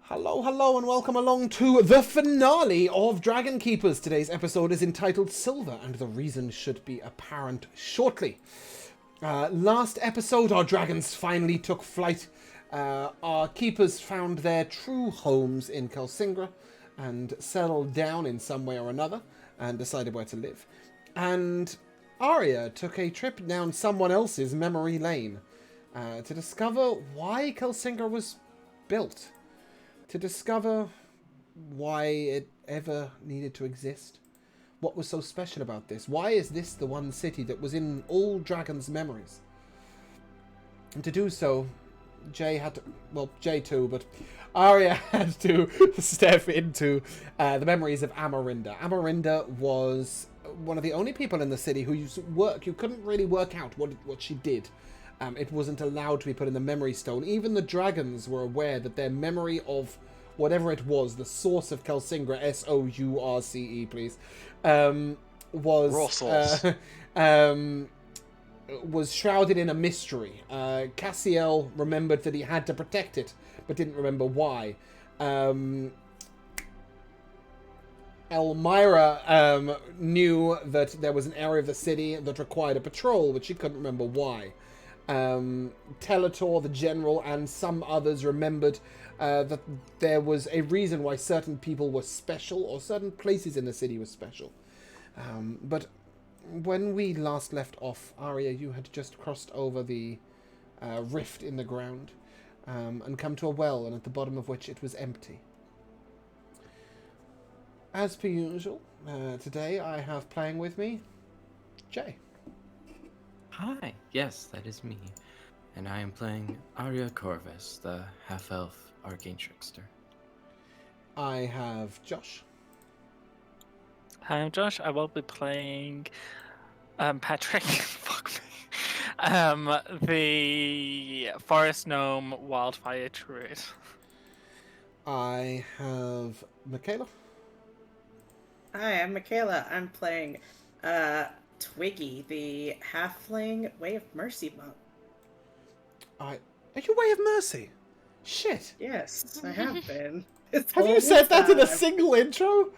Hello, hello, and welcome along to the finale of Dragon Keepers. Today's episode is entitled Silver, and the reason should be apparent shortly. Last episode, our dragons finally took flight. Our keepers found their true homes in Kelsingra and settled down in some way or another and decided where to live. And Arya took a trip down someone else's memory lane to discover why Kelsingra was built. To discover why it ever needed to exist. What was so special about this? Why is this the one city that was in all dragons' memories? And to do so, Jay had to... Well, Jay too, but Arya had to step into the memories of Amarinda. Amarinda was one of the only people in the city who used to work. You couldn't really work out what she did. It wasn't allowed to be put in the memory stone. Even the dragons were aware that their memory of whatever it was, the source of Kelsingra, S-O-U-R-C-E, please, was raw source. Was shrouded in a mystery. Cassiel remembered that he had to protect it, but didn't remember why. Elmira knew that there was an area of the city that required a patrol, but she couldn't remember why. Teletor, the general, and some others remembered that there was a reason why certain people were special, or certain places in the city were special. But when we last left off, Arya, you had just crossed over the rift in the ground and come to a well, and at the bottom of which it was empty. As per usual, today I have playing with me Jay. Hi, yes, that is me. And I am playing Arya Corvus, the half-elf arcane trickster. I have Josh. Hi, I'm Josh. I will be playing Patrick. Fuck me. The Forest Gnome Wildfire Druid. I have Michaela. Hi, I'm Michaela. I'm playing Twiggy, the halfling Way of Mercy monk. Are you Way of Mercy? Shit. Yes, I have been. Have you said that in a single intro?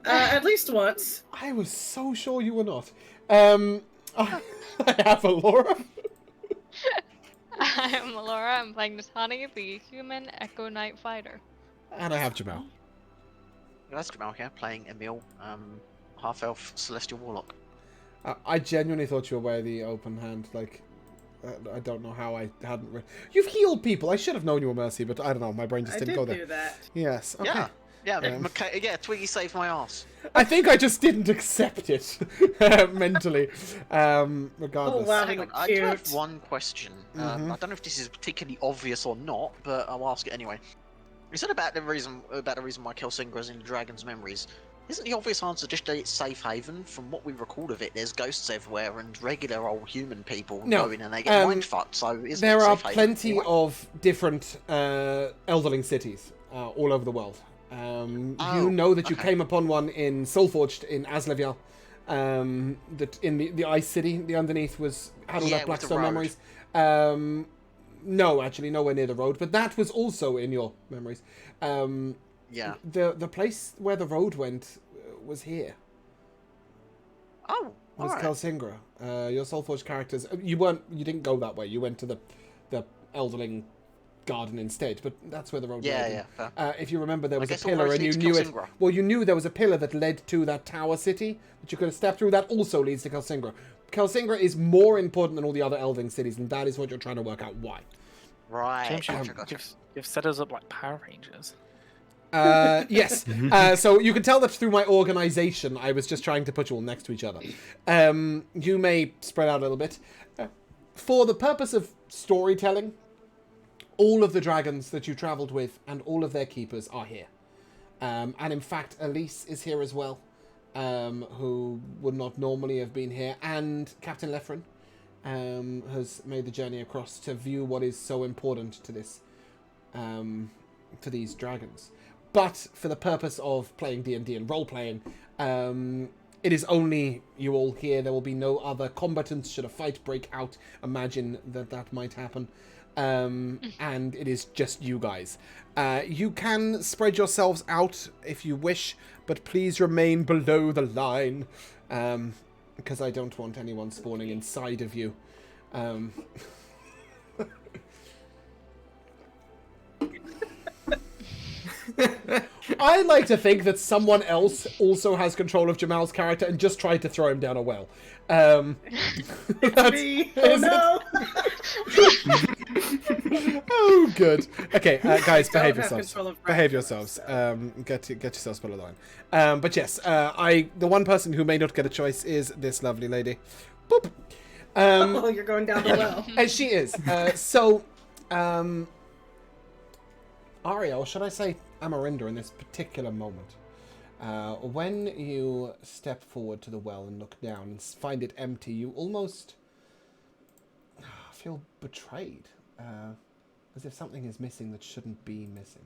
At least once. I was so sure you were not. I have Alora. I'm Laura. I'm playing Natani, the human Echo Knight fighter. And I have Jamal. That's Jamal here, playing Emil, half-elf celestial warlock. I genuinely thought you were Way of the Open Hand. Like, I don't know how I hadn't... You've healed people. I should have known you were Mercy, but I don't know. My brain just didn't go there. I did do that. Yes, okay. Yeah, Twiggy saved my ass. I think I just didn't accept it mentally. Regardless. Oh, wow. I do have one question. Mm-hmm. I don't know if this is particularly obvious or not, but I'll ask it anyway. You said about the reason why Kelsingra is in the dragon's memories. Isn't the obvious answer just that it's safe haven? From what we recall of it, there's ghosts everywhere and regular old human people go in and they get mind-fucked, so isn't there it are safe haven? plenty of different Elderling cities all over the world. You know that you came upon one in Soulforged in Aslevial. That in the Ice City, the underneath had all that Blackstone memories. No, actually, nowhere near the road, but that was also in your memories. The place where the road went was here. Oh, was right. Kelsingra. Your Soulforged characters, you didn't go that way. You went to the Elderling garden instead, but that's where the road went. If you remember, there was a pillar, and you knew it. Well, you knew there was a pillar that led to that tower city that you could have stepped through. That also leads to Kelsingra. Kelsingra is more important than all the other Elderling cities, and that is what you're trying to work out why. Right. James, you've set us up like Power Rangers. Yes. So you can tell that through my organization, I was just trying to put you all next to each other. You may spread out a little bit. For the purpose of storytelling, all of the dragons that you traveled with and all of their keepers are here. And in fact, Elise is here as well, who would not normally have been here. And Captain Lefrin has made the journey across to view what is so important to this, to these dragons. But for the purpose of playing D&D and role-playing, it is only you all here. There will be no other combatants should a fight break out. Imagine that might happen. and it is just you guys. You can spread yourselves out if you wish, but please remain below the line, because I don't want anyone spawning inside of you. I like to think that someone else also has control of Jamal's character and just tried to throw him down a well. Me. Oh no! Oh, good. Okay, guys, behave Don't have yourselves. control of Behave Brandon, yourselves. so. Get yourselves below the line. But yes, the one person who may not get a choice is this lovely lady. Boop. Oh, you're going down the well. And she is. Aria, or should I say Amarinda in this particular moment, when you step forward to the well and look down and find it empty, you almost feel betrayed, as if something is missing that shouldn't be missing.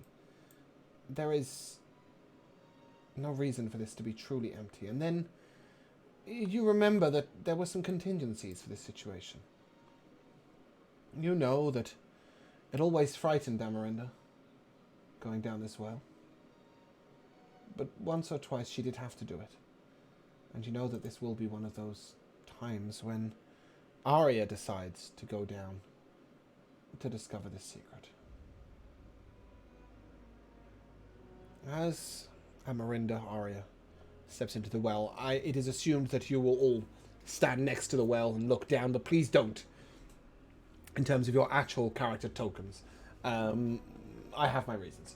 There is no reason for this to be truly empty. And then you remember that there were some contingencies for this situation. You know that it always frightened Amarinda going down this well. But once or twice she did have to do it. And you know that this will be one of those times when Arya decides to go down to discover this secret. As Amarinda, Arya, steps into the well, it is assumed that you will all stand next to the well and look down, but please don't. In terms of your actual character tokens. I have my reasons.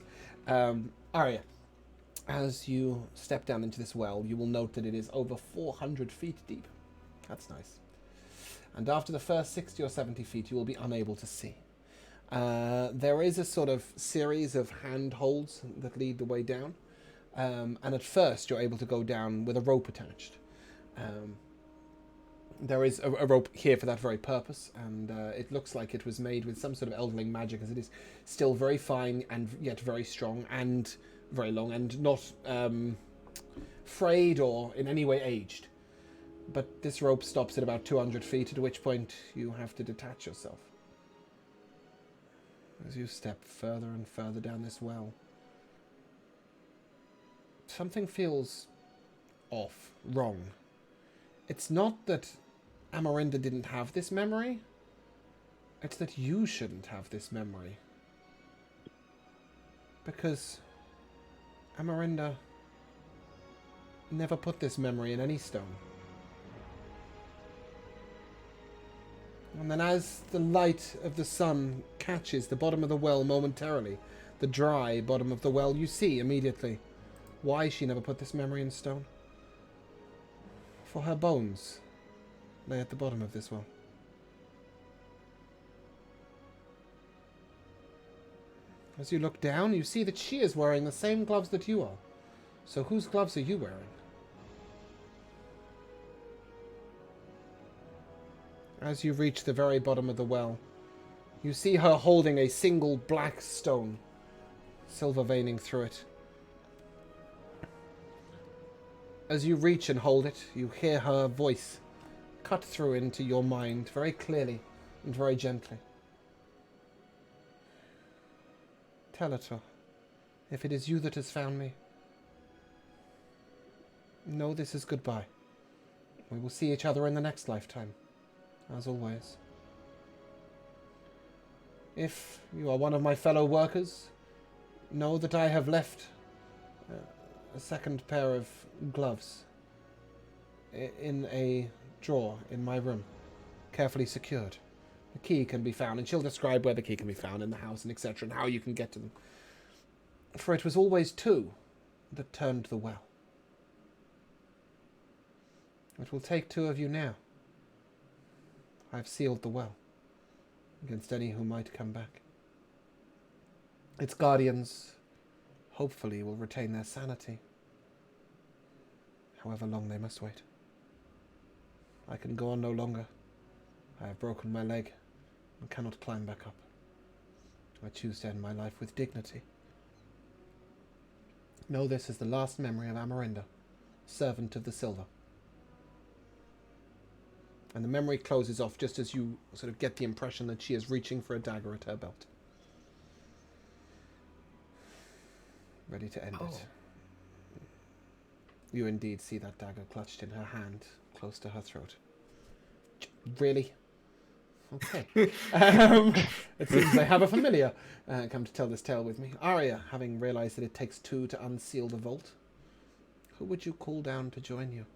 Arya, as you step down into this well, you will note that it is over 400 feet deep. That's nice. And after the first 60 or 70 feet, you will be unable to see. There is a sort of series of handholds that lead the way down. And at first, you're able to go down with a rope attached. There is a rope here for that very purpose, and it looks like it was made with some sort of elderling magic, as it is still very fine and yet very strong and very long and not frayed or in any way aged. But this rope stops at about 200 feet, at which point you have to detach yourself. As you step further and further down this well, something feels off, wrong. It's not that Amarinda didn't have this memory. It's that you shouldn't have this memory. Because Amarinda never put this memory in any stone. And then as the light of the sun catches the bottom of the well momentarily, the dry bottom of the well, you see immediately why she never put this memory in stone. For her bones lay at the bottom of this well. As you look down, you see that she is wearing the same gloves that you are. So whose gloves are you wearing? As you reach the very bottom of the well, you see her holding a single black stone, silver veining through it. As you reach and hold it, you hear her voice cut through into your mind very clearly and very gently. Teletor, if it is you that has found me, know this is goodbye. We will see each other in the next lifetime, as always. If you are one of my fellow workers, know that I have left a second pair of gloves in a drawer in my room, carefully secured. The key can be found, and she'll describe where the key can be found in the house and etc. and how you can get to them. For it was always two that turned the well. It will take two of you now. I've sealed the well against any who might come back. Its guardians, hopefully, will retain their sanity, however long they must wait. I can go on no longer. I have broken my leg and cannot climb back up. I choose to end my life with dignity. Know this is the last memory of Amarinda, servant of the Silver. And the memory closes off just as you sort of get the impression that she is reaching for a dagger at her belt. Ready to end it. You indeed see that dagger clutched in her hand, close to her throat. Really? Okay. It seems they have a familiar come to tell this tale with me. Arya, having realised that it takes two to unseal the vault, who would you call down to join you?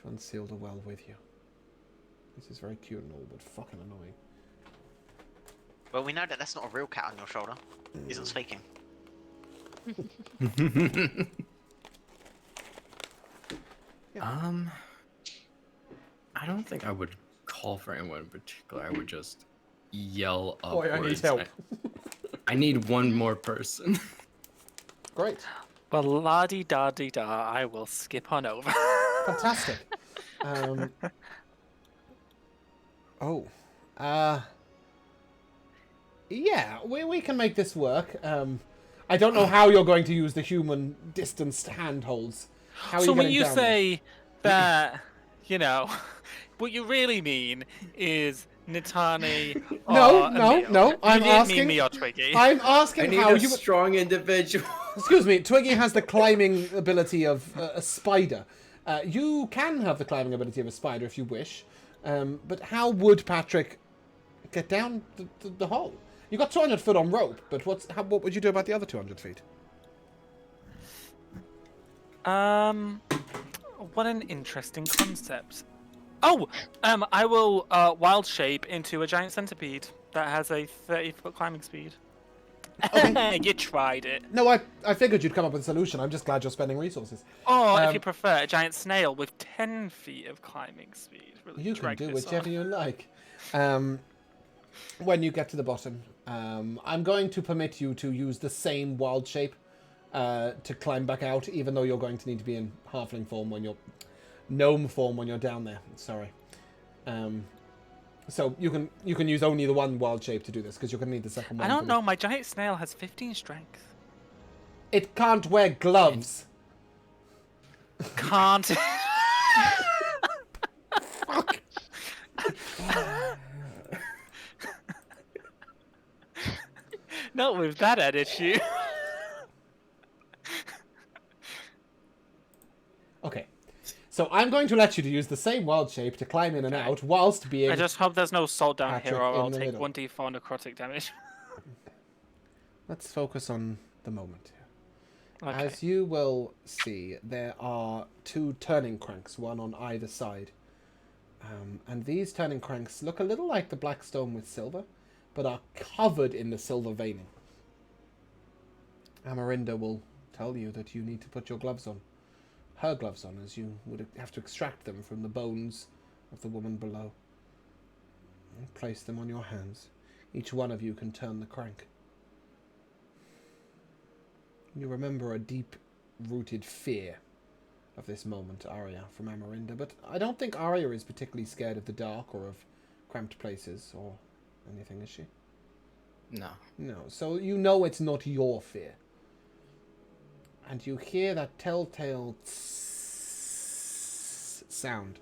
To unseal the well with you? This is very cute and all, but fucking annoying. Well, we know that that's not a real cat on your shoulder. He isn't speaking. I don't think I would call for anyone in particular. I would just yell Boy, upwards. I need help. I need one more person. Great. Well, la-di-da-di-da, I will skip on over. Fantastic. Yeah, we can make this work. I don't know how you're going to use the human distanced handholds. How are So you when getting you down say that, you know, what you really mean is Nitani No, or no, Emil. no, You I'm didn't asking- mean me or Twiggy. I'm I asking need how a you... strong individual. Excuse me, Twiggy has the climbing ability of a spider. You can have the climbing ability of a spider if you wish. But how would Patrick get down the hole? You got 200 foot on rope, but what would you do about the other 200 feet? What an interesting concept. Oh, I will wild shape into a giant centipede that has a 30-foot climbing speed. Okay. You tried it. No, I figured you'd come up with a solution. I'm just glad you're spending resources. Or if Um, you prefer, a giant snail with 10 feet of climbing speed. Really You can drag do this whichever on. you like. When you get to the bottom, I'm going to permit you to use the same wild shape to climb back out, even though you're going to need to be in halfling form when you're... gnome form when you're down there. Sorry. So you can use only the one wild shape to do this, because you're going to need the second one. I don't for know, my giant snail has 15 strength. It can't wear gloves. Can't. Fuck. Not with that attitude. Okay. So I'm going to let you to use the same wild shape to climb in and out, whilst being... I just hope there's no salt down Patrick here, or in I'll the take middle. 1d4 necrotic damage. Let's focus on the moment here. Okay. As you will see, there are two turning cranks, one on either side. And these turning cranks look a little like the black stone with silver, but are covered in the silver veining. Amarinda will tell you that you need to put your gloves on. Her gloves on, as you would have to extract them from the bones of the woman below. And place them on your hands. Each one of you can turn the crank. You remember a deep-rooted fear of this moment, Arya, from Amarinda, but I don't think Arya is particularly scared of the dark or of cramped places or anything, is she? No. No, so you know it's not your fear. And you hear that telltale sound.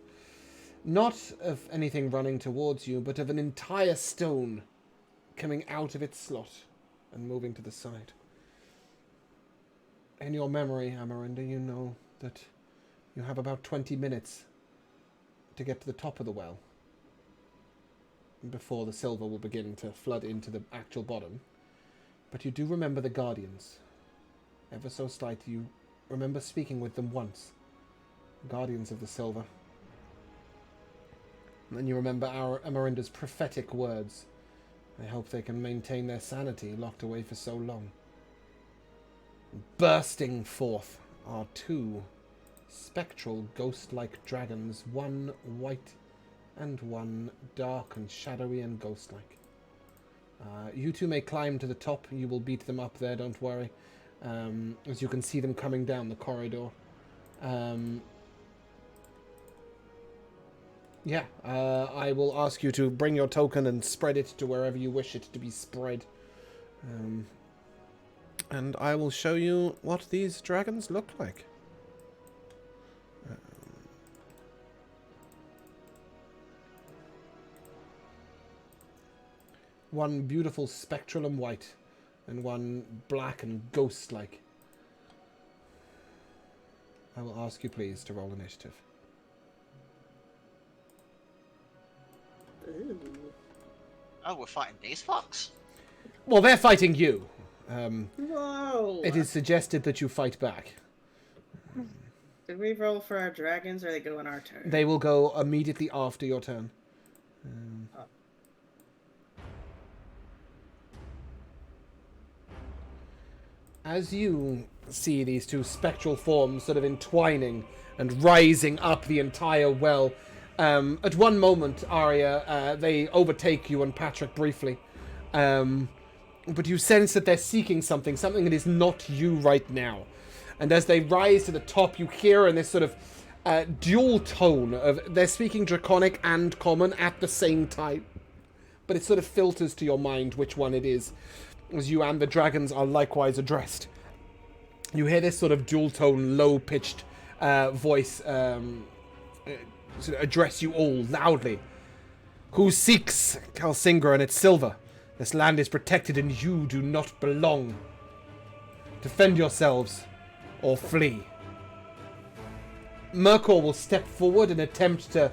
Not of anything running towards you, but of an entire stone coming out of its slot and moving to the side. In your memory, Amarinda, you know that you have about 20 minutes to get to the top of the well before the silver will begin to flood into the actual bottom. But you do remember the Guardians. Ever so slightly, you remember speaking with them once. Guardians of the Silver. And then you remember Amarinda's prophetic words. I hope they can maintain their sanity, locked away for so long. Bursting forth are two spectral, ghost-like dragons, one white and one dark and shadowy and ghost-like. You two may climb to the top. You will beat them up there, don't worry. As you can see them coming down the corridor. I will ask you to bring your token and spread it to wherever you wish it to be spread. And I will show you what these dragons look like. One beautiful spectral and white, and one black and ghost-like. I will ask you please to roll initiative. Ooh. Oh, we're fighting these fucks? Well, they're fighting you. Whoa! It is suggested that you fight back. Did we roll for our dragons, or they go on our turn? They will go immediately after your turn. As you see these two spectral forms sort of entwining and rising up the entire well, at one moment, Arya, they overtake you and Patrick briefly. But you sense that they're seeking something that is not you right now. And as they rise to the top, you hear in this sort of dual tone of they're speaking Draconic and Common at the same time. But it sort of filters to your mind which one it is, as you and the dragons are likewise addressed. You hear this sort of dual tone, low-pitched voice sort of address you all loudly. Who seeks Kelsingra and its silver? This land is protected and you do not belong. Defend yourselves or flee. Mercor will step forward and attempt to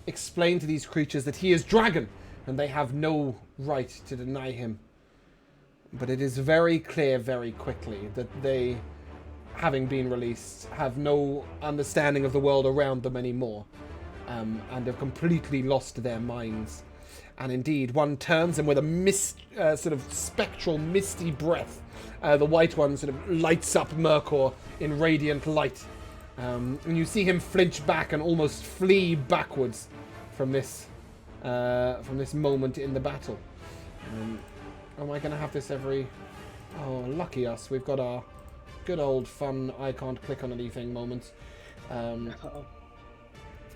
explain to these creatures that he is dragon and they have no right to deny him. But it is very clear very quickly that they, having been released, have no understanding of the world around them anymore, and have completely lost their minds. And indeed, one turns and with a sort of spectral, misty breath, the white one sort of lights up Mercor in radiant light. And you see him flinch back and almost flee backwards from this moment in the battle. Am I going to have this every... Oh, lucky us. We've got our good old fun I can't click on anything moments.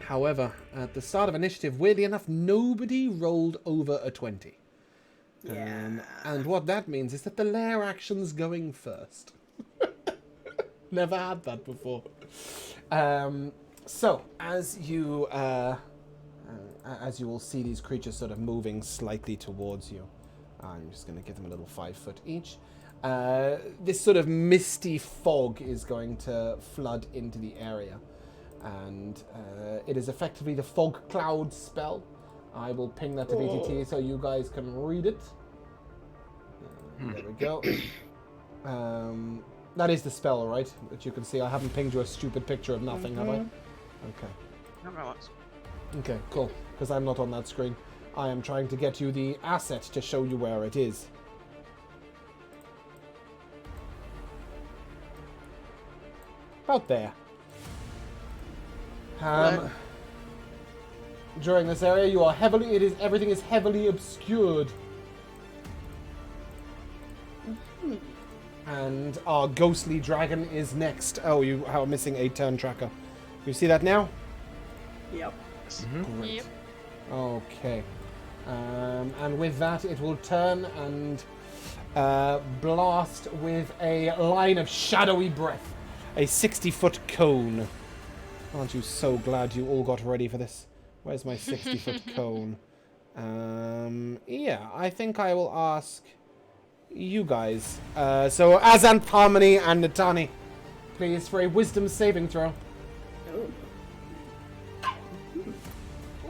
However, at the start of initiative, weirdly enough, nobody rolled over a 20. Yeah. And what that means is that the lair action's going first. Never had that before. So, as you will see these creatures sort of moving slightly towards you, I'm just going to give them a little 5 foot each. This sort of misty fog is going to flood into the area. And it is effectively the fog cloud spell. I will ping that to VTT so you guys can read it. There we go. That is the spell, right? That you can see. I haven't pinged you a stupid picture of nothing, have I? Okay. No. Okay, cool. Because I'm not on that screen. I am trying to get you the asset to show you where it is. About there. During this area, you are everything is heavily obscured. And our ghostly dragon is next. Oh, you are missing a turn tracker. You see that now? Yep. Great. Yep. Okay. And with that, it will turn and blast with a line of shadowy breath. A 60-foot cone. Aren't you so glad you all got ready for this? Where's my 60-foot cone? Yeah, I think I will ask you guys. So, Azanth, Harmony, and Natani, please, for a wisdom saving throw.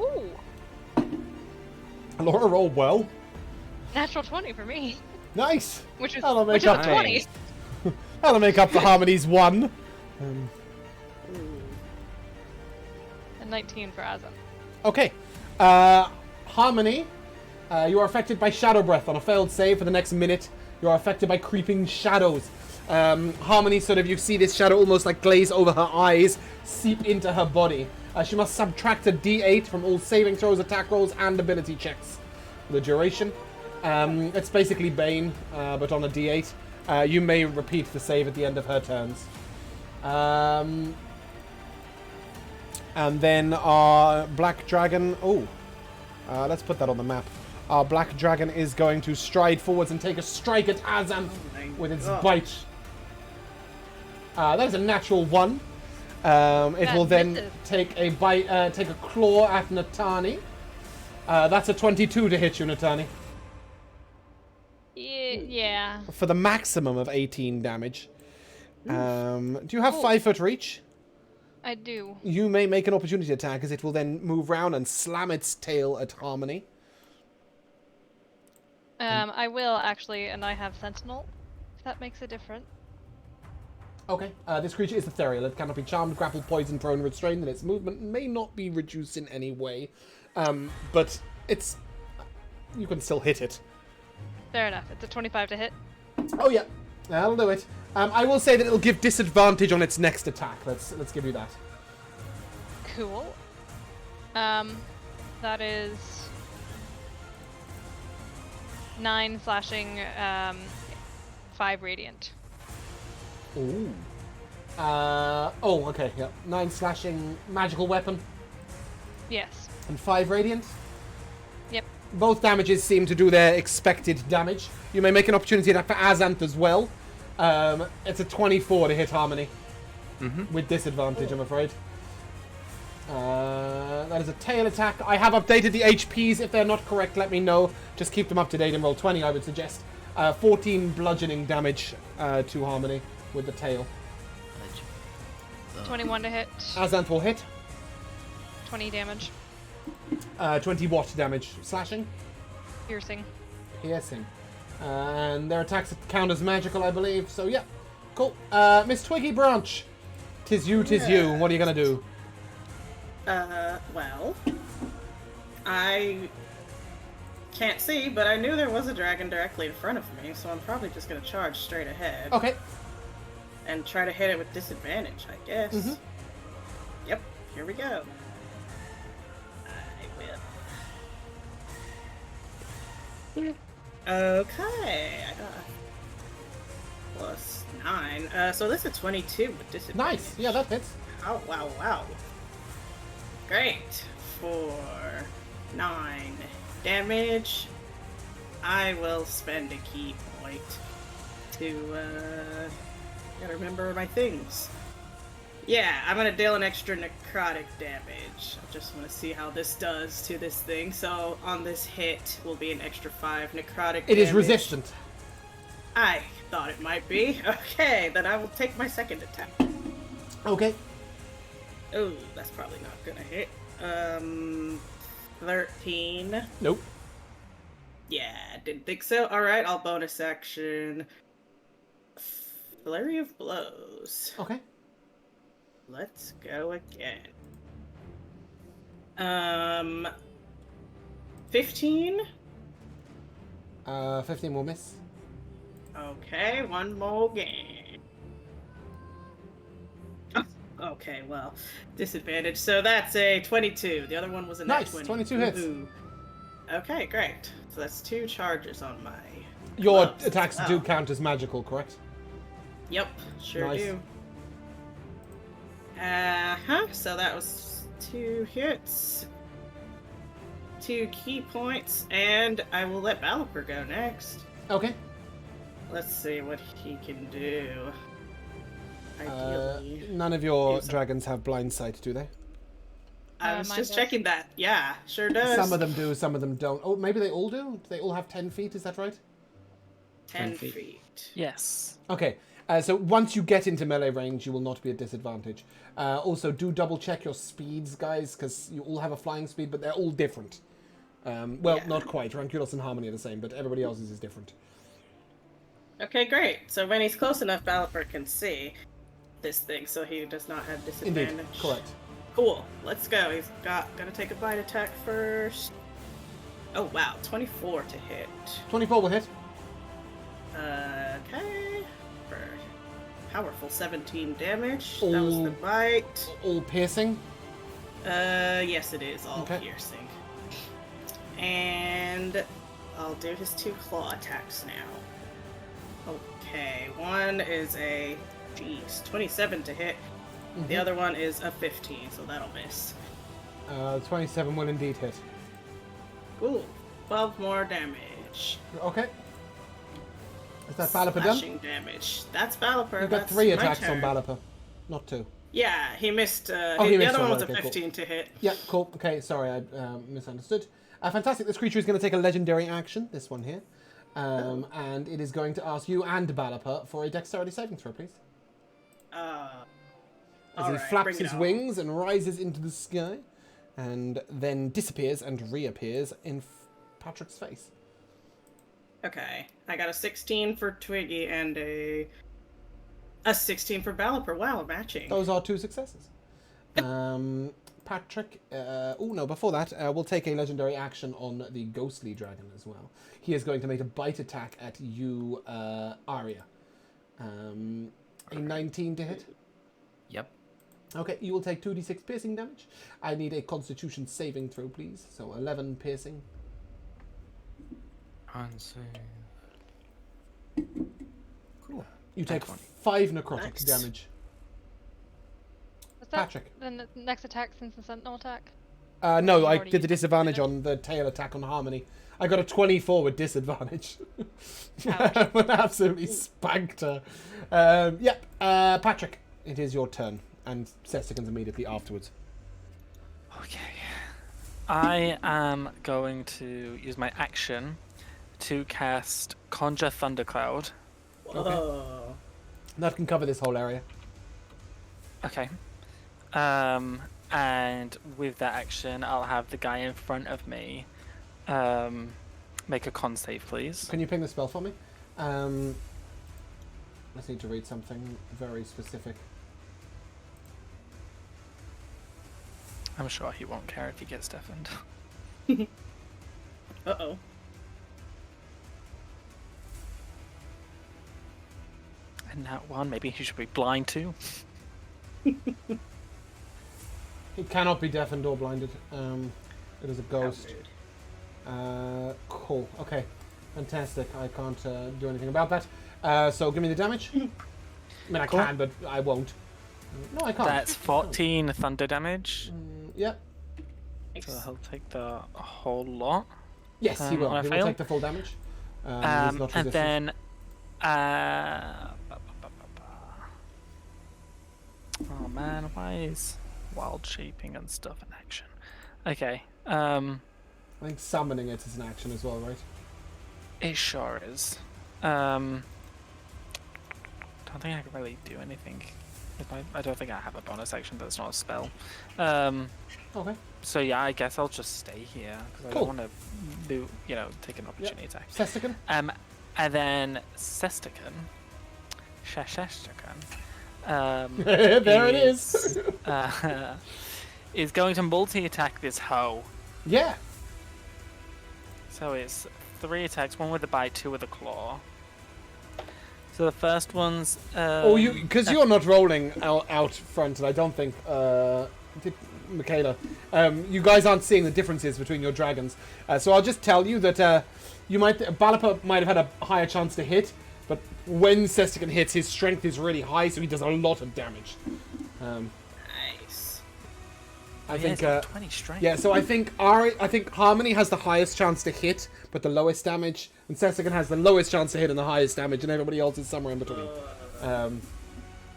Ooh. Laura, roll well. Natural 20 for me. Nice. Which is That'll make a up 20. That'll make up for Harmony's 1. A 19 for Azam. Okay. Harmony, you are affected by Shadow Breath. On a failed save for the next minute, you are affected by creeping shadows. Harmony, sort of, you see this shadow almost like glaze over her eyes, seep into her body. She must subtract a d8 from all saving throws, attack rolls, and ability checks for the duration. It's basically Bane, but on a d8. You may repeat the save at the end of her turns. And then our Black Dragon... let's put that on the map. Our Black Dragon is going to stride forwards and take a strike at Azanth with its bite. That is a natural 1. It will then take a bite, take a claw at Natani. That's a 22 to hit you, Natani. Yeah. for the maximum of 18 damage. Do you have 5-foot reach? I do. You may make an opportunity attack, as it will then move round and slam its tail at Harmony. I will actually, and I have Sentinel. If that makes a difference. Okay. This creature is ethereal. It cannot be charmed, grappled, poisoned, thrown, restrained, and its movement may not be reduced in any way. But it's... You can still hit it. Fair enough. It's a 25 to hit. Oh, yeah. That'll do it. I will say that it'll give disadvantage on its next attack. Let's give you that. Cool. That is 9 slashing, 5 radiant. Ooh. Okay, yeah. 9 slashing magical weapon Yes. and 5 radiant. Yep. Both damages seem to do their expected damage. You may make an opportunity attack for Azanth as well. It's a 24 to hit Harmony. With disadvantage, I'm afraid. That is a tail attack. I have updated the HPs. If they're not correct, let me know. Just keep them up to date in roll 20, I would suggest. 14 bludgeoning damage to Harmony with the tail. 21 to hit. Azanth will hit. 20 damage. 20 what damage? Slashing? Piercing. Piercing. And their attacks count as magical, I believe. So, yeah. Cool. Miss Twiggy Branch. Tis you, tis you. What are you going to do? Well, I can't see, but I knew there was a dragon directly in front of me, so I'm probably just gonna charge straight ahead. Okay. And try to hit it with disadvantage, I guess. Yep, here we go. I will. Okay, I got plus 9. So this is 22 with disadvantage. Nice. Yeah, that hits. Oh, wow, wow. Great. For 9 damage, I will spend a key point to, gotta remember my things. Yeah, I'm gonna deal an extra necrotic damage. I just want to see how this does to this thing. So on this hit will be an extra 5 necrotic damage. It is resistant. I thought it might be. Okay, then I will take my second attack. Okay. Oh, that's probably not gonna hit. 13. Nope. Yeah, didn't think so. Alright, I'll bonus action. Flurry of blows. Okay. Let's go again. 15? 15 will miss. Okay, one more game. Oh, okay, well, disadvantage. So that's a 22. The other one was a nat Nice, 20. 22 hits. Ooh. Okay, great. So that's 2 charges on my Your gloves. attacks Oh. do count as magical, correct? Yep, sure Nice. do. So that was 2 hits, 2 key points, and I will let Baliper go next. Okay. Let's see what he can do. Ideally. None of your Use- dragons have blind sight, do they? I was mine just does. checking that. Yeah, sure does. Some of them do, some of them don't. Oh, maybe they all do? Do they all have 10 feet, is that right? 10 10 feet. feet. Yes. Okay. So once you get into melee range, you will not be at disadvantage. Also, do double check your speeds, guys, because you all have a flying speed, but they're all different. Well, Yeah. not quite. Ranculos and Harmony are the same, but everybody else's is different. Okay, great. So when he's close enough, Baliper can see this thing, so he does not have disadvantage. Indeed, correct. Cool. Let's go. He's gotta take a bite attack first. Oh wow, 24 to hit. 24 will hit. Okay. For powerful 17 damage. Oh. That was the bite. All piercing. Yes it is, all Okay. piercing. And I'll do his 2 claw attacks now. Okay, one is a 27 to hit. The other one is a 15, so that'll miss. 27 will indeed hit. Ooh, 12 more damage. Okay. Is that Baliper done? Slashing damage. That's Baliper. You've got That's 3 my attacks turn. on Baliper, not 2. Yeah, he missed. He The missed other one, one was okay, a cool. 15 to hit. Yeah, cool. Okay, sorry, I misunderstood. Fantastic. This creature is going to take a legendary action, this one here. And it is going to ask you and Balapa for a dexterity saving throw, please. As he flaps his wings and rises into the sky, and then disappears and reappears in Patrick's face. Okay, I got a 16 for Twiggy and a 16 for Balliper. Wow, matching. Those are 2 successes. Patrick, before that, we'll take a legendary action on the ghostly dragon as well. He is going to make a bite attack at you, Arya. A 19 to hit? Yep. Okay, you will take 2d6 piercing damage. I need a constitution saving throw, please. So 11 piercing. On save. Cool. You take 20. 5 necrotic damage. What's that? Patrick. The next attack since the sentinel attack? No, I already did the used disadvantage it. on the tail attack on Harmony. I got a 24 with disadvantage. Ouch. But absolutely spanked her. Patrick, it is your turn. And Sesticans immediately afterwards. Okay. I am going to use my action to cast Conjure Thundercloud. Whoa. That can cover this whole area. Okay. And with that action, I'll have the guy in front of me make a con save, please. Can you ping the spell for me? I just need to read something very specific. I'm sure he won't care if he gets deafened. Uh-oh. And that one, maybe he should be blind too. It cannot be deafened or blinded. It is a ghost. Cool. Okay. Fantastic. I can't do anything about that. So give me the damage. I mean, I Cool. can, but I won't. No, I can't. That's 14 thunder damage. Yep. So he'll take the whole lot. Yes, he will. I He will fail. take the full damage. He's not And resistant. then... Oh man, why is wild shaping and stuff in action? Okay, I think summoning it is an action as well, right? it sure is. Don't think I can really do anything. I don't think I have a bonus action that's not a spell. Okay. So yeah, I guess I'll just stay here because Cool. I don't want to take an opportunity attack. Sestican? And then Sestican, There it is. is going to multi-attack this hoe. Yeah. So it's 3 attacks, 1 with the bite, 2 with the claw. So the first one's... because you're not rolling out front, and I don't think... Michaela, you guys aren't seeing the differences between your dragons. So I'll just tell you that Balapa might have had a higher chance to hit, but when Sestican hits, his strength is really high, so he does a lot of damage. Nice. I he's think... got 20 strength. Yeah, so I think Harmony has the highest chance to hit, but the lowest damage, and Sestican has the lowest chance to hit and the highest damage, and everybody else is somewhere in between.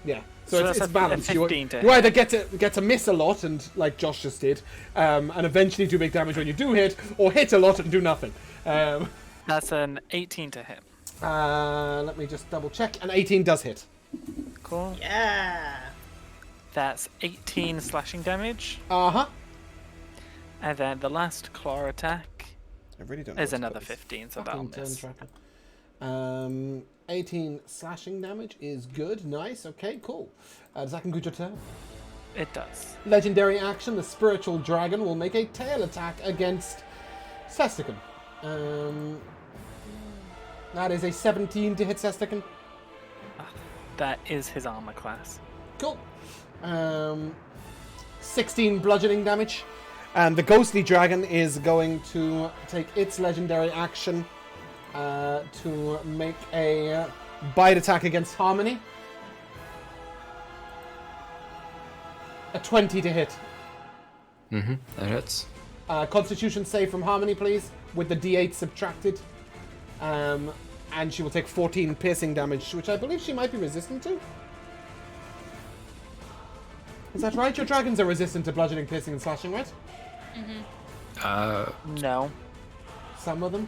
Yeah, so it's that's balanced. a You 15 to either get to miss a lot, and like Josh just did, and eventually do big damage when you do hit, or hit a lot and do nothing. That's an 18 to hit. Let me just double check. An 18 does hit. Cool. Yeah. That's 18 slashing damage. Uh-huh. And then the last claw attack I really don't know. is what another spell is. 15, so that'll Fucking turn miss. tracker. 18 slashing damage is good. Nice. Okay, cool. Does that conclude your turn? It does. Legendary action, the spiritual dragon will make a tail attack against Sestican. That is a 17 to hit Sestican. That is his armor class. Cool. 16 bludgeoning damage. And the ghostly dragon is going to take its legendary action to make a bite attack against Harmony. A 20 to hit. Mm-hmm. That hits. Constitution save from Harmony, please, with the d8 subtracted. And she will take 14 piercing damage, which I believe she might be resistant to. Is that right? Your dragons are resistant to bludgeoning, piercing, and slashing, right? Mm-hmm. No. Some of them.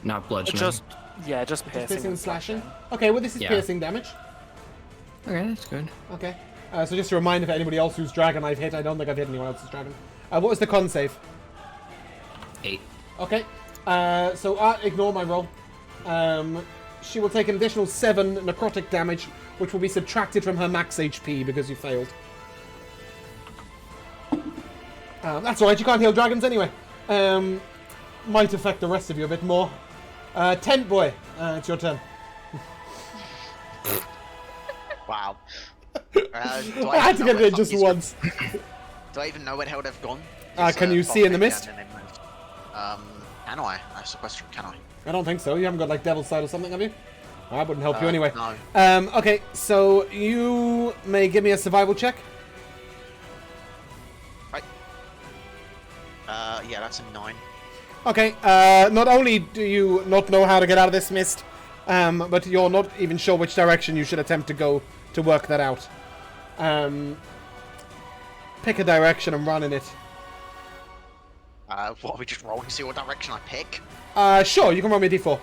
Not bludgeoning. Just Yeah, just Just piercing, piercing and slashing. slashing. Okay, well this is Yeah. piercing damage. Okay, that's good. Okay. So just a reminder for anybody else whose dragon I've hit, I don't think I've hit anyone else's dragon. What was the con save? 8. Okay. So ignore my roll. She will take an additional 7 necrotic damage, which will be subtracted from her max HP because you failed. That's alright, you can't heal dragons anyway. Might affect the rest of you a bit more. Tent Boy, it's your turn. Wow. I had to get it in just once. Do I even know where the hell they've gone? Can you see in the mist? Can I? That's the question. Can I? I don't think so. You haven't got like Devil's Sight or something, have you? I wouldn't help you anyway. No. Okay, so you may give me a survival check. Right. Yeah, that's a 9. Okay, not only do you not know how to get out of this mist, but you're not even sure which direction you should attempt to go to work that out. Pick a direction and run in it. What, are we just rolling to see what direction I pick? Sure, you can roll me a d4.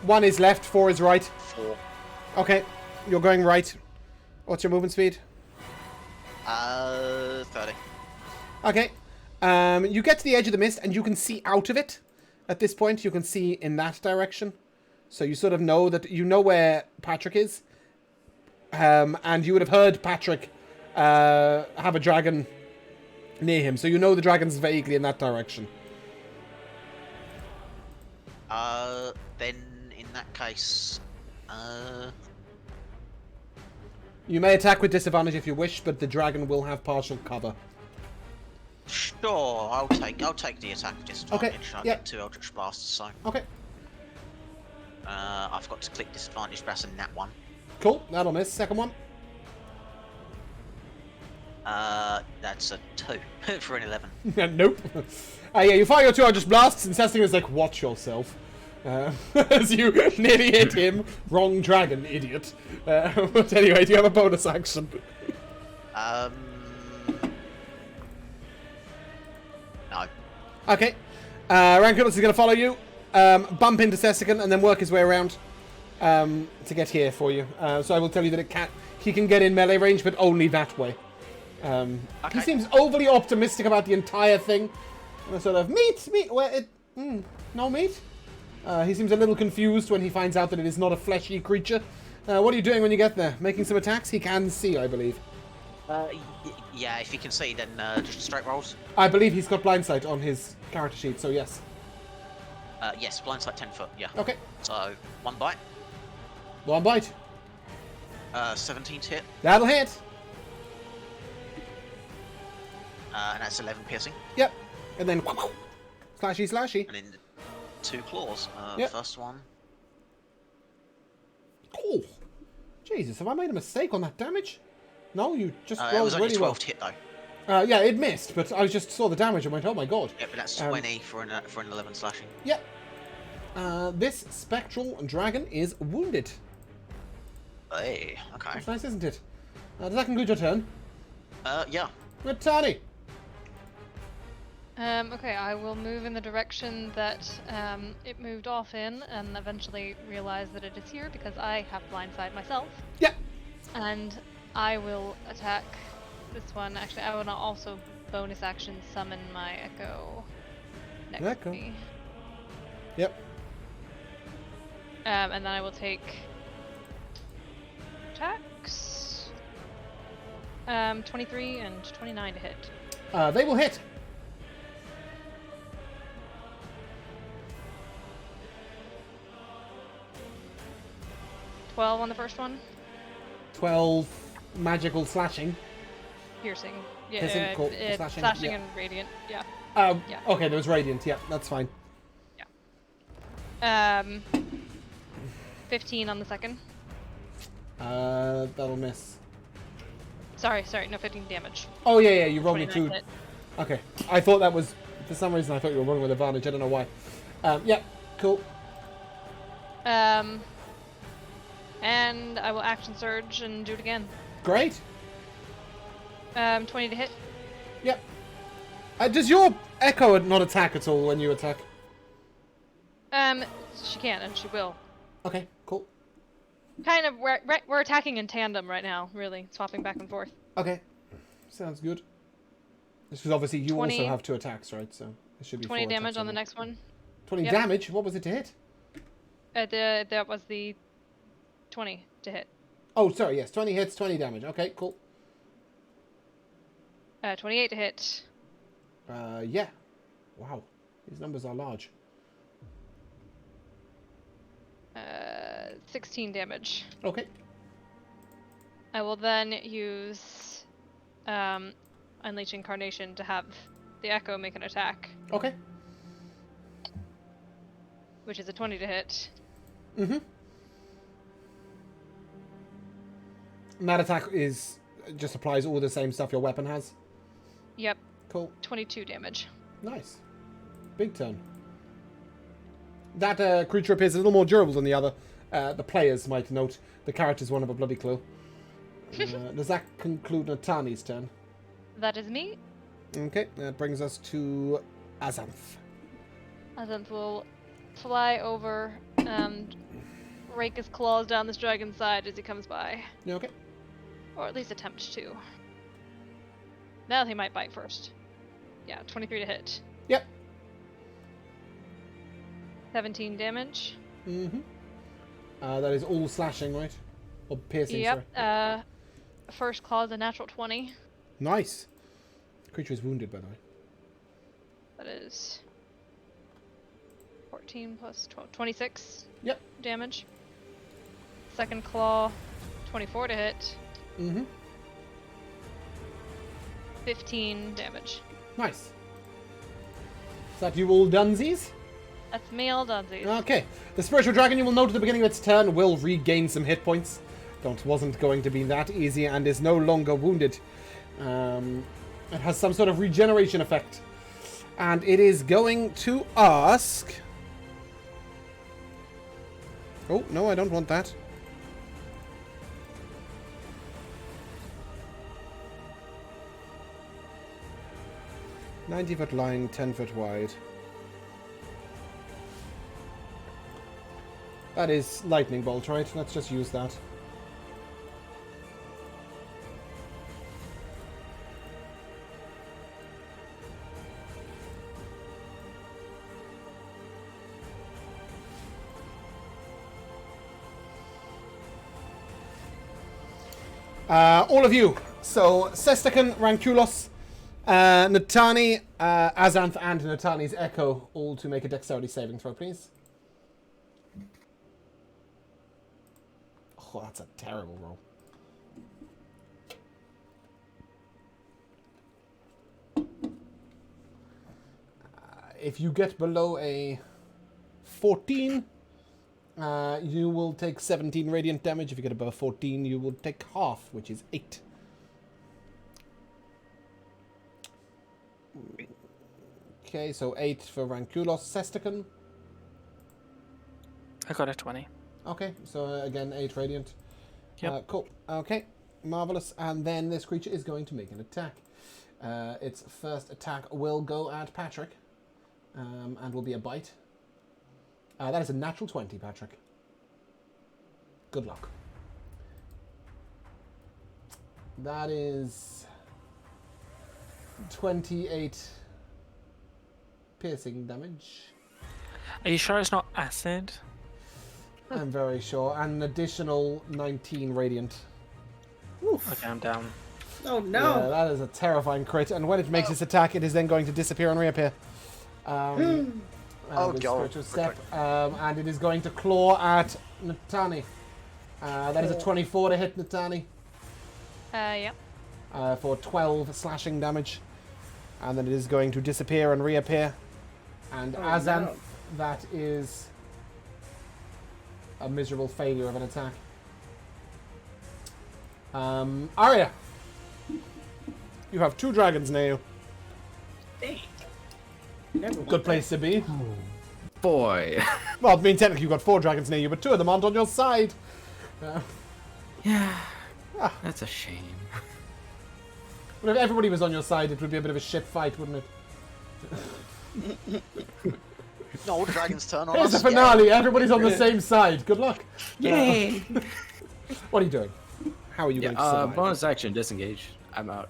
1 is left, 4 is right. 4. Okay, you're going right. What's your movement speed? 30. Okay. You get to the edge of the mist and you can see out of it. At this point, you can see in that direction. So you sort of know that you know where Patrick is. And you would have heard Patrick have a dragon near him. So you know the dragon's vaguely in that direction. Then in that case, You may attack with disadvantage if you wish, but the dragon will have partial cover. sure, I'll take the attack with disadvantage. I'll yeah. get 2 Eldritch Blasts, so Okay. I've got to click disadvantage, that's a nat 1. Cool, that'll miss. Second one. That's a 2 for an 11. Nope. Yeah, you fire your 2 Eldritch Blasts, and Sesting is like, watch yourself. As you nearly hit him. Wrong dragon, idiot. But anyway, do you have a bonus action? No. Okay. Ranculus is going to follow you, bump into Sessican, and then work his way around to get here for you. So I will tell you that he can get in melee range, but only that way. He Okay. seems overly optimistic about the entire thing. And sort of, meat, no meat. He seems a little confused when he finds out that it is not a fleshy creature. What are you doing when you get there? Making some attacks? He can see, I believe. Yeah, if you can see, then just straight rolls. I believe he's got blind sight on his character sheet, so yes. Yes, blindside 10 foot, yeah. Okay. So, 1 bite. 1 bite. 17 to hit. That'll hit. And that's 11 piercing. Yep. And then slashy slashy. And then 2 claws. Yep. First one. Oh. Jesus, have I made a mistake on that damage? No, you just It rolled was only really 12 well. to hit though. Yeah, it missed, but I just saw the damage and went, oh my god. Yeah, but that's 20 for an 11 slashing. Yep. This spectral dragon is wounded. Hey, okay. That's nice, isn't it? Does that conclude your turn? Yeah. Good, Tani. Okay, I will move in the direction that it moved off in, and eventually realize that it is here because I have blindside myself. Yep. And I will attack this one. Actually, I want to also bonus action summon my Echo next Echo. to me. Yep. And then I will take attacks. 23 and 29 to hit. They will hit. $12 on the first one. 12 magical slashing. Piercing. Piercing, Yeah, cool. Slashing, yeah. and radiant. Yeah. Yeah. Okay, there was radiant. Yeah, that's fine. 15 on the second. That'll miss. Sorry, no 15 damage. Oh yeah, you rolled me 29 2. hit. Okay, I thought that was, for some reason I thought you were rolling with advantage. I don't know why. Yeah, cool. And I will action surge and do it again. Great. 20 to hit. Yep. Does your echo not attack at all when you attack? She can and she will. Okay, cool. Kind of, we're attacking in tandem right now, really, swapping back and forth. Okay, sounds good. This is obviously you 20 also have 2 attacks, right? So it should be 20 4 damage attacks on the all. next one. 20 Yep. damage? What was it to hit? That was the 20 to hit. Oh, sorry, yes. 20 hits, 20 damage. Okay, cool. 28 to hit. Yeah. Wow. These numbers are large. 16 damage. Okay. I will then use Unleash Incarnation to have the Echo make an attack, Okay. which is a 20 to hit. Mm-hmm. And that attack just applies all the same stuff your weapon has. Yep, Cool. 22 damage. Nice. Big turn. That creature appears a little more durable than the other. The players might note. The characters won't have a bloody clue. Does that conclude Natani's turn? That is me. Okay, that brings us to Azanth. Azanth will fly over and rake his claws down this dragon's side as he comes by. You okay? Or at least attempt to. Now he might bite first. Yeah, 23 to hit. Yep. 17 damage. Mm-hmm. That is all slashing, right? Or piercing, Yep. sorry. First claw is a natural 20. Nice. Creature is wounded, by the way. That is 14 plus 12, 26 Yep. damage. Second claw, 24 to hit. Mm-hmm. 15 damage. Nice. Is that you all dunsies? That's me all donesies. Okay. The spiritual dragon, you will note at the beginning of its turn, will regain some hit points. Wasn't going to be that easy and is no longer wounded. It has some sort of regeneration effect. And it is going to ask... Oh, no, I don't want that. "90-foot line, 10-foot wide." That is lightning bolt, right? Let's just use that. All of you. So, Sestakan, Rankulos, Natani, Azanth, and Natani's Echo, all to make a dexterity saving throw, please. Oh, that's a terrible roll. If you get below a 14, you will take 17 radiant damage. If you get above 14, you will take half, which is 8. Okay, so 8 for Rankulos. Sestakan. I got a 20. Okay, so again, 8 radiant. Yep. Cool. Okay, marvelous. And then this creature is going to make an attack. Its first attack will go at Patrick, and will be a bite. That is a natural 20, Patrick. Good luck. That is 28 piercing damage. Are you sure it's not acid? I'm very sure. And an additional 19 radiant. Oof. Okay, I'm down. Oh no. Yeah, that is a terrifying crit. And when it makes its attack, it is then going to disappear and reappear. Oh, with God. spiritual step. And it is going to claw at Natani. That is a 24 to hit Natani. Yeah. For 12 slashing damage. And then it is going to disappear and reappear. And Oh, Azanth, no. that is a miserable failure of an attack. Arya, you have 2 dragons near you. Dang. Never want Good place to be. Boy. Well, I mean, technically you've got 4 dragons near you, but 2 of them aren't on your side. Yeah. That's a shame. But if everybody was on your side, it would be a bit of a shit fight, wouldn't it? No, the dragon's turn on Here's us. the finale. Everybody's on the same side. Good luck. Yay! What are you doing? How are you going to survive? Bonus action, disengage. I'm out.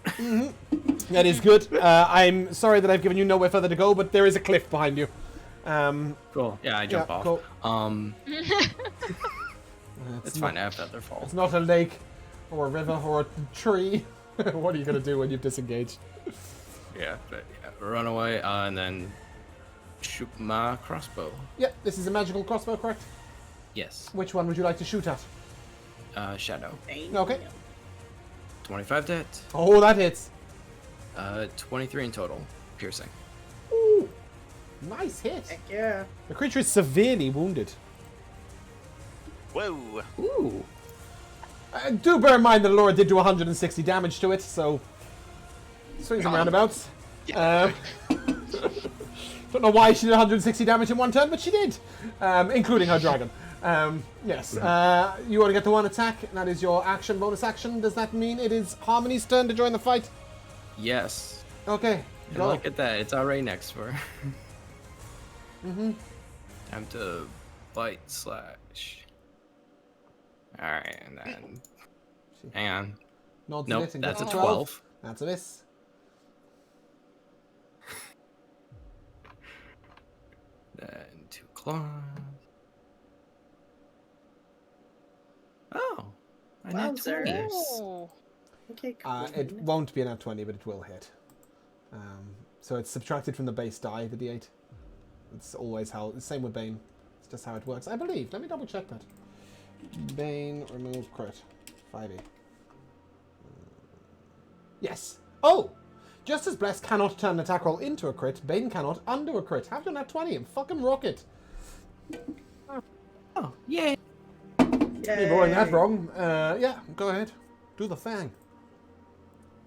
That is good. I'm sorry that I've given you nowhere further to go, but there is a cliff behind you. Cool. Yeah, I jump off. Cool. It's fine. I have feather fall. It's not a lake, or a river, or a tree. What are you going to do when you've disengaged? Yeah, but run away and then shoot my crossbow. Yep, this is a magical crossbow, correct? Yes. Which one would you like to shoot at? Shadow. Okay. 25 to hit. Oh, that hits. 23 in total. Piercing. Ooh, nice hit. Heck yeah. The creature is severely wounded. Whoa. Ooh. Do bear in mind that Laura did do 160 damage to it, so swings and roundabouts. Yeah. Don't know why she did 160 damage in one turn, but she did, including her dragon. Yes. You want to get the one attack, and that is your action, bonus action. Does that mean it is Harmony's turn to join the fight? Yes. Okay. And Go. look at that. It's already next for her. Time to bite slash. Alright, and then. Hang on. Nods Nope, it and that's a gets 12. That's a miss. Then 2 claws. Oh. I net Wowzer. 20s. Oh. Okay, cool. It won't be a nat 20, but it will hit. So it's subtracted from the base die, the d8. It's always how. Same with Bane. It's just how it works, I believe. Let me double check that. Bane remove crit. 5e. Yes. Oh! Just as Bless cannot turn an attack roll into a crit, Bane cannot undo a crit. Have done that 20 and fucking rock it. Oh, yay. You're rolling that wrong. Yeah, go ahead. Do the thing.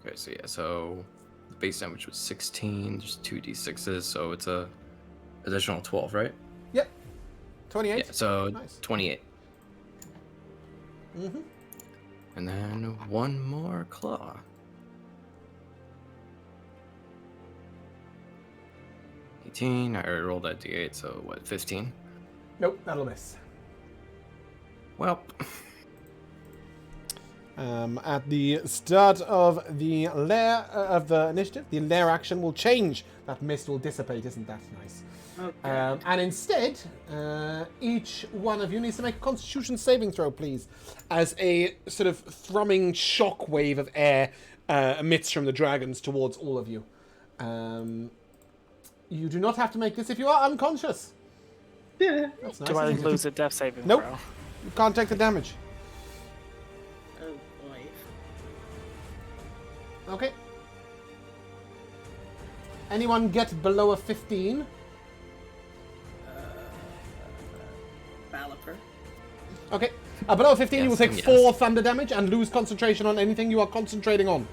Okay, so yeah, so the base damage was 16, there's 2d6s, so it's a additional 12, right? Yep. 28. Yeah, so Nice. 28. Mm-hmm. And then one more claw. 18, I already rolled that d8, so what, 15? Nope, that'll miss. Well, At the start of the lair of the initiative, the lair action will change. That mist will dissipate. Isn't that nice? Okay. And instead, each one of you needs to make a Constitution saving throw, please, as a sort of thrumming shock wave of air emits from the dragons towards all of you. You do not have to make this if you are unconscious. Yeah. That's nice. Do I isn't it? lose a death saving Nope. throw? You can't take the damage. Oh boy. Okay. Anyone get below a 15? Balliper. Okay. Below 15, you will Yes, take yes. 4 thunder damage and lose concentration on anything you are concentrating on.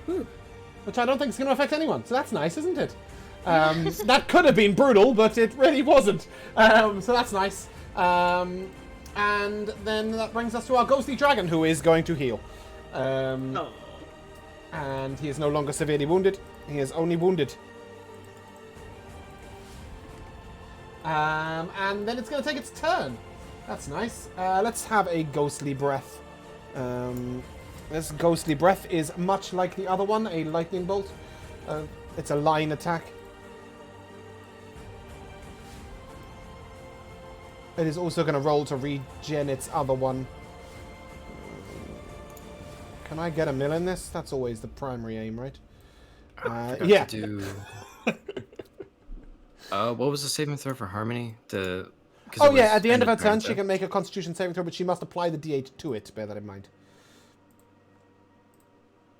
Which I don't think is going to affect anyone. So that's nice, isn't it? That could have been brutal, but it really wasn't. So that's nice. And then that brings us to our ghostly dragon, who is going to heal. Oh. And he is no longer severely wounded. He is only wounded. And then it's going to take its turn. That's nice. Let's have a ghostly breath. This ghostly breath is much like the other one, a lightning bolt. It's a line attack. It is also going to roll to regen its other one. Can I get a mill in this? That's always the primary aim, right? forgot Yeah. to do... what was the saving throw for Harmony? Oh yeah, at the end of her turn, she can make a Constitution saving throw, but she must apply the D8 to it. Bear that in mind.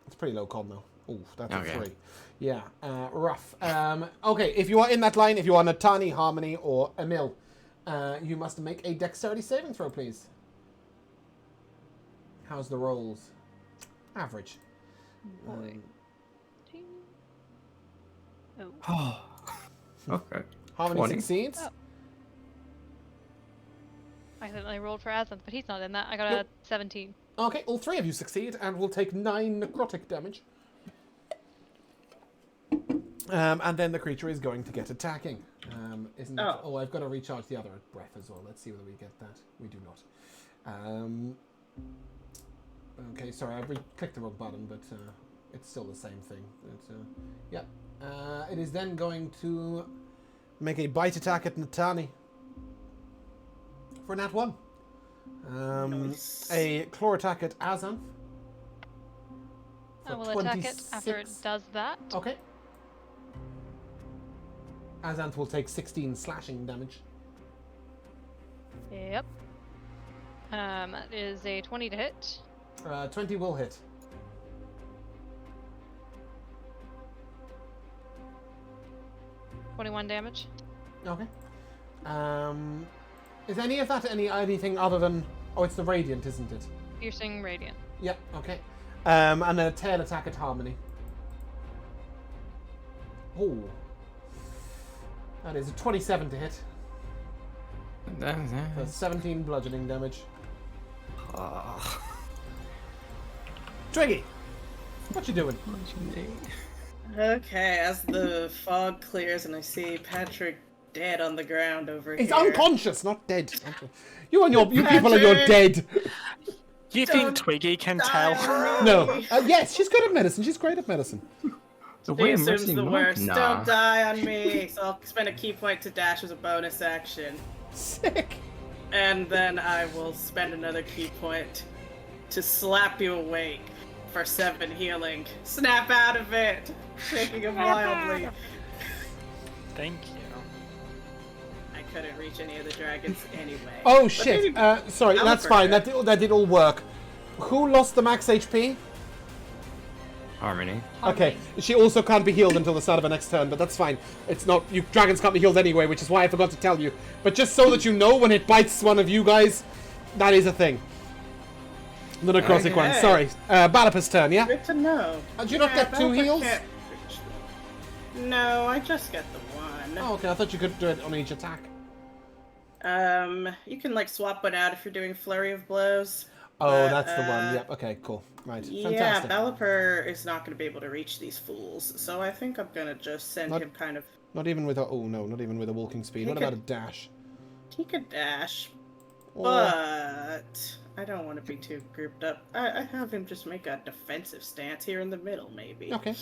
It's pretty low con though. Ooh, that's Okay. a 3. Yeah, rough. Okay, if you are in that line, if you are Natani, Harmony, or Emil, you must make a Dexterity saving throw, please. How's the rolls? Average. Boy. Ding. Oh. Oh. Okay. Harmony 20. succeeds. Oh. I accidentally rolled for Aslan, but he's not in that. I got Nope. a 17. Okay, all 3 of you succeed and will take 9 necrotic damage. And then the creature is going to get attacking. Isn't it? Oh. Oh, I've got to recharge the other breath as well. Let's see whether we get that. We do not. Okay, sorry, I clicked the wrong button, but it's still the same thing. Yeah. It is then going to make a bite attack at Natani. For nat 1. Nice. A claw attack at Azanth. I for will attack it after it 26. does that. Okay. Azanth will take 16 slashing damage. Yep. That is a 20 to hit. 20 will hit. $21 damage. Okay. Is any of that anything other than... Oh, it's the radiant, isn't it? Piercing radiant. Yep, okay. And then a tail attack at Harmony. Oh. That is a 27 to hit. For 17 bludgeoning damage. Twiggy! What you doing? Okay, as the fog clears and I see Patrick dead on the ground over He's here. unconscious, not dead. You people and you're dead. You Don't think Twiggy can die tell? on me. No. Yes, she's good at medicine. She's great at medicine. The She way assumes mercy the monk? worst. Nah. Don't die on me. So I'll spend a key point to dash as a bonus action. Sick. And then I will spend another key point to slap you awake for 7 healing. Snap out of it! Shaking him wildly. Thank you. I couldn't reach any of the dragons anyway. Oh But shit. maybe- Sorry, that's fine. Alfred. That did all work. Who lost the max HP? Harmony. Okay, she also can't be healed until the start of her next turn, but that's fine. It's not... You dragons can't be healed anyway, which is why I forgot to tell you. But just so that you know, when it bites one of you guys, that is a thing. The necrotic one. Okay. Sorry. Balapus turn, yeah? Good to know. Did you not get 2 Balthazar heals? can't reach me. No, I just get the one. Oh, okay. I thought you could do it on each attack. You can like swap one out if you're doing flurry of blows. Oh, but, that's the one. Yep. Okay, cool. Right. Yeah, Fantastic. Balliper is not going to be able to reach these fools, so I think I'm going to just send Not- him kind of... Not even with a... Oh, no. Not even with a walking speed. What He about a could- dash? He could dash, Or... but I don't want to be too grouped up. I have him just make a defensive stance here in the middle, maybe. Okay.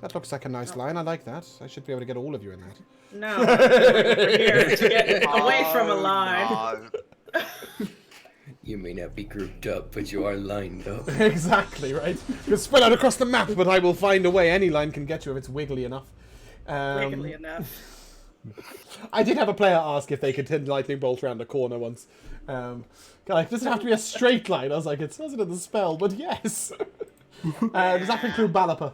That looks like a nice line. I like that. I should be able to get all of you in that. No, I'm going over here to get away from a line. No. You may not be grouped up, but you are lined up. Exactly, right? You're spread out across the map, but I will find a way. Any line can get you if it's wiggly enough. Wiggly enough. I did have a player ask if they could hit lightning bolt around a corner once. Like, does it have to be a straight line? I was like, it says it in the spell, but yes. Does that include Balapa?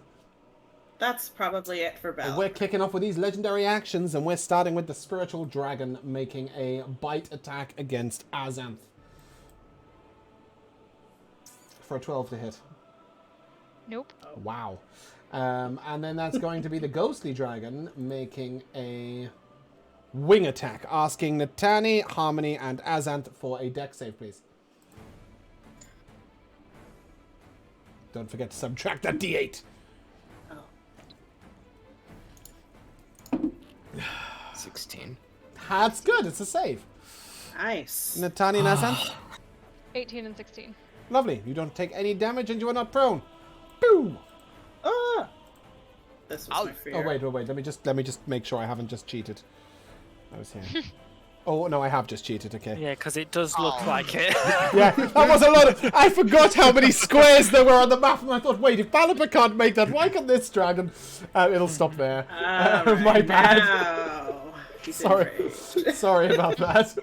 That's probably it for And Bell. we're kicking off with these legendary actions, and we're starting with the spiritual dragon making a bite attack against Azanth. For a 12 to hit. Nope. Wow. And then that's going to be the ghostly dragon making a wing attack, asking Natani, Harmony, and Azanth for a dex save, please. Don't forget to subtract that d8. 16. That's good. It's a save. Nice. Natani and Azanth. 18 and 16. Lovely. You don't take any damage and you are not prone. Boom. Ah! This was Oh. my fear. Oh wait. Let me just make sure I haven't just cheated. I was here. Oh no, I have just cheated. Okay. Yeah, because it does look Oh. like it. Yeah, that was a lot of... I forgot how many squares there were on the map, and I thought, wait, if Balapa can't make that, why can this dragon? It'll stop there. My bad. Now. He's Sorry. enraged. Sorry about that.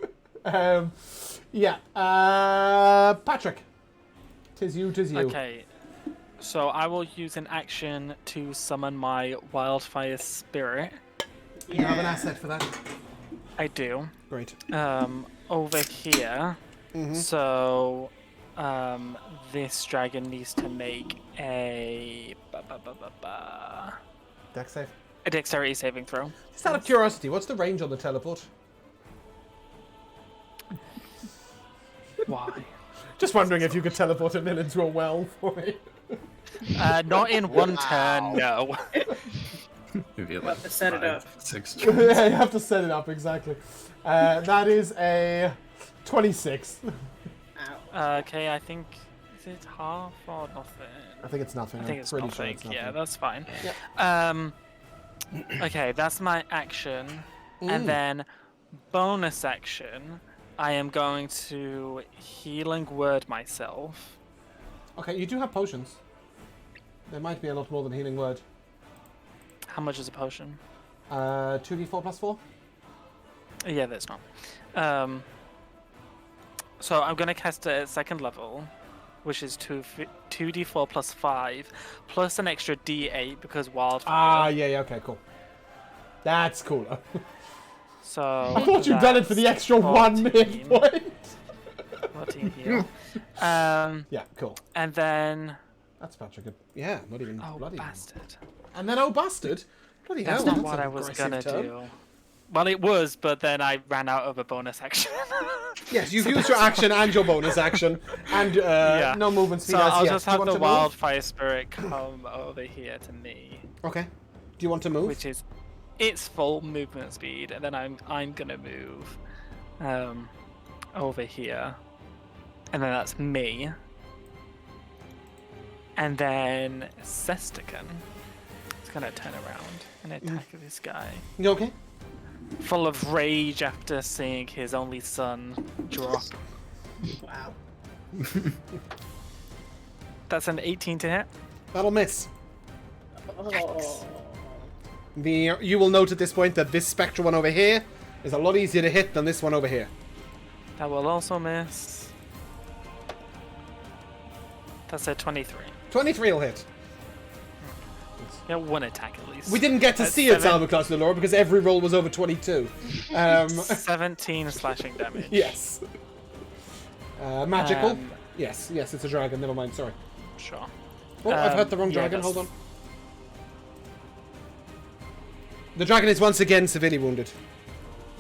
Yeah. Patrick. Tis you. Okay, so I will use an action to summon my wildfire spirit. You have an asset for that? I do. Great. Over here. Mhm. So, this dragon needs to make a Dex save. dexterity saving throw. Just out of curiosity, what's the range on the teleport? Why? Just wondering if you could teleport a mill into a well for me. Not in one turn, no. Maybe We'll have to set it up. 6 Yeah, you have to set it up, exactly. That is a 26. Ow. Okay, I think is it half or nothing? I think it's nothing. I think I'm it's pretty nothing. sure it's nothing. Yeah, that's fine. Yep. Okay, that's my action, and then bonus action. I am going to healing word myself. Okay, you do have potions. There might be a lot more than healing word. How much is a potion? 2d4 plus 4? Yeah, there's not. So I'm gonna cast it at second level, which is 2d4 plus 5, plus an extra d8 because wildfire. Ah, yeah, okay, cool. That's cooler. So I thought you'd done it for the extra 1 hit point. 14 heal. Yeah, cool. And then That's Patrick. Yeah, not even bloody. bastard. And then bastard. Bloody hell. That's not that's what an I was aggressive gonna turn. do. Well, it was, but then I ran out of a bonus action. Yes, you've used your action and your bonus action, and no movement speed So as I'll yet. just Do you have want the to wildfire spirit come over here to me, move? Okay. Do you want to move? which is its full movement speed, and then I'm gonna move over here, and then that's me, and then Sestican is gonna turn around and attack this guy, You okay? full of rage after seeing his only son drop. Wow. That's an 18 to hit. That'll miss. Oh. You will note at this point that this spectral one over here is a lot easier to hit than this one over here. That will also miss. That's a 23. 23 will hit. Yeah, one attack at least. We didn't get to That's see its 7 armor class, Lore, because every roll was over 22. 17 slashing damage. Yes. Magical? Um, Yes, it's a dragon. Never mind, sorry. Sure. Oh, I've hurt the wrong yeah, dragon. that's- Hold on. The dragon is once again severely wounded.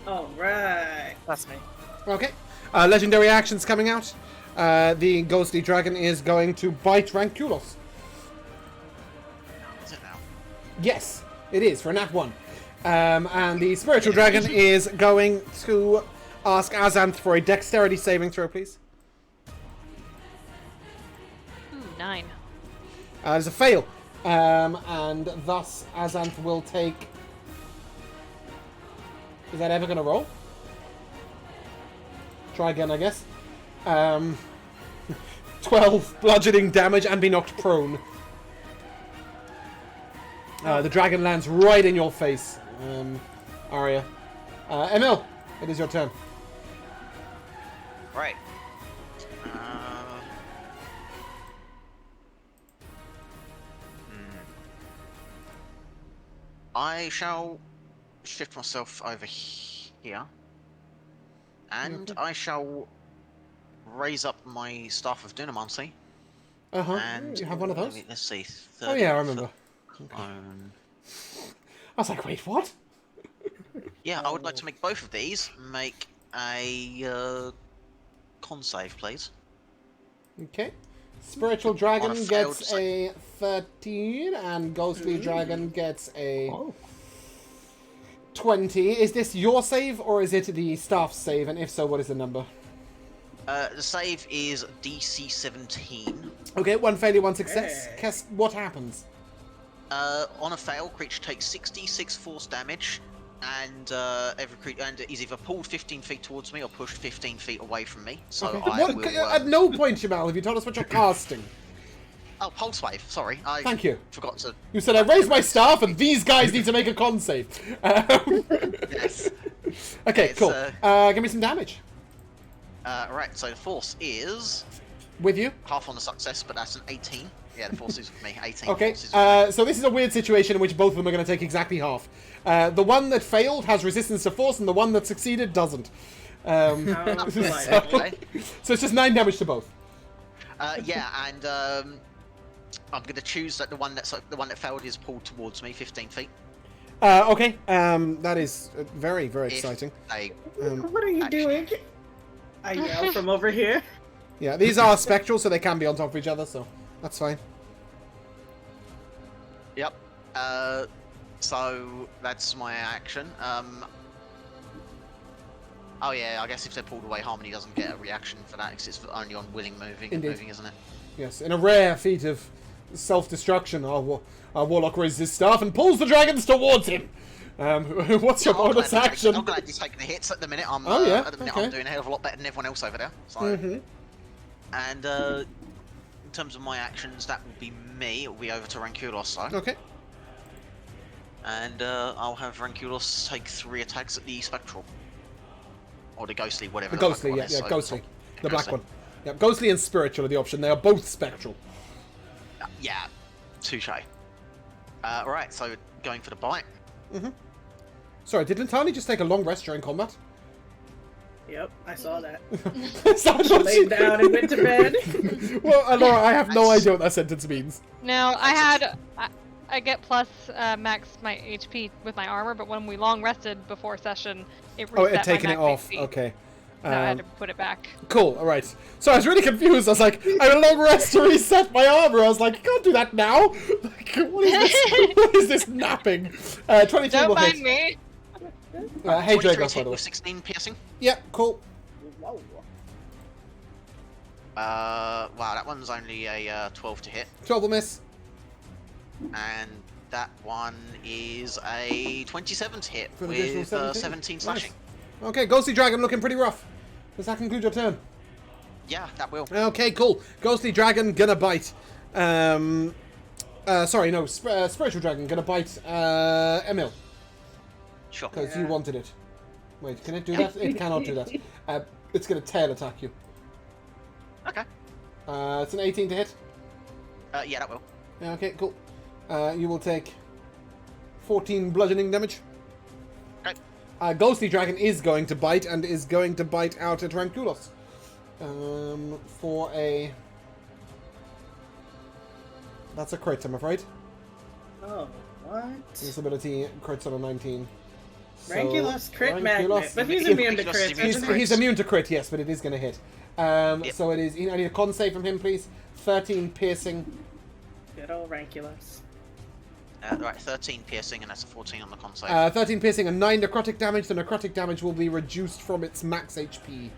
Alright. That's me. Okay. Legendary actions coming out. The ghostly dragon is going to bite Ranculos. Is it now? Yes, it is for a nat 1. And the spiritual dragon is going to ask Azanth for a dexterity saving throw, please. 9. There's a fail. And thus Azanth will take... Is that ever going to roll? Try again, I guess. 12 bludgeoning damage and be knocked prone. The dragon lands right in your face, Arya. Emil, it is your turn. Right. I shall shift myself over here, and I shall raise up my staff of Dunamancy. Uh-huh. And You have one of those? let's see. Oh yeah, I remember. I was like, wait, what? Yeah, I would like to make both of these. Make a con save, please. Okay. Spiritual Dragon On a failed gets a 13, and Ghostly Dragon gets a 20. Is this your save, or is it the staff save? And if so, what is the number? The save is DC 17. Okay, one failure, one success. Kes, what happens? On a fail, creature takes 66 force damage, and every creature is either pulled 15 feet towards me or pushed 15 feet away from me. So Okay. I What, will. at no point, Jamal, have you told us what you're casting. Oh, pulse wave. Sorry, I Thank you. forgot to. You said I raised my staff, and these guys need to make a con save. Yes. Okay, It's, cool. Give me some damage. Right. So the force is With you. half on the success, but that's an 18. Yeah, the force is with me. 18. Okay, Force is with me. so this is a weird situation in which both of them are going to take exactly half. The one that failed has resistance to force, and the one that succeeded doesn't. How so, polite. Okay. so it's just 9 damage to both. Yeah, and I'm going to choose that the one that failed is pulled towards me 15 feet. Okay, that is very, very exciting. What are you doing? I yell from over here. Yeah, these are spectral, so they can be on top of each other, so that's fine. Yep. So that's my action. Oh yeah, I guess if they're pulled away, Harmony doesn't get a reaction for that because it's only on willing moving, isn't it? Yes, in a rare feat of self-destruction, our warlock raises his staff and pulls the dragons towards him. What's your bonus action? I'm glad you're taking the hits at the minute. I'm okay. I'm doing a hell of a lot better than everyone else over there. So, and in terms of my actions, that will be me. It will be over to Ranculos, so. Okay. And I'll have Ranculos take 3 attacks at the spectral. Or the ghostly, whatever. The ghostly, yeah, so ghostly. The black one. Yeah, ghostly and spiritual are the option. They are both spectral. Yeah, touche. Right, so going for the bite. Sorry, did Lintani just take a long rest during combat? Yep, I saw that. She Laid down and went to bed. Well, Laura, I have no idea what that sentence means. No, I get plus max my HP with my armor, but when we long rested before session, it reset Oh, it had taken my it max off. HP. Okay. So I had to put it back. Cool, alright. So I was really confused. I was like, I had a long rest to reset my armor. I was like, you can't do that now. Like, what is this? What is this napping? 22 Don't will mind hit. me. Hey, 23 Dragos, by hit the way. with 16 piercing. Yeah, cool. Whoa. Wow, that one's only a 12 to hit. 12 will miss. And that one is a 27 to hit For an additional with 17 slashing. Nice. Okay, Ghostly Dragon looking pretty rough. Does that conclude your turn? Yeah, that will. Okay, cool. Ghostly Dragon gonna bite. Sorry, no. Spiritual Dragon gonna bite Emil. Sure. Because you wanted it. Wait, can it do that? It cannot do that. It's gonna tail attack you. Okay. It's an 18 to hit. Yeah, that will. Yeah, okay, cool. You will take 14 bludgeoning damage. Okay. Ghostly Dragon is going to bite and is going to bite out at Ranculos. For a... That's a crit, I'm afraid. Oh, what? This ability crits on a 19. So, Ranculos crit Ranculos- magnet, but he's immune to Ranculos crits. is immune to isn't he? He's immune to crit, yes, but it is going to hit. Yep. So it is... I need a con save from him, please. 13 piercing. Good old Ranculos. Right, 13 piercing, and that's a 14 on the con save. 13 piercing and 9 necrotic damage. The necrotic damage will be reduced from its max HP.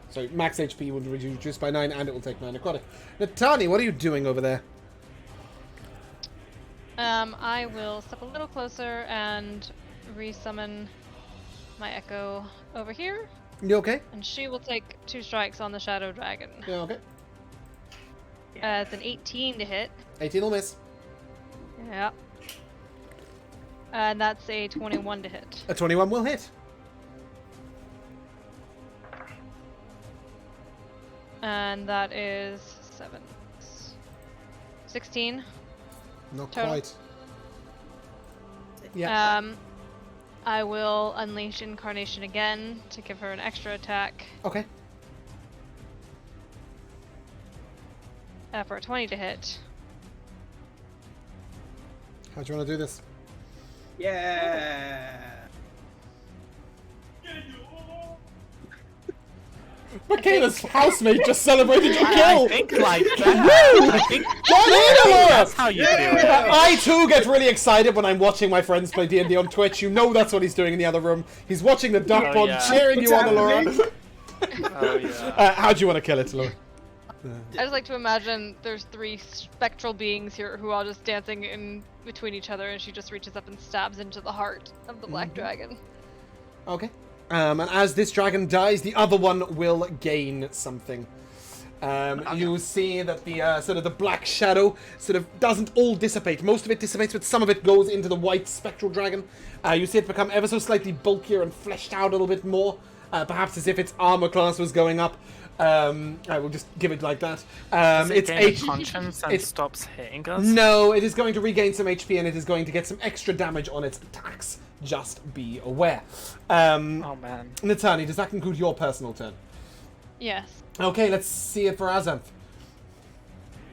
So max HP will be reduced by 9 and it will take 9 necrotic. Natani, what are you doing over there? I will step a little closer and resummon my Echo over here, You okay? and she will take 2 strikes on the Shadow Dragon. Yeah, okay. It's an 18 to hit. 18 will miss. Yeah. And that's a 21 to hit. A 21 will hit. And that is 7. 16. Not Total. quite. Yeah. I will unleash Incarnation again to give her an extra attack Okay. for a 20 to hit. How do you want to do this? Yeah. Michaela's housemate just celebrated your I kill! think like that. I think that's how you do it. I too get really excited when I'm watching my friends play D&D on Twitch. You know that's what he's doing in the other room. He's watching the duck Oh, pod, yeah. cheering What's you on, Laura. happening? Oh yeah. How do you want to kill it, Laura? I just like to imagine there's 3 spectral beings here who are just dancing in between each other, and she just reaches up and stabs into the heart of the black dragon. Okay. And as this dragon dies, the other one will gain something. You see that the sort of the black shadow sort of doesn't all dissipate. Most of it dissipates, but some of it goes into the white spectral dragon. You see it become ever so slightly bulkier and fleshed out a little bit more, perhaps as if its armor class was going up. I will just give it like that. Does it It's gain H. conscience and it's- stops hitting us? No, it is going to regain some HP and it is going to get some extra damage on its attacks. Just be aware. Oh man. Natani, does that conclude your personal turn? Yes. Okay, let's see it for Azanth.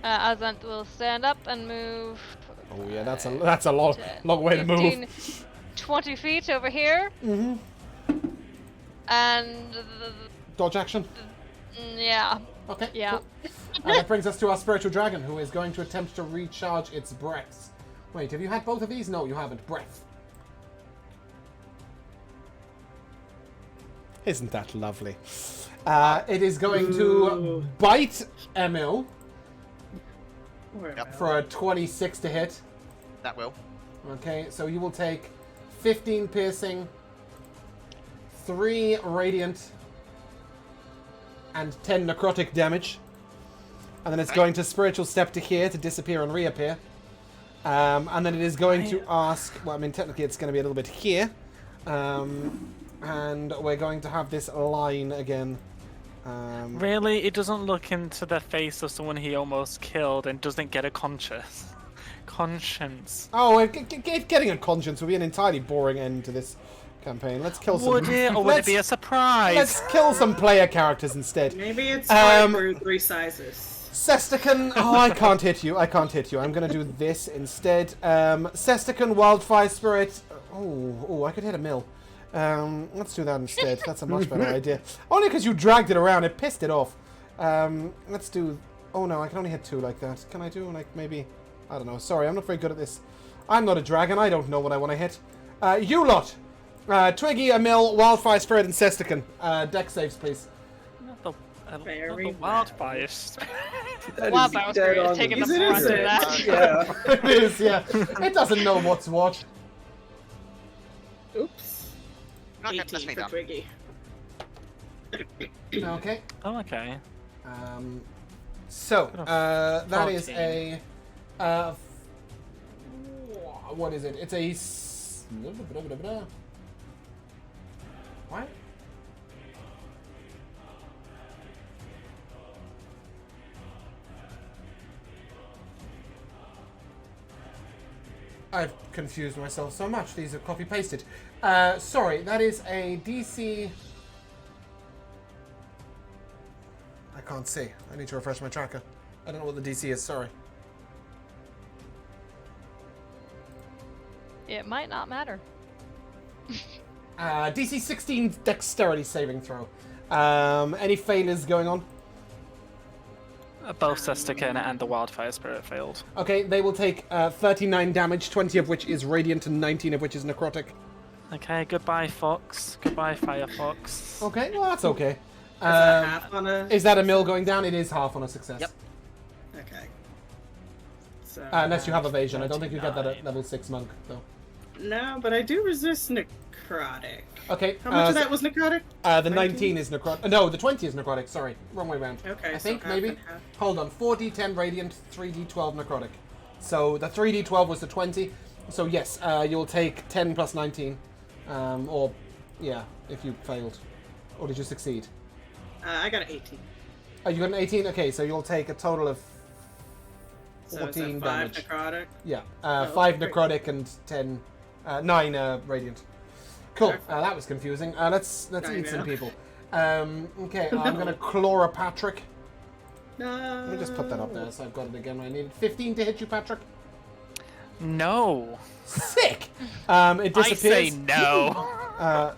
Azant will stand up and move. Oh yeah, that's a long way to 15, move. 20 feet over here. Mhm. And Dodge action. yeah. Okay. Yeah. Cool. That brings us to our spiritual dragon, who is going to attempt to recharge its breaths. Wait, have you had both of these? No, you haven't. Breath. Isn't that lovely? It is going to bite Emil for a 26 to hit. That will. Okay, so you will take 15 piercing, 3 radiant, and 10 necrotic damage. And then it's going to spiritual step to here to disappear and reappear. And then it is going to ask... Well, I mean, technically it's going to be a little bit here. And we're going to have this line again. Really? It doesn't look into the face of someone he almost killed and doesn't get a conscience. Oh, getting a conscience would be an entirely boring end to this campaign. Let's kill some... Would it, or would it be a surprise? Let's kill some player characters instead. Maybe it's 5 or 3 sizes. Sestican, oh, I can't hit you. I'm going to do this instead. Sestican, Wildfire Spirit. Oh, I could hit a mill. Let's do that instead. That's a much better idea. Only because you dragged it around, it pissed it off. Let's do... Oh no, I can only hit 2 like that. Can I do, like, maybe... I don't know. Sorry, I'm not very good at this. I'm not a dragon. I don't know what I want to hit. You lot. Twiggy, Emil, Wildfire Spirit, and Sestican. Dex saves, please. Very wildfire. Wildfire Spirit is taking the brunt of that. Yeah. It is, yeah. It doesn't know what's what. Oops. Okay, 18 that's me for done. Twiggy. Okay. Oh, okay. So, that is 14. a... what is it? It's a... What? I've confused myself so much. These are copy-pasted. Sorry, that is a DC... I can't see. I need to refresh my tracker. I don't know what the DC is, sorry. It might not matter. DC 16 dexterity saving throw. Any failures going on? Both Sestican and the Wildfire Spirit failed. Okay, they will take 39 damage, 20 of which is radiant and 19 of which is necrotic. Okay, goodbye, Fox. Goodbye, Firefox. Okay, well, that's okay. Is that half on a... Is that a mill going down? It is half on a success. Yep. Okay. So, Unless you have evasion. I don't think you get that at level 6 monk, though. no, but I do resist necrotic. Okay. How much of that was necrotic? The 19 is necrotic. No, the 20 is necrotic. Sorry, wrong way around. Okay, I so think half maybe. and half. Hold on. 4d10 radiant, 3d12 necrotic. So the 3d12 was the 20. So yes, you'll take 10 plus 19, or yeah, if you failed, or did you succeed? I got an 18. Oh, you got an 18. Okay, so you'll take a total of 14 So is that 5 damage. necrotic? Yeah, Oh, 5 great. necrotic and 9 radiant. Cool. Okay. That was confusing. Let's I eat some know. people. Okay, I'm gonna Chlora Patrick. No. Let me just put that up there so I've got it again. I need 15 to hit you, Patrick. No. Sick. It I say disappears. no.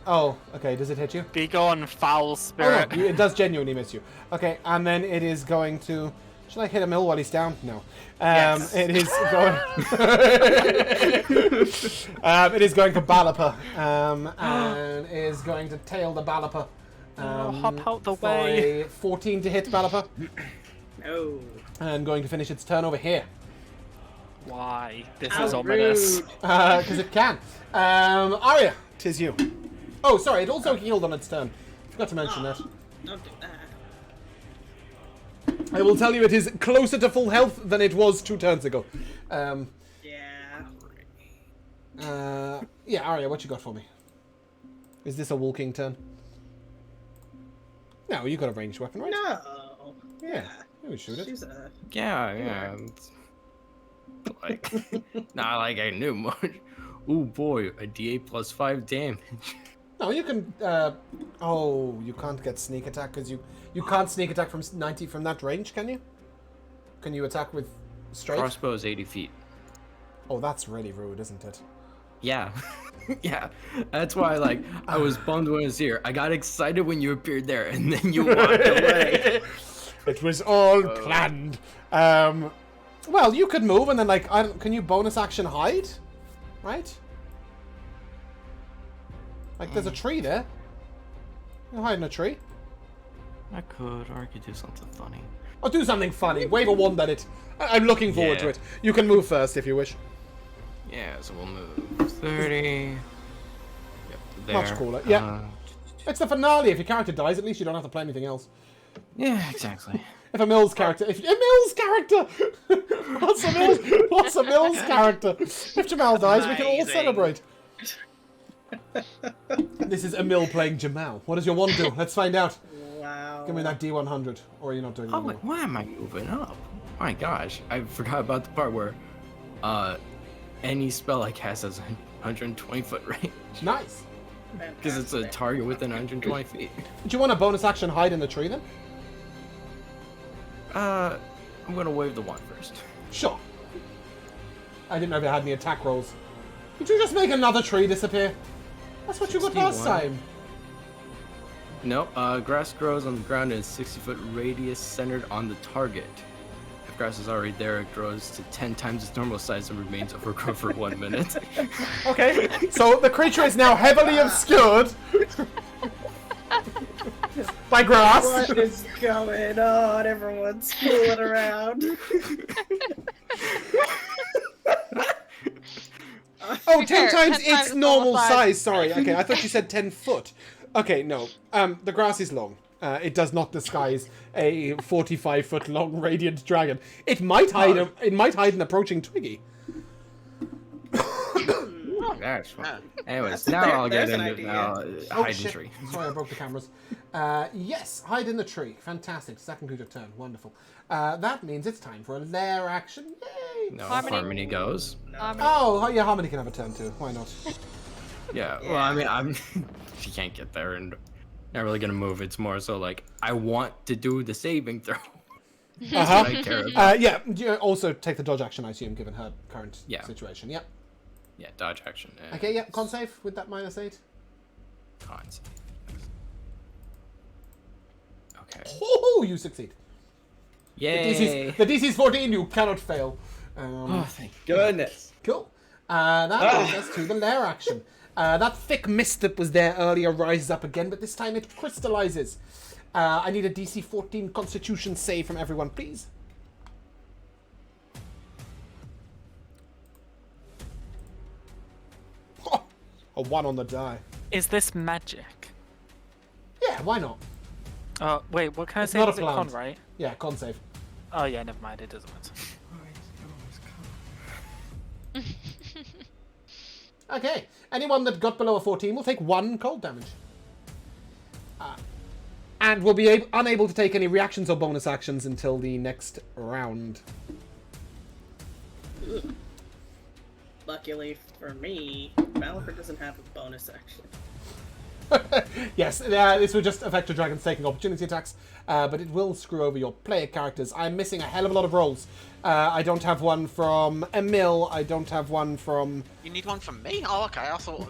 Oh, okay. Does it hit you? Be gone, foul Oh, spirit. no, it does genuinely miss you. Okay, and then it is going to. Should I hit a mill while he's down? No. Yes. It is going. It is going for Balapa, and is going to tail the Balapa. Hop out the for way. a 14 to hit Balapa, No. and going to finish its turn over here Why? This How is ominous. rude. because it can. Arya, 'tis you. Oh, sorry. It also healed on its turn. Forgot to mention that. Don't do that. I will tell you it is closer to full health than it was 2 turns ago. Yeah. Yeah, Arya, what you got for me? Is this a walking turn? No, you got a ranged weapon, right? No. Yeah. You would shoot it. She's a... Yeah. Like, not like I knew much. Ooh boy, a D8 plus 5 damage. No, you can. Oh, you can't get sneak attack because you can't sneak attack from 90 from that range, can you? Can you attack with straight? Crossbow is 80 feet. Oh, that's really rude, isn't it? Yeah. Yeah. That's why, like, I was bummed when I was here. I got excited when you appeared there, and then you walked away. It was all planned. Well, you could move and then, like, can you bonus action hide? Right? Like, there's a tree there. You hide in a tree. I could, or I could do something funny. Or do something funny. Wave a wand at it. I'm looking forward to it. You can move first if you wish. Yeah, so we'll move 30. Yep, there. Much cooler. Yeah. It's the finale. If your character dies, at least you don't have to play anything else. Yeah, exactly. If a Mills character... What's a Mills character? If Jamal dies, we can all celebrate. This is Emil playing Jamal. What does your wand do? Let's find out. Wow. Give me that D100. Or are you not doing that? Oh, wait, why am I moving up? My gosh, I forgot about the part where any spell I cast has 120-foot range. Nice. Because it's a target within 120 feet. Do you want a bonus action hide in the tree then? I'm gonna wave the wand first. Sure. I didn't know if it had any attack rolls. Did you just make another tree disappear? That's what you got last 61. time. No, grass grows on the ground in a 60-foot radius centered on the target. If grass is already there, it grows to 10 times its normal size and remains overgrown for 1 minute. Okay, so the creature is now heavily obscured by grass. What is going on? Everyone's fooling around. Oh, 10 times 10 times its its normal normal size. size. Sorry. Okay, I thought you said 10 foot. Okay, no. The grass is long. It does not disguise a 45-foot long radiant dragon. It might hide. It might hide an approaching Twiggy. That's fine. Anyways, That's now I'll get there's an into idea. hide in shit. tree. Sorry, I broke the cameras. Yes, hide in the tree. Fantastic. Second creature turn. Wonderful. That means it's time for a lair action. Yay! No, Harmony. harmony goes. Oh, yeah, Harmony can have a turn too. Why not? Yeah, well, I mean, I'm. She can't get there and not really gonna move. It's more so like I want to do the saving throw. That's what I care about. Yeah. You also take the dodge action, I assume, given her current situation. Yep. Yeah, dodge action. Okay. Yeah. Con save with that -8. Cons. Okay. Oh, you succeed. Yay! The DC's 14. You cannot fail. Oh, thank goodness. Cool. That brings us to the lair action. That thick mist that was there earlier rises up again, but this time it crystallizes. I need a DC 14 Constitution save from everyone, please. Oh, a 1 on the die. Is this magic? Yeah, why not? Oh, wait, what kind of It's save not a is it? Con, plant. right? Yeah, con save. Oh, yeah, never mind, it doesn't matter. Okay, anyone that got below a 14 will take 1 cold damage. And will be unable to take any reactions or bonus actions until the next round. Luckily for me, Malifar doesn't have a bonus action. Yes, this will just affect your dragons taking opportunity attacks, but it will screw over your player characters. I'm missing a hell of a lot of rolls. I don't have one from Emil. I don't have one from... You need one from me? Oh, okay. I thought.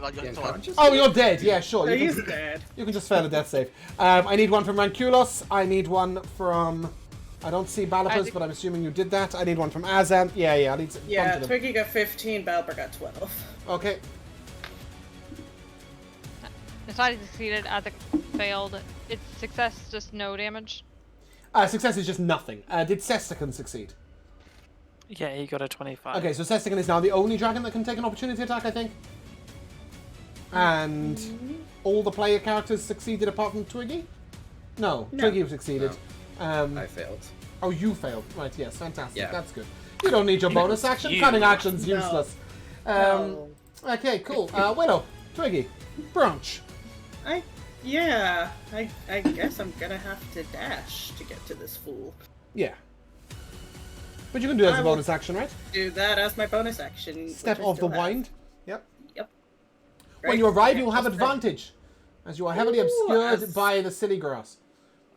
Oh, you're dead. Yeah, sure. No, You he's can, dead. you can just fail a death save. I need one from Ranculos. I need one from... I don't see Balapus, but I'm assuming you did that. I need one from Azam. Yeah, I need... Yeah, Twiggy got 15, Balber got 12. Okay. Natati succeeded, Azek failed. It's success, just no damage. Success is just nothing. Did Sestican succeed? Yeah, he got a 25. Okay, so Sestican is now the only dragon that can take an opportunity attack, I think. And all the player characters succeeded apart from Twiggy? No. Twiggy succeeded. I failed. Oh, you failed. Right, yes, fantastic. Yeah. That's good. You don't need your bonus action. Cunning action's No. useless. No. Okay, cool. Willow, Twiggy, Branch. I guess I'm gonna have to dash to get to this fool. Yeah. But you can do that as I a will bonus action, right? Do that as my bonus action. Step which I of the still have. wind. Yep. Yep. When Great. you arrive, Okay, you'll have that's great. advantage, as you are heavily Ooh, obscured as- by the silly grass.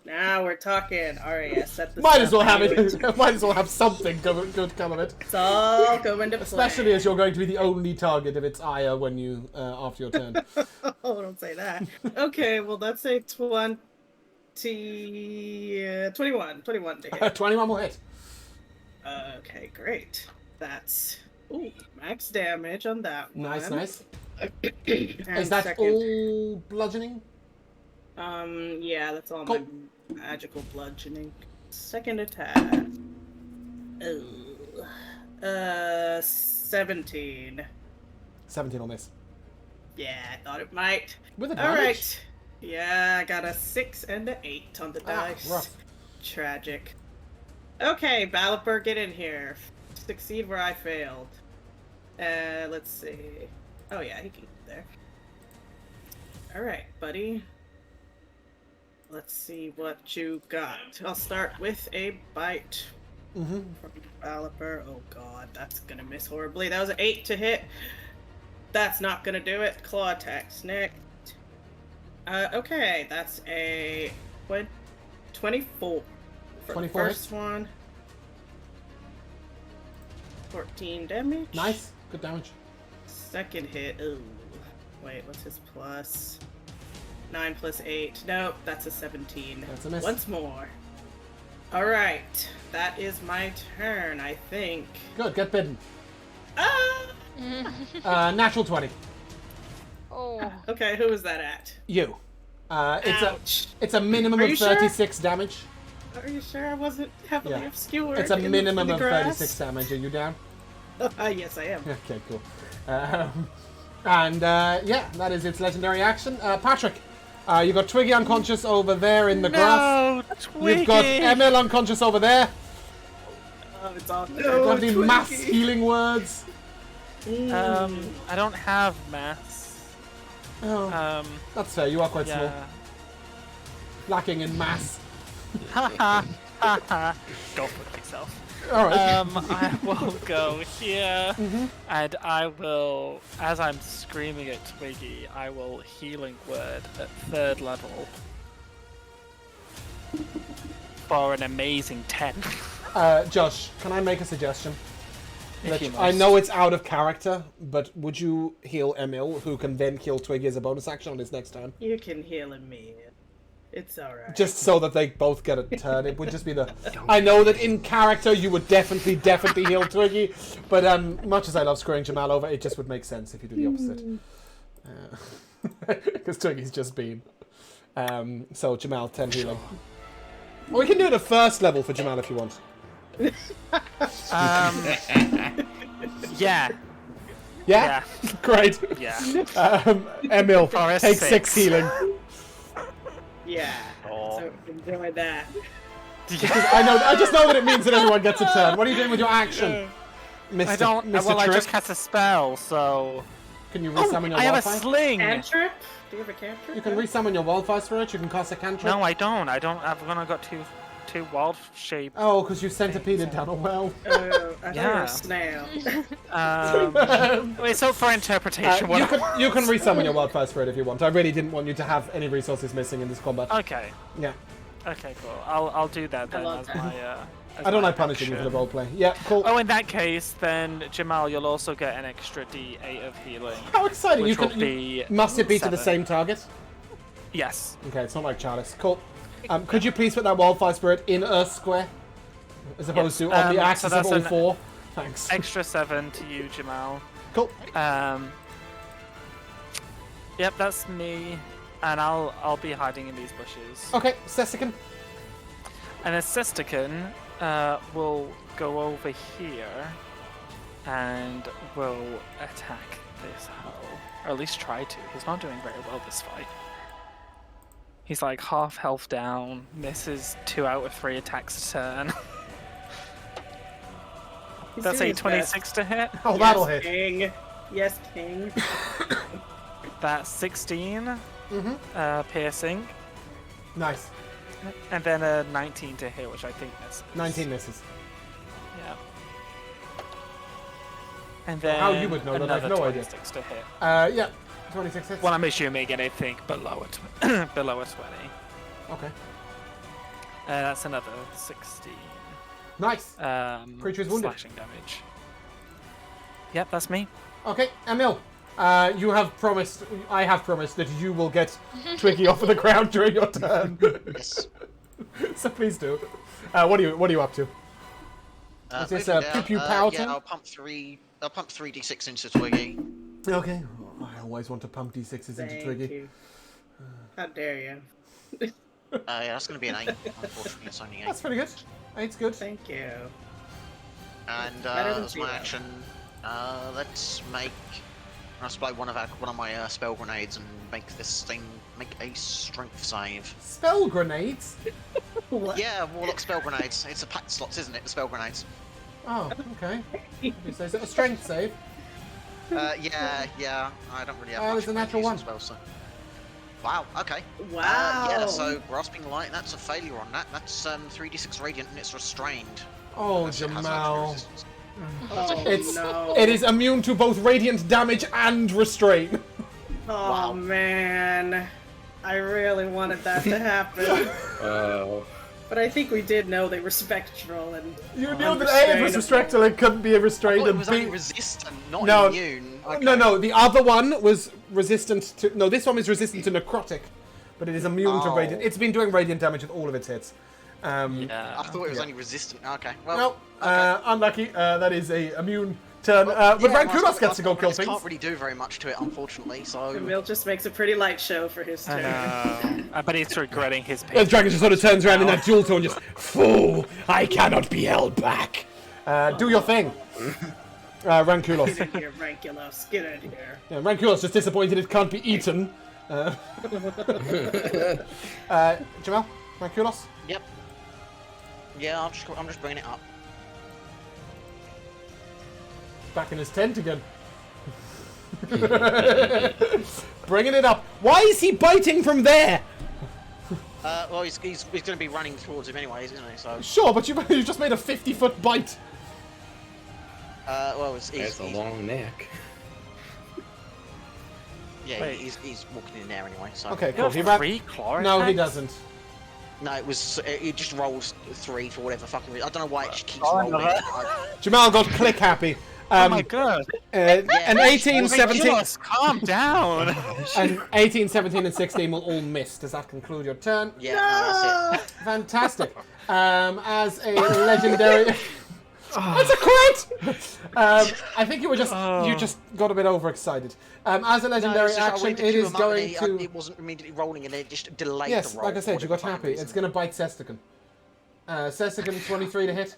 Now we're talking. Alright, I set this Might as well up. have it. Might as well have something good come of it. It's all going to play. Especially as you're going to be the only target of its ire when you after your turn. Oh, don't say that. Okay, well, that's a 21 to hit. 21 will hit. Okay, great. That's max damage on that one. Nice. And Is that second, all bludgeoning? yeah, that's all Cool. my magical bludgeoning. Second attack. 17. 17 will miss. Yeah, I thought it might. With advantage? Alright. Yeah, I got a 6 and an 8 on the dice. Rough. Tragic. Okay, Balliper, get in here. Succeed where I failed. Let's see. Oh yeah, he can get there. Alright, buddy. Let's see what you got. I'll start with a bite. Mm-hmm. From Balliper. Oh god, that's gonna miss horribly. That was an 8 to hit. That's not gonna do it. Claw attacks next. Okay, that's a 24. For 24 the first one. 14 damage. Nice. Good damage. Second hit. Ooh. Wait, what's his plus? 9 plus 8. Nope, that's a 17. That's a miss. Once more. Alright. That is my turn, I think. Good. Get bitten. Ah! Natural 20. Oh. Okay, who was that at? You. Ouch. It's a minimum Are of you sure? 36 damage. Are you sure I wasn't heavily Yeah. obscured? It's a in the minimum of grass? 36 damage. Are you down? Yes, I am. Okay, cool. Yeah, that is its legendary action. Patrick, you got Twiggy unconscious over there in the grass. No, Twiggy! You've got Emil unconscious over there. Oh, it's all Do you have any mass healing words? I don't have mass. Oh, that's fair. You are quite small. Yeah. Lacking in mass. Ha ha. Go for myself. All right. I will go here, and I will, as I'm screaming at Twiggy, I will healing word at 3rd level for an amazing 10. Josh, can I make a suggestion? If you I must. know it's out of character, but would you heal Emil, who can then kill Twiggy as a bonus action on his next turn? You can heal him, me. It's alright. Just so that they both get a turn. It would just be the... I know that in character you would definitely heal Twiggy, but much as I love screwing Jamal over, it just would make sense if you do the opposite. Because Twiggy's just been. So Jamal, 10 healing. Or we can do it at 1st level for Jamal if you want. Yeah. Yeah? Great. Yeah. Emil, For take 6. 6 healing. Yeah. Oh. So enjoy that. I just know that it means that everyone gets a turn. What are you doing with your action, Mr. I don't. Mr. Well, I Trick? just cast a spell, so. Can you resummon your I have a wildfire? sling. Cantrip? Do you have a cantrip? You can resummon your wildfire spirit. You can cast a cantrip. No, I don't. I've only got two wild shape. Oh, because you centipeded down a well. I thought you were Yeah. a snail. It's up for interpretation. you can resummon your wildfire spirit if you want. I really didn't want you to have any resources missing in this combat. Okay. Yeah. Okay, cool. I'll do that then love as that. my. I don't like punishing you for the roleplay. Yeah, cool. Oh, in that case, then Jamal, you'll also get an extra D8 of healing. How exciting! Which You will can. be Must it be to the 7. same target? Yes. Okay, it's not like Charles. Cool. Could you please put that wildfire spirit in a square, as opposed to on the so axis of that's all an 4? Thanks. Extra 7 to you, Jamal. Cool. Yep, that's me, and I'll be hiding in these bushes. Okay, Sessican. And then Sestican will go over here and will attack this hoe. Or at least try to. He's not doing very well this fight. He's like half health down, misses 2 out of 3 attacks a turn. He's That's doing a his 26 best. to hit. Oh, that'll Yes, hit. King. Yes, King. That's 16 piercing. Nice. And then a 19 to hit, which I think misses. 19 misses. Yeah. And then How you would know that, I have another no idea. 26 to hit. Yeah. 26 hits. Well, I'm assuming anything below below a 20. Okay. That's another 16. Nice. Creature is wounded. Slashing damage. Yep, that's me. Okay, Emil. You have promised. I have promised that you will get Twiggy off of the ground during your turn. Yes. So please do. What are you up to? Is this moving a down, pew-pew power yeah, turn? I'll pump 3d6 into Twiggy. Okay. Oh, I always want to pump d6s into Twiggy. Thank you. How dare you? Yeah, that's going to be an 8. Unfortunately, it's only 8. That's pretty good. 8's good. Thank you. And Better than as my 0. action, let's make. I'll supply one of my spell grenades and make this thing make a strength save. Spell grenades? What? Yeah, Warlock spell grenades. It's a packed slots, isn't it? The spell grenades. Oh, okay. So is it a strength save? Yeah. I don't really have much. It's a natural use 1. of spells, so. Wow. Okay. Wow. Yeah. So grasping light. That's a failure on that. That's 3d6 radiant and it's restrained. Oh, Unless it has natural Jamal. resistance. Oh, no. It is immune to both radiant damage and restrain. Oh, Wow. man. I really wanted that to happen. But I think we did know they were spectral and You knew that A, it was restricted, it couldn't be a I restrained, thought it and was B... only resistant, not No. immune. Okay. No, the other one was resistant to... No, this one is resistant to necrotic, but it is immune to Oh. radiant. It's been doing radiant damage with all of its hits. Yeah. I thought it was only resistant. Okay. Well. No, okay. unlucky. That is a immune turn. But Yeah, Rankulos gets to go kill Can't things. really do very much to it, unfortunately. So. Emil just makes a pretty light show for his I turn. know. I bet he's regretting his The patience. dragon just sort of turns around in that dual tone, just, fool, I cannot be held back. Do your thing. Rankulos. Get in here, Rankulos. Get in here. Yeah, Rankulos just disappointed it can't be eaten. Jamal? Rankulos? Yep. Yeah, I'm just bringing it up. Back in his tent again. Bringing it up. Why is he biting from there? Well, he's going to be running towards him anyways, isn't he? So. Sure, but you just made a 50-foot bite. Well, It's a long neck. Yeah, Wait. he's walking in there anyway. So. Okay, You cool. have He ran... 3 claw No, he attacks? doesn't. No, it just rolls 3 for whatever fucking reason. I don't know why it just keeps Oh, rolling. no. Jamal got click happy. Oh my god. An 18, 17, Ridiculous, calm down. and 18, 17, and 16 will all miss. Does that conclude your turn? Yeah, no, that's it. Fantastic. As a legendary... That's a crit! I think you just got a bit overexcited. As a legendary action, it is going to... It wasn't immediately rolling and it just delayed Yes, the roll. like I said, you got happy. It's It's going to bite Sestican. Sestican, 23 to hit.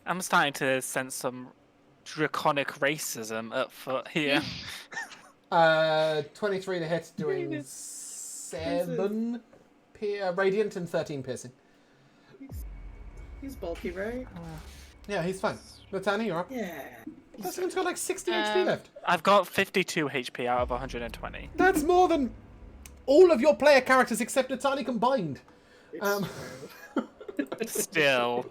I'm starting to sense some draconic racism up foot here. 23 to hit, doing 7 radiant and 13 piercing. He's bulky, right? Yeah, he's fine. Latani, you're up. Yeah. Sestican's got like 60 HP left. I've got 52 HP out of 120. That's more than all of your player characters except Latani combined. It's Still.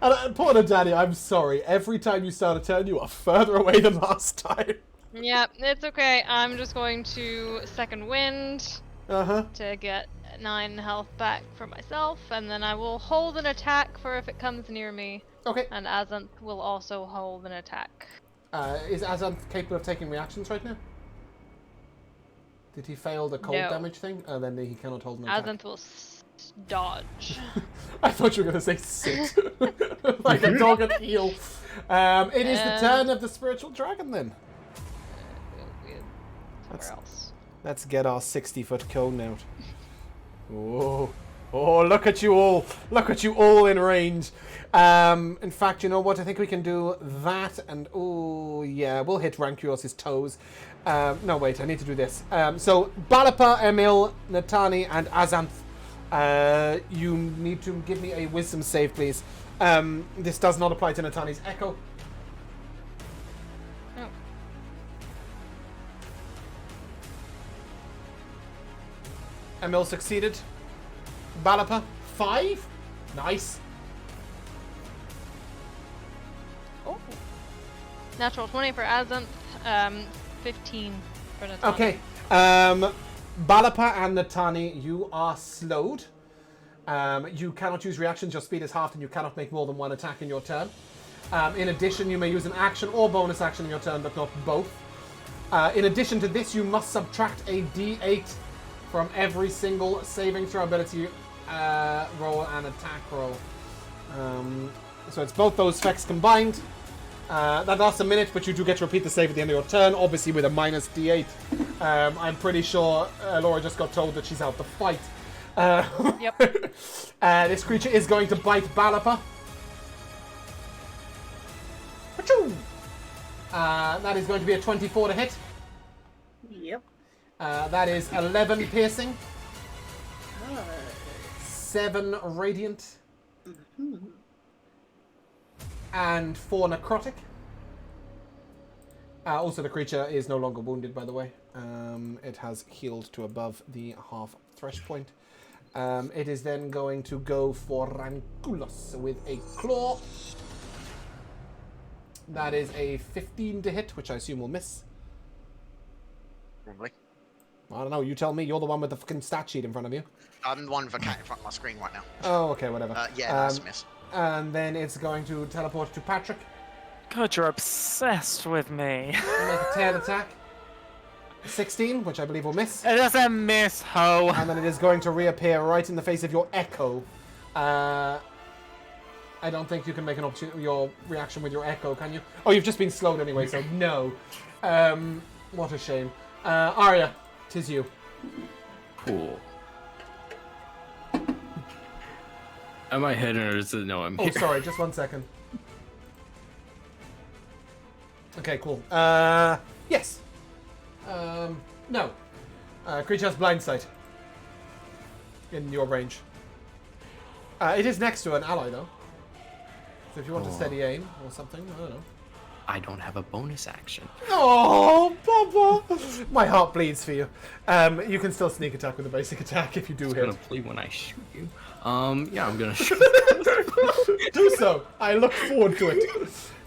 And poor Latani, I'm sorry. Every time you start a turn, you are further away than last time. Yep, it's okay. I'm just going to second wind Uh-huh. to get 9 health back for myself, and then I will hold an attack for if it comes near me. Okay. And Azanth will also hold an attack. Is Azanth capable of taking reactions right now? Did he fail the cold No. damage thing? Then he cannot hold an attack. Azanth will dodge. I thought you were going to say sit. Like a dog at heel. It is the turn of the spiritual dragon then. Somewhere else. Let's get our 60-foot cone out. Oh, look at you all. Look at you all in range. In fact, you know what? I think we can do that and... Oh, yeah, we'll hit Rankulos' toes. No, wait, I need to do this. So, Balapa, Emil, Natani, and Azanth. You need to give me a wisdom save, please. This does not apply to Natani's echo. Oh. Emil succeeded. Balapa, 5. Nice. Oh. Natural 20 for Azanth, 15 for Natani. Okay. Balapa and Natani, you are slowed. You cannot use reactions. Your speed is halved and you cannot make more than 1 attack in your turn. In addition, you may use an action or bonus action in your turn, but not both. In addition to this, you must subtract a d8 from every single saving throw ability roll an attack roll. So it's both those effects combined. That lasts a minute, but you do get to repeat the save at the end of your turn, obviously with a minus d8. I'm pretty sure Laura just got told that she's out to fight. Yep. This creature is going to bite Balapa. Achoo! That is going to be a 24 to hit. Yep. That is 11 piercing, Nice. 7 radiant, and 4 necrotic. Also, the creature is no longer wounded, by the way. It has healed to above the half thresh point. It is then going to go for Ranculos with a claw. That is a 15 to hit, which I assume will miss. Probably. I don't know, you tell me. You're the one with the fucking stat sheet in front of you. I'm the one with a cat in front of my screen right now. Oh, okay, whatever. Yeah, that's a miss. And then it's going to teleport to Patrick. God, you're obsessed with me. Make a tail attack. 16, which I believe will miss. It doesn't miss, ho. And then it is going to reappear right in the face of your echo. I don't think you can make your reaction with your echo, can you? Oh, you've just been slowed anyway, so no. What a shame. Arya, 'tis you. Cool. Am I hidden or is it no? I'm Oh, here. sorry, just 1 second. Okay, cool. Yes. No. Creature has blind sight. In your range. It is next to an ally, though. So if you want to steady aim or something, I don't know. I don't have a bonus action. Oh, Papa! My heart bleeds for you. You can still sneak attack with a basic attack if you do I'm hit. gonna play when I shoot you. Yeah, I'm gonna shoot. Do so. I look forward to it.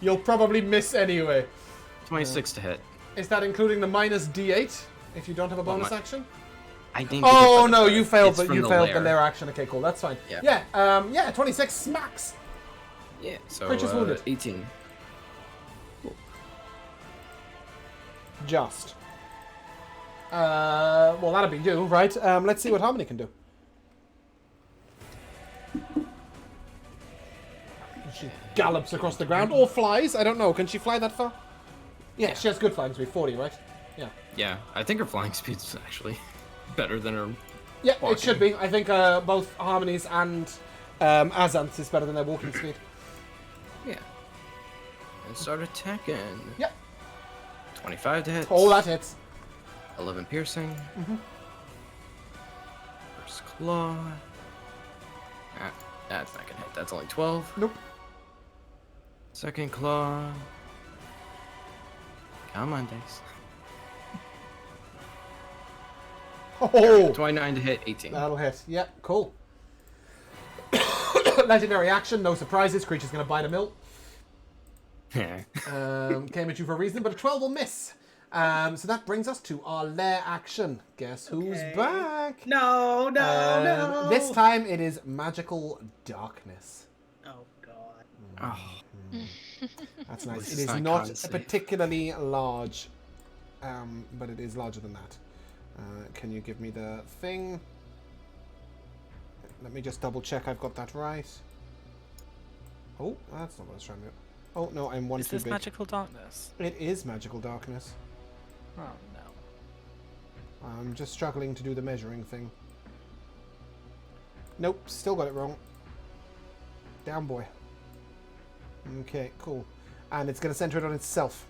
You'll probably miss anyway. 26 to hit. Is that including the minus d8 if you don't have a bonus my- action? I think. Oh no, you failed, It's but from you the failed the lair. lair action. Okay, cool, that's fine. Yeah. Yeah, 26 smacks. Yeah. So Creature's wounded. 18. Just. Well, that'll be you, right? Let's see what Harmony can do. She gallops across the ground, or flies. I don't know. Can she fly that far? Yeah, she has good flying speed, 40, right? Yeah. Yeah, I think her flying speed's actually better than her. Yeah, it Walking. should be. I think both Harmony's and Azanth's is better than their walking speed. Yeah. And start attacking. Yep. 25 to hit. Oh, that hits. 11 piercing. First claw. That's not gonna hit. That's only 12. Nope. Second claw. Come on, dice. Oh, 29 to hit, 18. that'll hit. Yep, cool. Legendary action, no surprises. Creature's going to bite a mill. Came at you for a reason, but a 12 will miss. So that brings us to our lair action. Guess who's Okay. back? No, no. This time it is magical darkness. Oh god. Oh, That's nice. This It is is not not con-save. particularly large, but it is larger than that. Can you give me the thing? Let me just double check I've got that right. Oh, that's not what I was trying to do. Oh, no, I'm one Is too this big. magical darkness? It is magical darkness. Oh no. I'm just struggling to do the measuring thing. Nope, still got it wrong. Down, boy. Okay, cool. And it's going to center it on itself.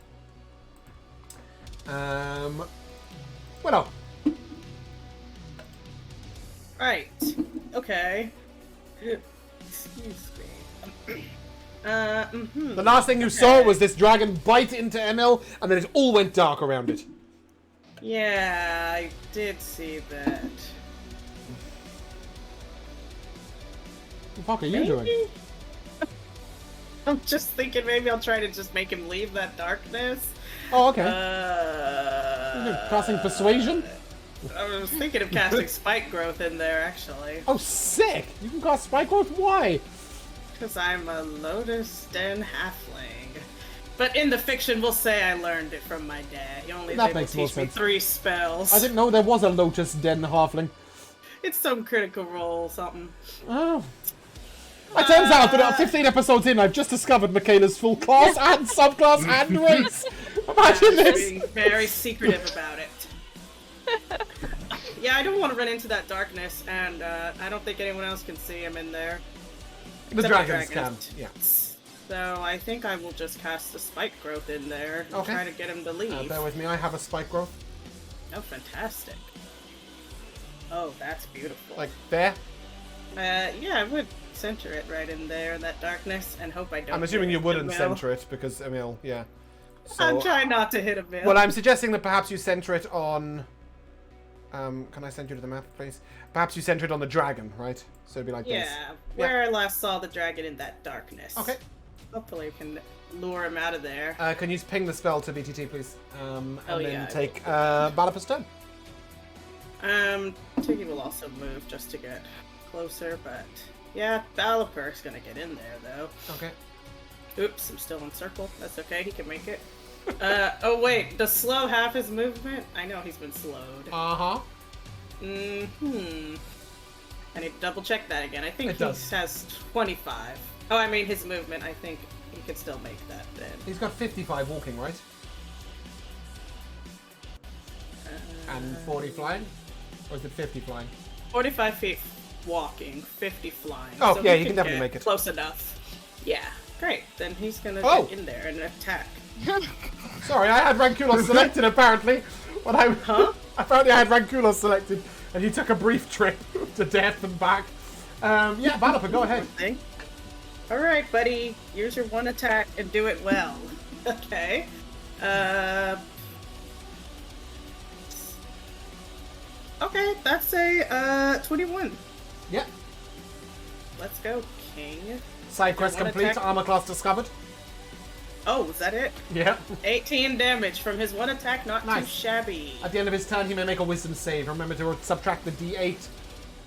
Well, no. Right. Okay. Excuse me. The last thing you saw was this dragon bite into Emil, and then it all went dark around it. Yeah, I did see that. What the fuck are you doing? Maybe? I'm just thinking maybe I'll try to just make him leave that darkness. Oh, okay. Casting persuasion? I was thinking of casting spike growth in there, actually. Oh, sick! You can cast Spike Growth? Why? Because I'm a Lotus Den halfling. But in the fiction, we'll say I learned it from my dad. He only That able makes to more teach me sense. 3 spells. I didn't know there was a Lotus Den halfling. It's some critical role, something. Oh, It turns out that 15 episodes in, I've just discovered Michaela's full class and subclass and race. Imagine this. Being very secretive about it. Yeah, I don't want to run into that darkness, and I don't think anyone else can see him in there. The Except dragons can, yeah. So I think I will just cast the spike growth in there and try to get him to leave. Bear with me, I have a spike growth. Oh, fantastic. Oh, that's beautiful. Like there? Yeah, I would center it right in there in that darkness and hope I don't. I'm assuming you wouldn't Emil. center it because Emil, yeah. So, I'm trying not to hit Emil. well, I'm suggesting that perhaps you center it on... can I send you to the map, please? Perhaps you center it on the dragon, right? So it'd be like this. Yeah, where I last saw the dragon in that darkness. Okay. Hopefully we can lure him out of there. Can you ping the spell to BTT, please? And then yeah, take Balapus turn. Tiggy will also move just to get closer, but yeah, Balapur's gonna get in there though. Okay. Oops, I'm still in circle. That's okay, he can make it. Oh wait, does slow have his movement? I know he's been slowed. Uh-huh. I need to double check that again. I think It he does. has 25. Oh, I mean his movement, I think he could still make that then. He's got 55 walking, right? And 40 flying? Or is it 50 flying? 45 feet walking, 50 flying. Oh, so yeah, he can definitely get make it. Close enough. Yeah, great. Then he's gonna Oh! get in there and attack. Sorry, I had Ranculos selected apparently. Huh? Apparently I had Ranculos selected, and he took a brief trip to death and back. Yeah, Balapur, go ahead. Alright, buddy. Use your one attack and do it well. Okay. Okay, that's a 21. Yeah. Let's go, King. Side quest One complete, attack. armor class discovered. Oh, is that it? Yeah. 18 damage from his one attack, not too Nice. shabby. At the end of his turn, he may make a wisdom save. Remember to subtract the d8.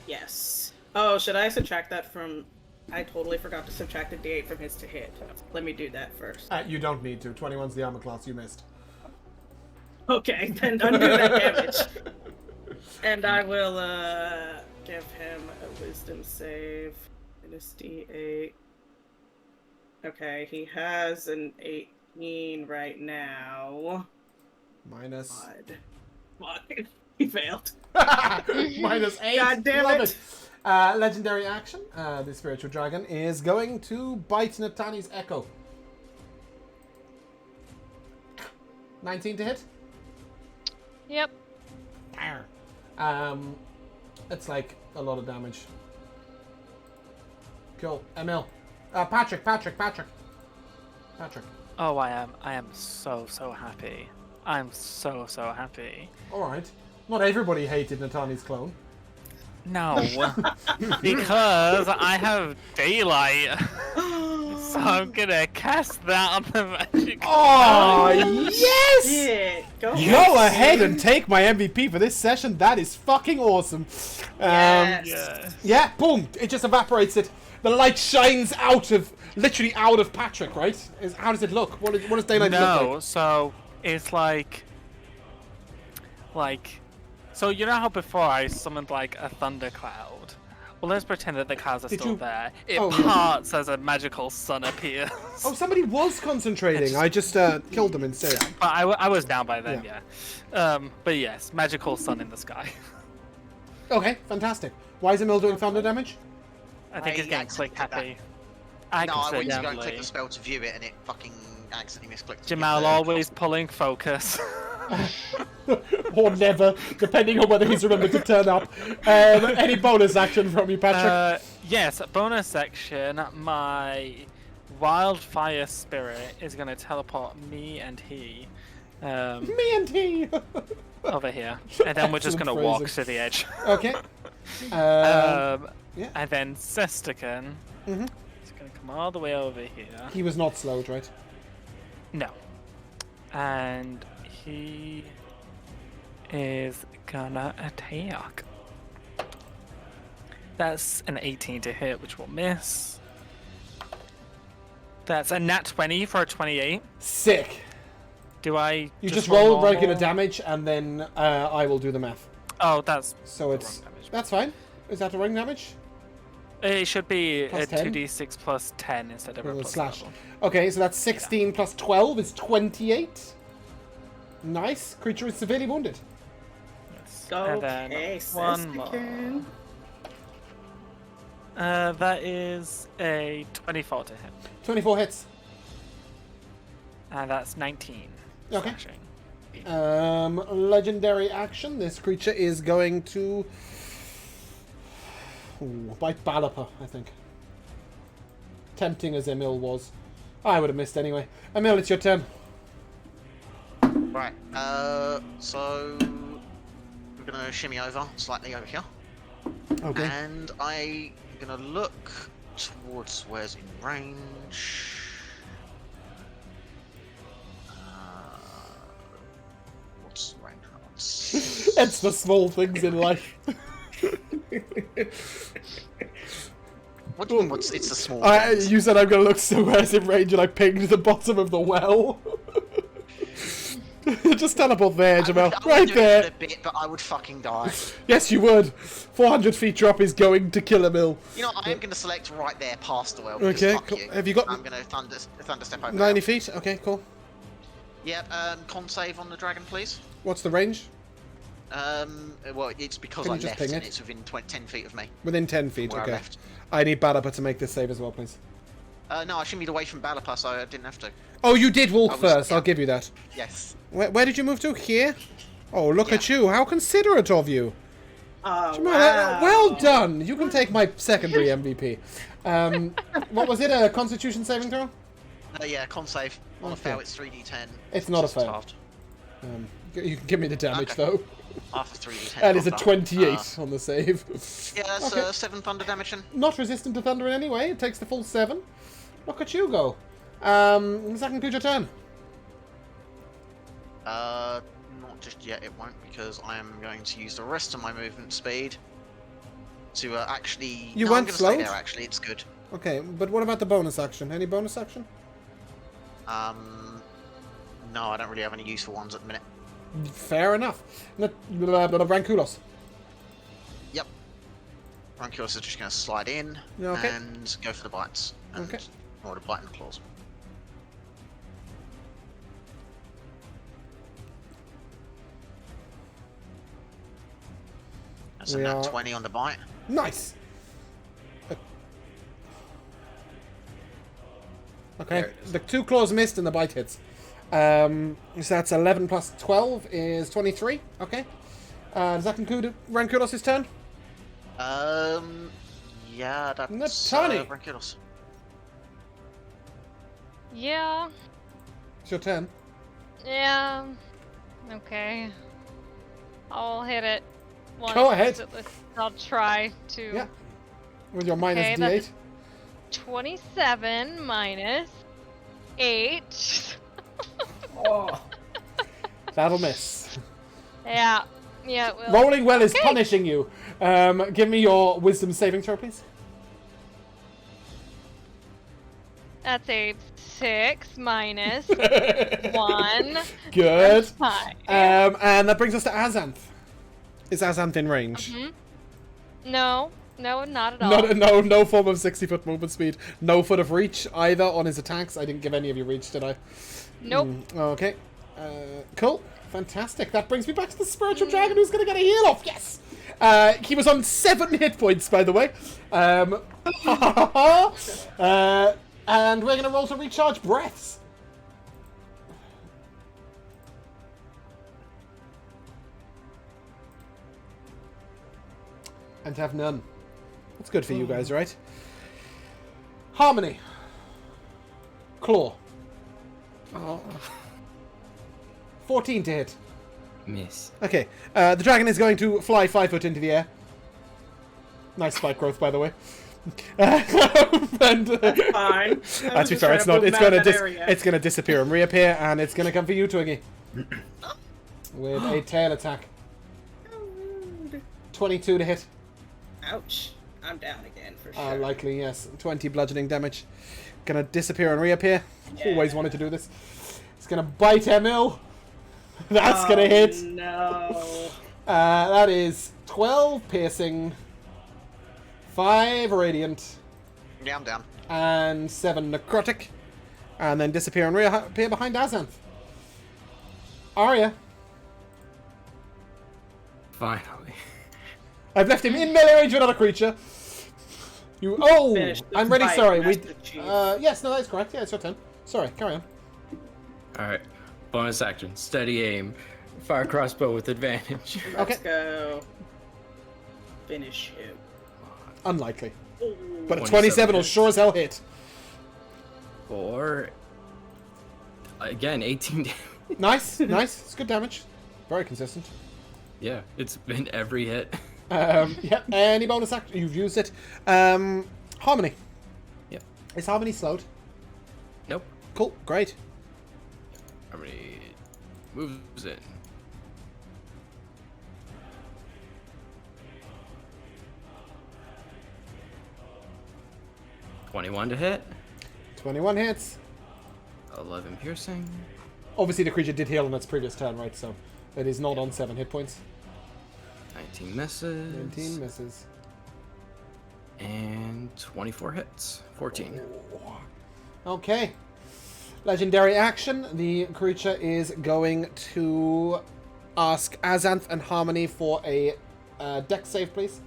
Yes. Oh, should I subtract that from... I totally forgot to subtract the d8 from his to hit. Let me do that first. You don't need to. 21's the armor class you missed. Okay, then undo that damage. And I will, give him a wisdom save. Minus d8. Okay, he has an 18 right now. Minus. God. What? He failed. Minus 8. God damn Love it. Legendary action. The spiritual dragon is going to bite Natani's echo. 19 to hit. Yep. It's like a lot of damage. Cool. Emil. Patrick. Oh, I am so happy. I'm so happy. Alright. Not everybody hated Natani's clone. No, because I have daylight. So I'm gonna cast that on the magic. Oh, yes! Yeah, go Go ahead and take my MVP for this session. That is fucking awesome. Yes. Yeah. Yeah, boom. It just evaporates it. The light shines literally out of Patrick, right? How does it look? What does daylight look No, like? so it's like, so you know how before I summoned like a thundercloud? Well, let's pretend that the clouds are Did still you- there. It Oh, yeah. parts as a magical sun appears. Oh, somebody was concentrating. I just killed them instead. But I was down by then, Yeah. yeah. But yes, magical sun in the sky. Okay, fantastic. Why is Emil doing thunder damage? I think I it's getting click accidentally happy. No, I went to go and click Accidentally. the spell to view it and it fucking accidentally misclicked. Jamal always pulling focus. Or never, depending on whether he's remembered to turn up. Any bonus action from you, Patrick? Yes, bonus action. My wildfire spirit is going to teleport me and he Me and he. over here, and then we're just going Excellent to walk phrasing. to the edge. Okay. Yeah. And then Sestican Mhm. is going to come all the way over here. He was not slowed, right? No. And he is gonna attack. That's an 18 to hit, which will miss. That's a nat 20 for a 28. Sick. Do I You just roll regular normal? damage, and then I will do the math. Oh, that's So it's wrong damage. that's fine. Is that the wrong damage? It should be Plus a 10? 2d6 plus 10 instead of a With a plus slash. level. Okay, so that's 16 plus 12 is 28. Nice. Creature is severely wounded. Yes. And Okay, then one more. Sistikin. That is a 24 to hit. 24 hits. And that's 19. Okay. Slashing. Legendary action. This creature is going to bite Balapa, I think. Tempting as Emil was. I would have missed anyway. Emil, it's your turn. Right. So we're gonna shimmy over slightly over here, Okay. and I'm gonna look towards where's in range. What's range? It's the small things in life. What do you mean? It's the small things? You said I'm going to look somewhere in range and I pinged the bottom of the well. Just teleport there, Jamel. I would Right do there. it for a bit, but I would fucking die. Yes, you would. 400 feet drop is going to kill Emil. You know, I am going to select right there past the well. Because Okay, fuck cool. you. Have you got- I'm going to thunder step over 90 there. feet? Okay, cool. Yep, con save on the dragon, please. What's the range? Well, it's because Can I you just left ping and it? it's within 10 feet of me. Within 10 feet, Where I okay. left. I need Balapa to make this save as well, please. No, I shimmied away from Balapa, so I didn't have to. Oh, you did walk I was- first. yeah. I'll give you that. Yes. Where did you move to? Here? Oh, look Yeah. at you. How considerate of you. Oh, Jamel, wow. well done. You can take my secondary MVP. What was it? A Constitution saving throw? Yeah, con save. On a Okay. fail, it's 3d10. It's not a Just fail. halved. You can give me the damage, Okay. though. Half of 3d10. And it's a after. 28 on the save. Yeah, that's Okay. 7 thunder damage. And Not resistant to thunder in any way. It takes the full 7. Look at you go. Second creature turn. not just yet, it won't, because I am going to use the rest of my movement speed to actually... You no, I'm weren't going to slowed? stay there, actually, it's good. Okay, but what about the bonus action? Any bonus action? No, I don't really have any useful ones at the minute. Fair enough. Rankulos. Yep. Rankulos is just going to slide in Okay. and go for the bites. And, Okay. or the bite and the claws. That's a We nat are- 20 on the bite. Nice. Okay, There it is. the 2 claws missed and the bite hits. So that's 11 plus 12 is 23. Okay. Does that conclude Rankulos' turn? Yeah, that's Natani. Rankulos. Yeah. It's your turn. Yeah. Okay. I'll hit it. Once, Go ahead. at least. I'll try to. Yeah. With your minus Okay, D8. that's 27 minus 8. Oh, That'll miss. Yeah. Yeah, it will. Rolling well is Okay. punishing you. Give me your wisdom saving throw, please. That's a 6 minus 1. Good. 5. And that brings us to Azanth. Is Azanth in range? No. No, not at all. No form of 60-foot movement speed. No foot of reach either on his attacks. I didn't give any of you reach, did I? Nope. Okay. Cool. Fantastic. That brings me back to the spiritual dragon who's going to get a heal off. Yes! He was on 7 hit points, by the way. And we're going to roll to recharge breaths. And have none. That's good for you guys, right? Harmony. Claw. Oh. 14 to hit. Miss. Okay. The dragon is going to fly 5 foot into the air. Nice spike growth, by the way. And, fine. to be fair, it's not. It's gonna disappear and reappear, and it's gonna come for you, Twiggy, with a tail attack. 22 to hit. Ouch. I'm down again for sure. Likely, yes. 20 bludgeoning damage. Gonna disappear and reappear. Yeah. Always wanted to do this. It's gonna bite Emil. That's gonna hit. No. That is 12 piercing, 5 radiant. Yeah, I'm down. And 7 necrotic. And then disappear and reappear behind Azanth. Arya. Finally. I've left him in melee range with another creature. You. Oh! Finish the I'm really fight, sorry. Master Chief. Yes, no, that's correct. Yeah, it's your turn. Sorry, carry on. Alright. Bonus action. Steady aim. Fire crossbow with advantage. Okay. Let's go. Finish him. Unlikely. But a 27 27 will hits. sure as hell hit. Or again, 18 damage. Nice, nice. It's good damage. Very consistent. Yeah, it's been every hit. Yep. Any bonus action? You've used it. Harmony. Yep. Is Harmony slowed? Nope. Cool. Great. Harmony moves in. $21 to hit. 21 hits. 11 piercing. Obviously, the creature did heal on its previous turn, right? So it is not on 7 hit points. 19 misses. 19 misses. And 24 hits. 14. Okay. Legendary action. The creature is going to ask Azanth and Harmony for a dex save, please.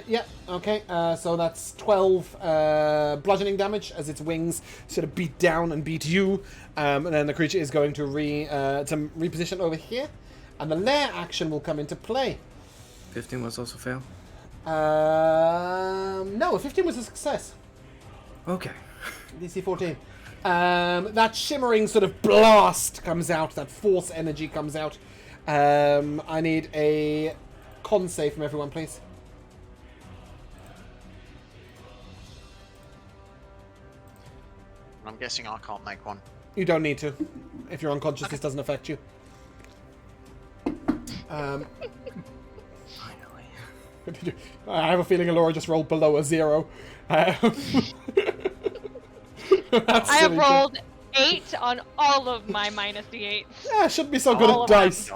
Yeah, okay. So that's 12 bludgeoning damage as its wings sort of beat down and beat you. And then the creature is going to reposition over here. And the lair action will come into play. 15 was also fail. No, 15 was a success. Okay. DC 14. That shimmering sort of blast comes out. That force energy comes out. I need a con save from everyone, please. I'm guessing I can't make one. You don't need to. If you're unconscious, this doesn't affect you. Finally. I have a feeling Alora just rolled below a 0. I have rolled 8 on all of my minus d8s. Yeah, shouldn't be so good All at of dice.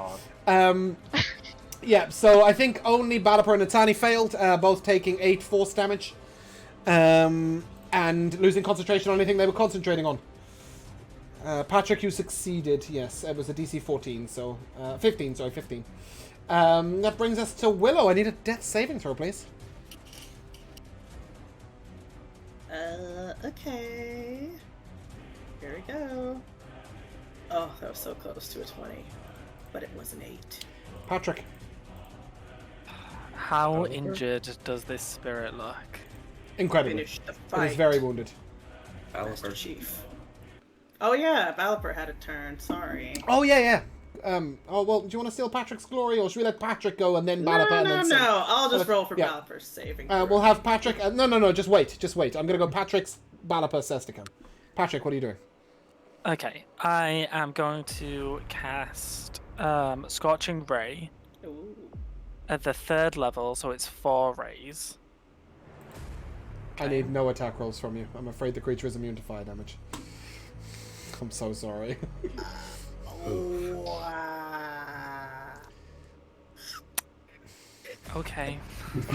Yeah, so I think only Balapur and Natani failed, both taking 8 force damage. And losing concentration on anything they were concentrating on. Patrick, you succeeded. Yes, it was a DC 14, so 15. Sorry, 15. That brings us to Willow. I need a death saving throw, please. Okay. Here we go. Oh, that was so close to a 20, but it was an 8. Patrick. How injured does this spirit look? Incredibly. Finish the It fight. is very wounded. Master Chief. Oh yeah, Balapur had a turn. Sorry. Oh, yeah. Oh, well, do you want to steal Patrick's glory, or should we let Patrick go and then Balapur and then... No. I'll just roll for yeah. Balapur's saving. We'll have Patrick... No, just wait. I'm going to go Patrick's Balapur Sesticum. Patrick, what are you doing? Okay, I am going to cast Scorching Ray Ooh. at the 3rd level, so it's 4 rays. I need no attack rolls from you. I'm afraid the creature is immune to fire damage. I'm so sorry. Okay.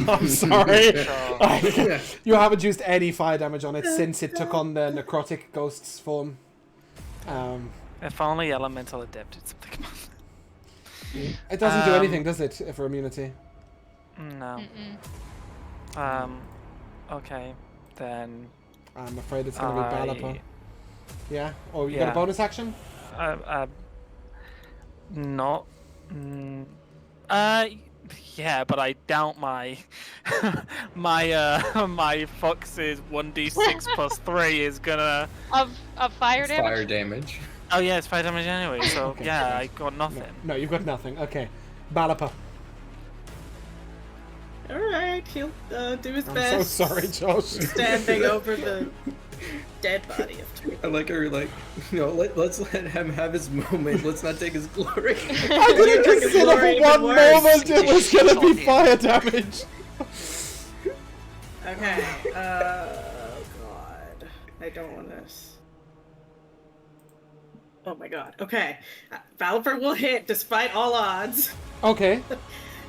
I'm sorry. You haven't used any fire damage on it since it took on the necrotic ghost's form. If only Elemental adapted something about It doesn't do anything, does it, for immunity? No. Okay, then... I'm afraid it's going to be Balapur. Yeah? Or you got Yeah. a bonus action? Not... yeah, but I doubt my... my Fox's 1d6 plus 3 is gonna... Of fire damage? Fire damage. Oh yeah, it's fire damage anyway, so Okay. yeah, I got nothing. No, you've got nothing. Okay. Balapur. Alright, he'll do his I'm best. so sorry, Josh. Standing over the dead body of Tweet. I like her, like, let's let him have his moment. Let's not take his glory. I didn't consider for Glory one even worse. moment it was going to be fire damage. Okay. Oh god. I don't want this. Oh my god. Okay. Valiper will hit despite all odds. Okay.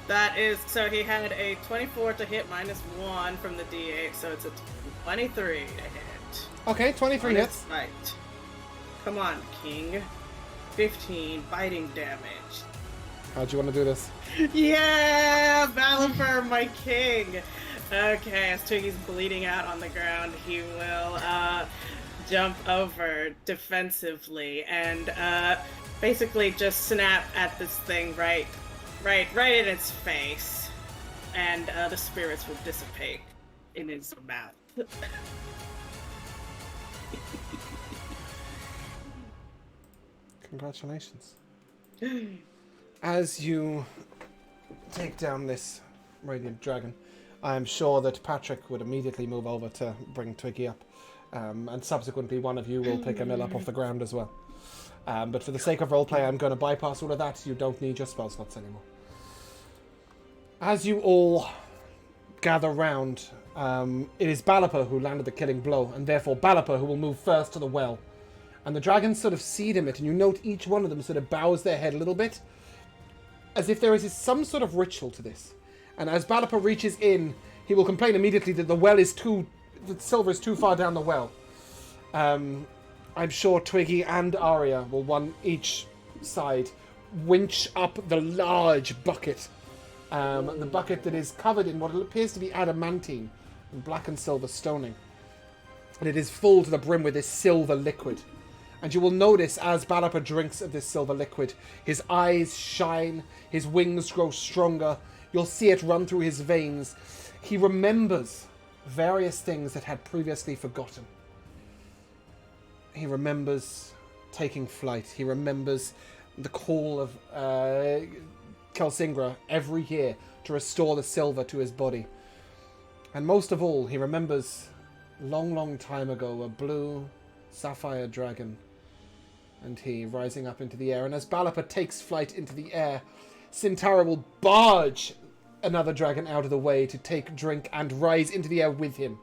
That is, so he had a 24 to hit -1 from the D8, so it's a 23 to hit. Okay, 23 hits. Right. Come on, King. 15 biting damage. How do you want to do this? Yeah! Valiper, my king! Okay, as Twiggy's bleeding out on the ground, he will jump over defensively and basically just snap at this thing right in its face. And the spirits will dissipate in its mouth. Congratulations. As you take down this radiant dragon, I am sure that Patrick would immediately move over to bring Twiggy up, and subsequently one of you will pick Emil up off the ground as well. But for the sake of roleplay, I'm going to bypass all of that. You don't need your spell slots anymore. As you all gather round, it is Balipa who landed the killing blow, and therefore Balipa who will move first to the well. And the dragons sort of see him, and you note each one of them sort of bows their head a little bit, as if there is some sort of ritual to this. And as Balipa reaches in, he will complain immediately that the silver is too far down the well. I'm sure Twiggy and Arya will, one each side, winch up the large bucket. The bucket that is covered in what appears to be adamantine and black and silver stoning. And it is full to the brim with this silver liquid. And you will notice as Balipa drinks of this silver liquid, his eyes shine, his wings grow stronger, you'll see it run through his veins. He remembers various things that had previously forgotten. He remembers taking flight. He remembers the call of Kelsingra every year to restore the silver to his body. And most of all, he remembers long, long time ago a blue sapphire dragon and he rising up into the air. And as Balipa takes flight into the air, Sintara will barge another dragon out of the way to take drink and rise into the air with him.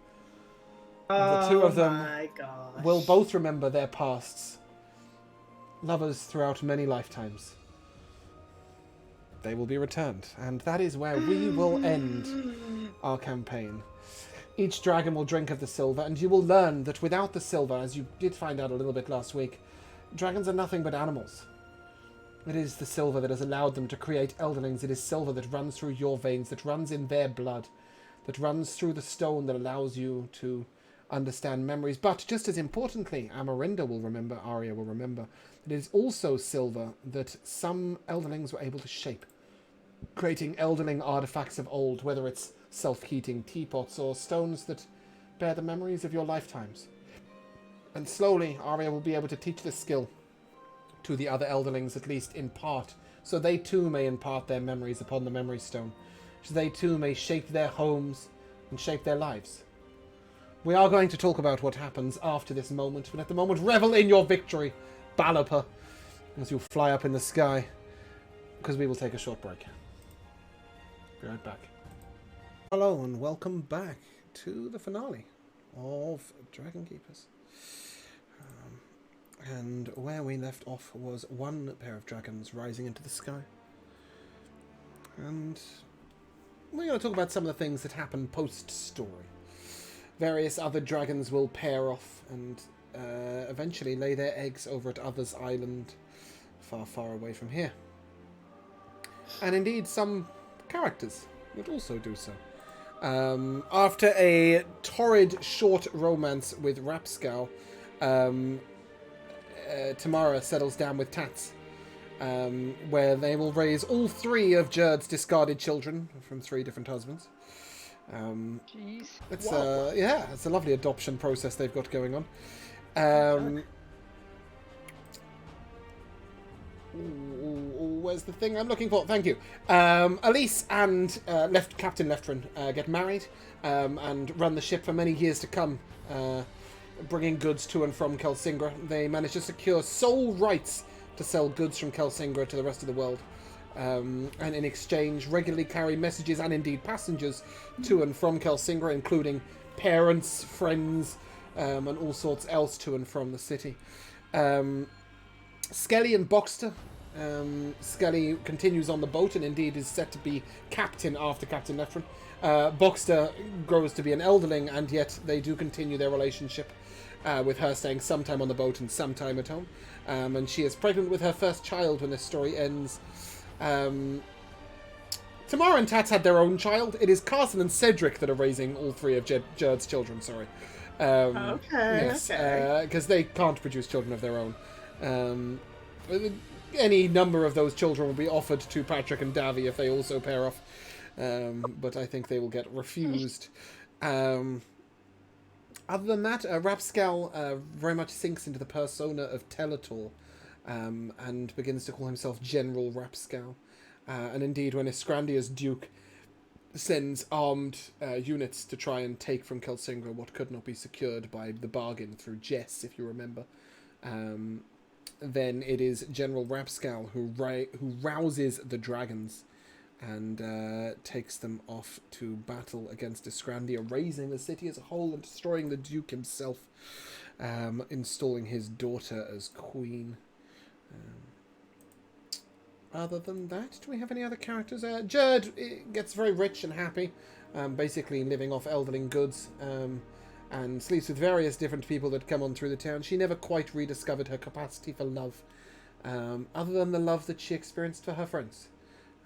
And the two of them will both remember their pasts. Lovers throughout many lifetimes. They will be returned. And that is where we will end our campaign. Each dragon will drink of the silver, and you will learn that without the silver, as you did find out a little bit last week, dragons are nothing but animals. It is the silver that has allowed them to create Elderlings. It is silver that runs through your veins, that runs in their blood, that runs through the stone that allows you to understand memories. But just as importantly, Amarinda will remember, Arya will remember, that it is also silver that some Elderlings were able to shape, creating Elderling artifacts of old, whether it's self-heating teapots or stones that bear the memories of your lifetimes. And slowly, Arya will be able to teach this skill to the other Elderlings, at least in part, so they too may impart their memories upon the memory stone, so they too may shape their homes and shape their lives. We are going to talk about what happens after this moment, but at the moment, revel in your victory, Balipa, as you fly up in the sky, because we will take a short break. Be right back. Hello and welcome back to the finale of Dragon Keepers. And where we left off was one pair of dragons rising into the sky. And we're going to talk about some of the things that happen post-story. Various other dragons will pair off and eventually lay their eggs over at Others Island, far, far away from here. And indeed, some characters would also do so. After a torrid short romance with Rapscow, Tamara settles down with Tats, where they will raise all three of Jerd's discarded children from 3 different husbands. Jeez. It's it's a lovely adoption process they've got going on. Where's the thing I'm looking for? Thank you. Elise and Captain Leftrin get married and run the ship for many years to come, bringing goods to and from Kelsingra. They manage to secure sole rights to sell goods from Kelsingra to the rest of the world, and in exchange regularly carry messages and indeed passengers to and from Kelsingra, including parents, friends, and all sorts else to and from the city. Skelly and Boxter. Skelly continues on the boat and indeed is set to be captain after Captain Nephron. Boxter grows to be an elderling, and yet they do continue their relationship, with her staying sometime on the boat and sometime at home. And she is pregnant with her first child when this story ends. Tamara and Tats had their own child. It is Carson and Cedric that are raising all three of Jared's children, sorry. Yes, because they can't produce children of their own. Any number of those children will be offered to Patrick and Davy if they also pair off. But I think they will get refused. Other than that, Rapscal very much sinks into the persona of Teletor, and begins to call himself General Rapscal. And indeed, when Iskrandia's Duke sends armed units to try and take from Kelsingra what could not be secured by the bargain through Jess, if you remember, then it is General Rapscal who rouses the dragons and takes them off to battle against Iskrandia, razing the city as a whole and destroying the Duke himself, installing his daughter as queen. Other than that, do we have any other characters? Jared gets very rich and happy, basically living off elderling goods, and sleeps with various different people that come on through the town. She never quite rediscovered her capacity for love, other than the love that she experienced for her friends.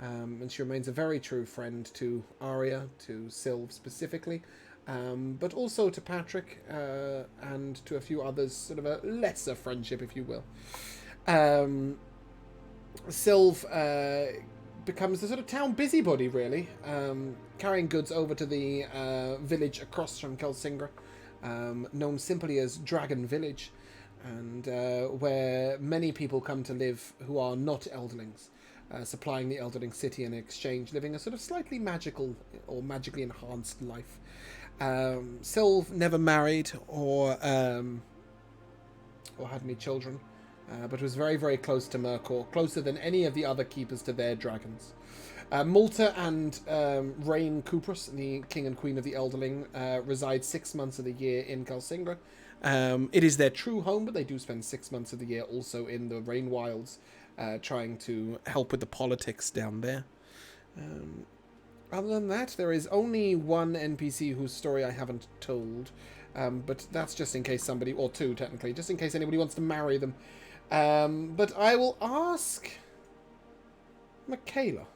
And she remains a very true friend to Arya, to Sylv specifically, but also to Patrick, and to a few others, sort of a lesser friendship, if you will. Sylv becomes the sort of town busybody, really, carrying goods over to the village across from Kelsingra, known simply as Dragon Village, and where many people come to live who are not Elderlings, supplying the Elderling city in exchange, living a sort of slightly magical or magically enhanced life. Sylv never married or had any children, but was very, very close to Mercor, closer than any of the other keepers to their dragons. Malta and Rain Cuprus, the king and queen of the Elderling, reside 6 months of the year in Kelsingra. It is their true home, but they do spend 6 months of the year also in the Rain Wilds, trying to help with the politics down there. Other than that, there is only one NPC whose story I haven't told, but that's just in case somebody, or two technically, just in case anybody wants to marry them. But I will ask Michaela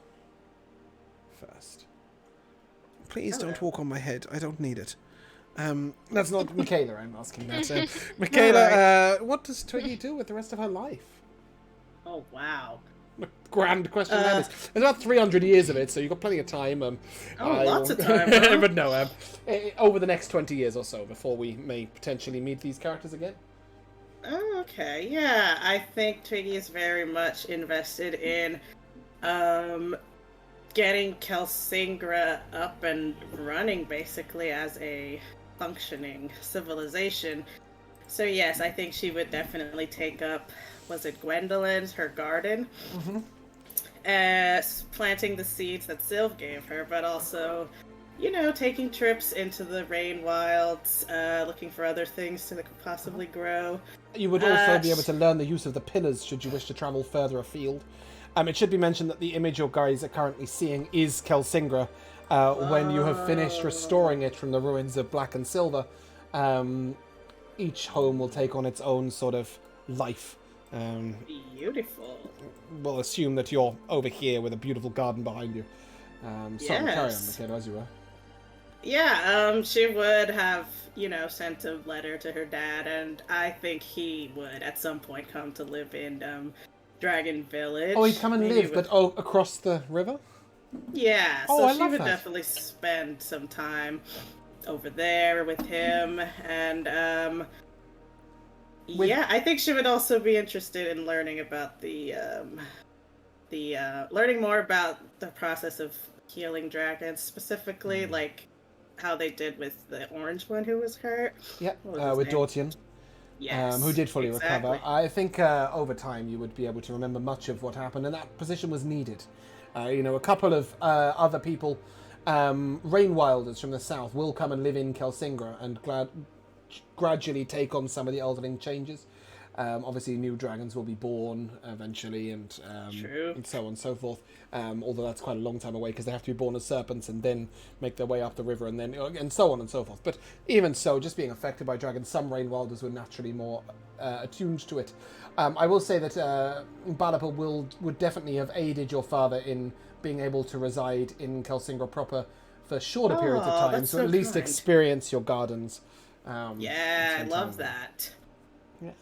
first. Please don't walk on my head. I don't need it. That's not Michaela I'm asking that. Michaela, what does Twiggy do with the rest of her life? Oh, wow. Grand question that is. There's about 300 years of it, so you've got plenty of time. Lots of time, huh? But no, over the next 20 years or so, before we may potentially meet these characters again. Oh, okay. Yeah, I think Twiggy is very much invested in getting Kelsingra up and running, basically, as a functioning civilization. So yes, I think she would definitely take up, was it Gwendolyn's, her garden? Mm-hmm. Planting the seeds that Sylv gave her, but also, you know, taking trips into the Rain Wilds, looking for other things that could possibly grow. You would also be able to learn the use of the pillars should you wish to travel further afield. It should be mentioned that the image your guys are currently seeing is Kelsingra. When you have finished restoring it from the ruins of Black and Silver, each home will take on its own sort of life. Beautiful. We'll assume that you're over here with a beautiful garden behind you. Sorry, carry on, Michaela, as you were. Yeah, she would have, you know, sent a letter to her dad, and I think he would at some point come to live in Dragon Village. Oh, he'd come and live, but across the river? Yeah, Oh, so I she love would that. definitely spend some time over there with him, and yeah, I think she would also be interested in learning about learning more about the process of healing dragons, specifically like how they did with the orange one who was hurt. Yeah, What was his with name? Dortian. Yes, who did fully exactly. recover. I think over time you would be able to remember much of what happened, and that position was needed. A couple of other people, Rain Wilders from the south, will come and live in Kelsingra and gradually take on some of the Elderling changes. Obviously, new dragons will be born eventually, and so on and so forth. Although that's quite a long time away because they have to be born as serpents and then make their way up the river, and so on and so forth. But even so, just being affected by dragons, some Rain Wilders were naturally more attuned to it. I will say that Balapa would definitely have aided your father in being able to reside in Kelsingra proper for shorter periods of time, so at least experience your gardens. I love that.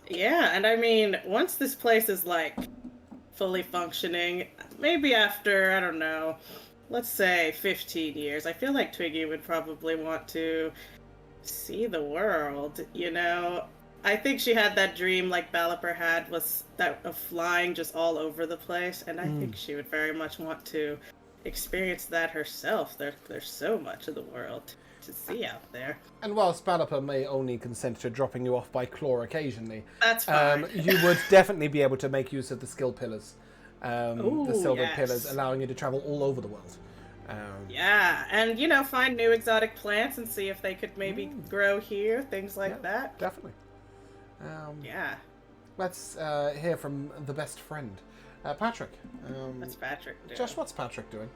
Yeah, and I mean, once this place is like fully functioning, maybe after, I don't know, let's say 15 years, I feel like Twiggy would probably want to see the world, I think she had that dream like Balliper had, was that of flying just all over the place, and I think she would very much want to experience that herself. There's so much of the world to see out there. And whilst Balliper may only consent to dropping you off by claw occasionally, that's fine. You would definitely be able to make use of the skill pillars, the silver pillars, allowing you to travel all over the world. And find new exotic plants and see if they could maybe grow here, things like that. Definitely. Let's hear from the best friend, Patrick. What's Patrick doing? Josh, what's Patrick doing?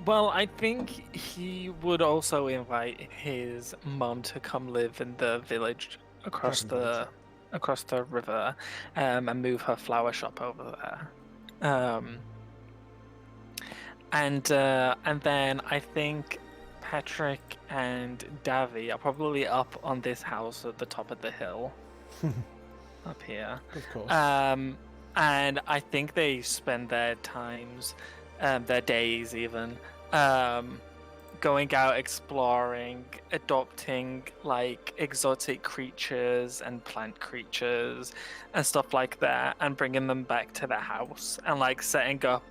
Well, I think he would also invite his mum to come live in the village across the river, and move her flower shop over there. And then I think Patrick and Davy are probably up on this house at the top of the hill, up here. Of course. And I think they spend their times, their days even, going out exploring, adopting like exotic creatures and plant creatures and stuff like that, and bringing them back to the house and like setting up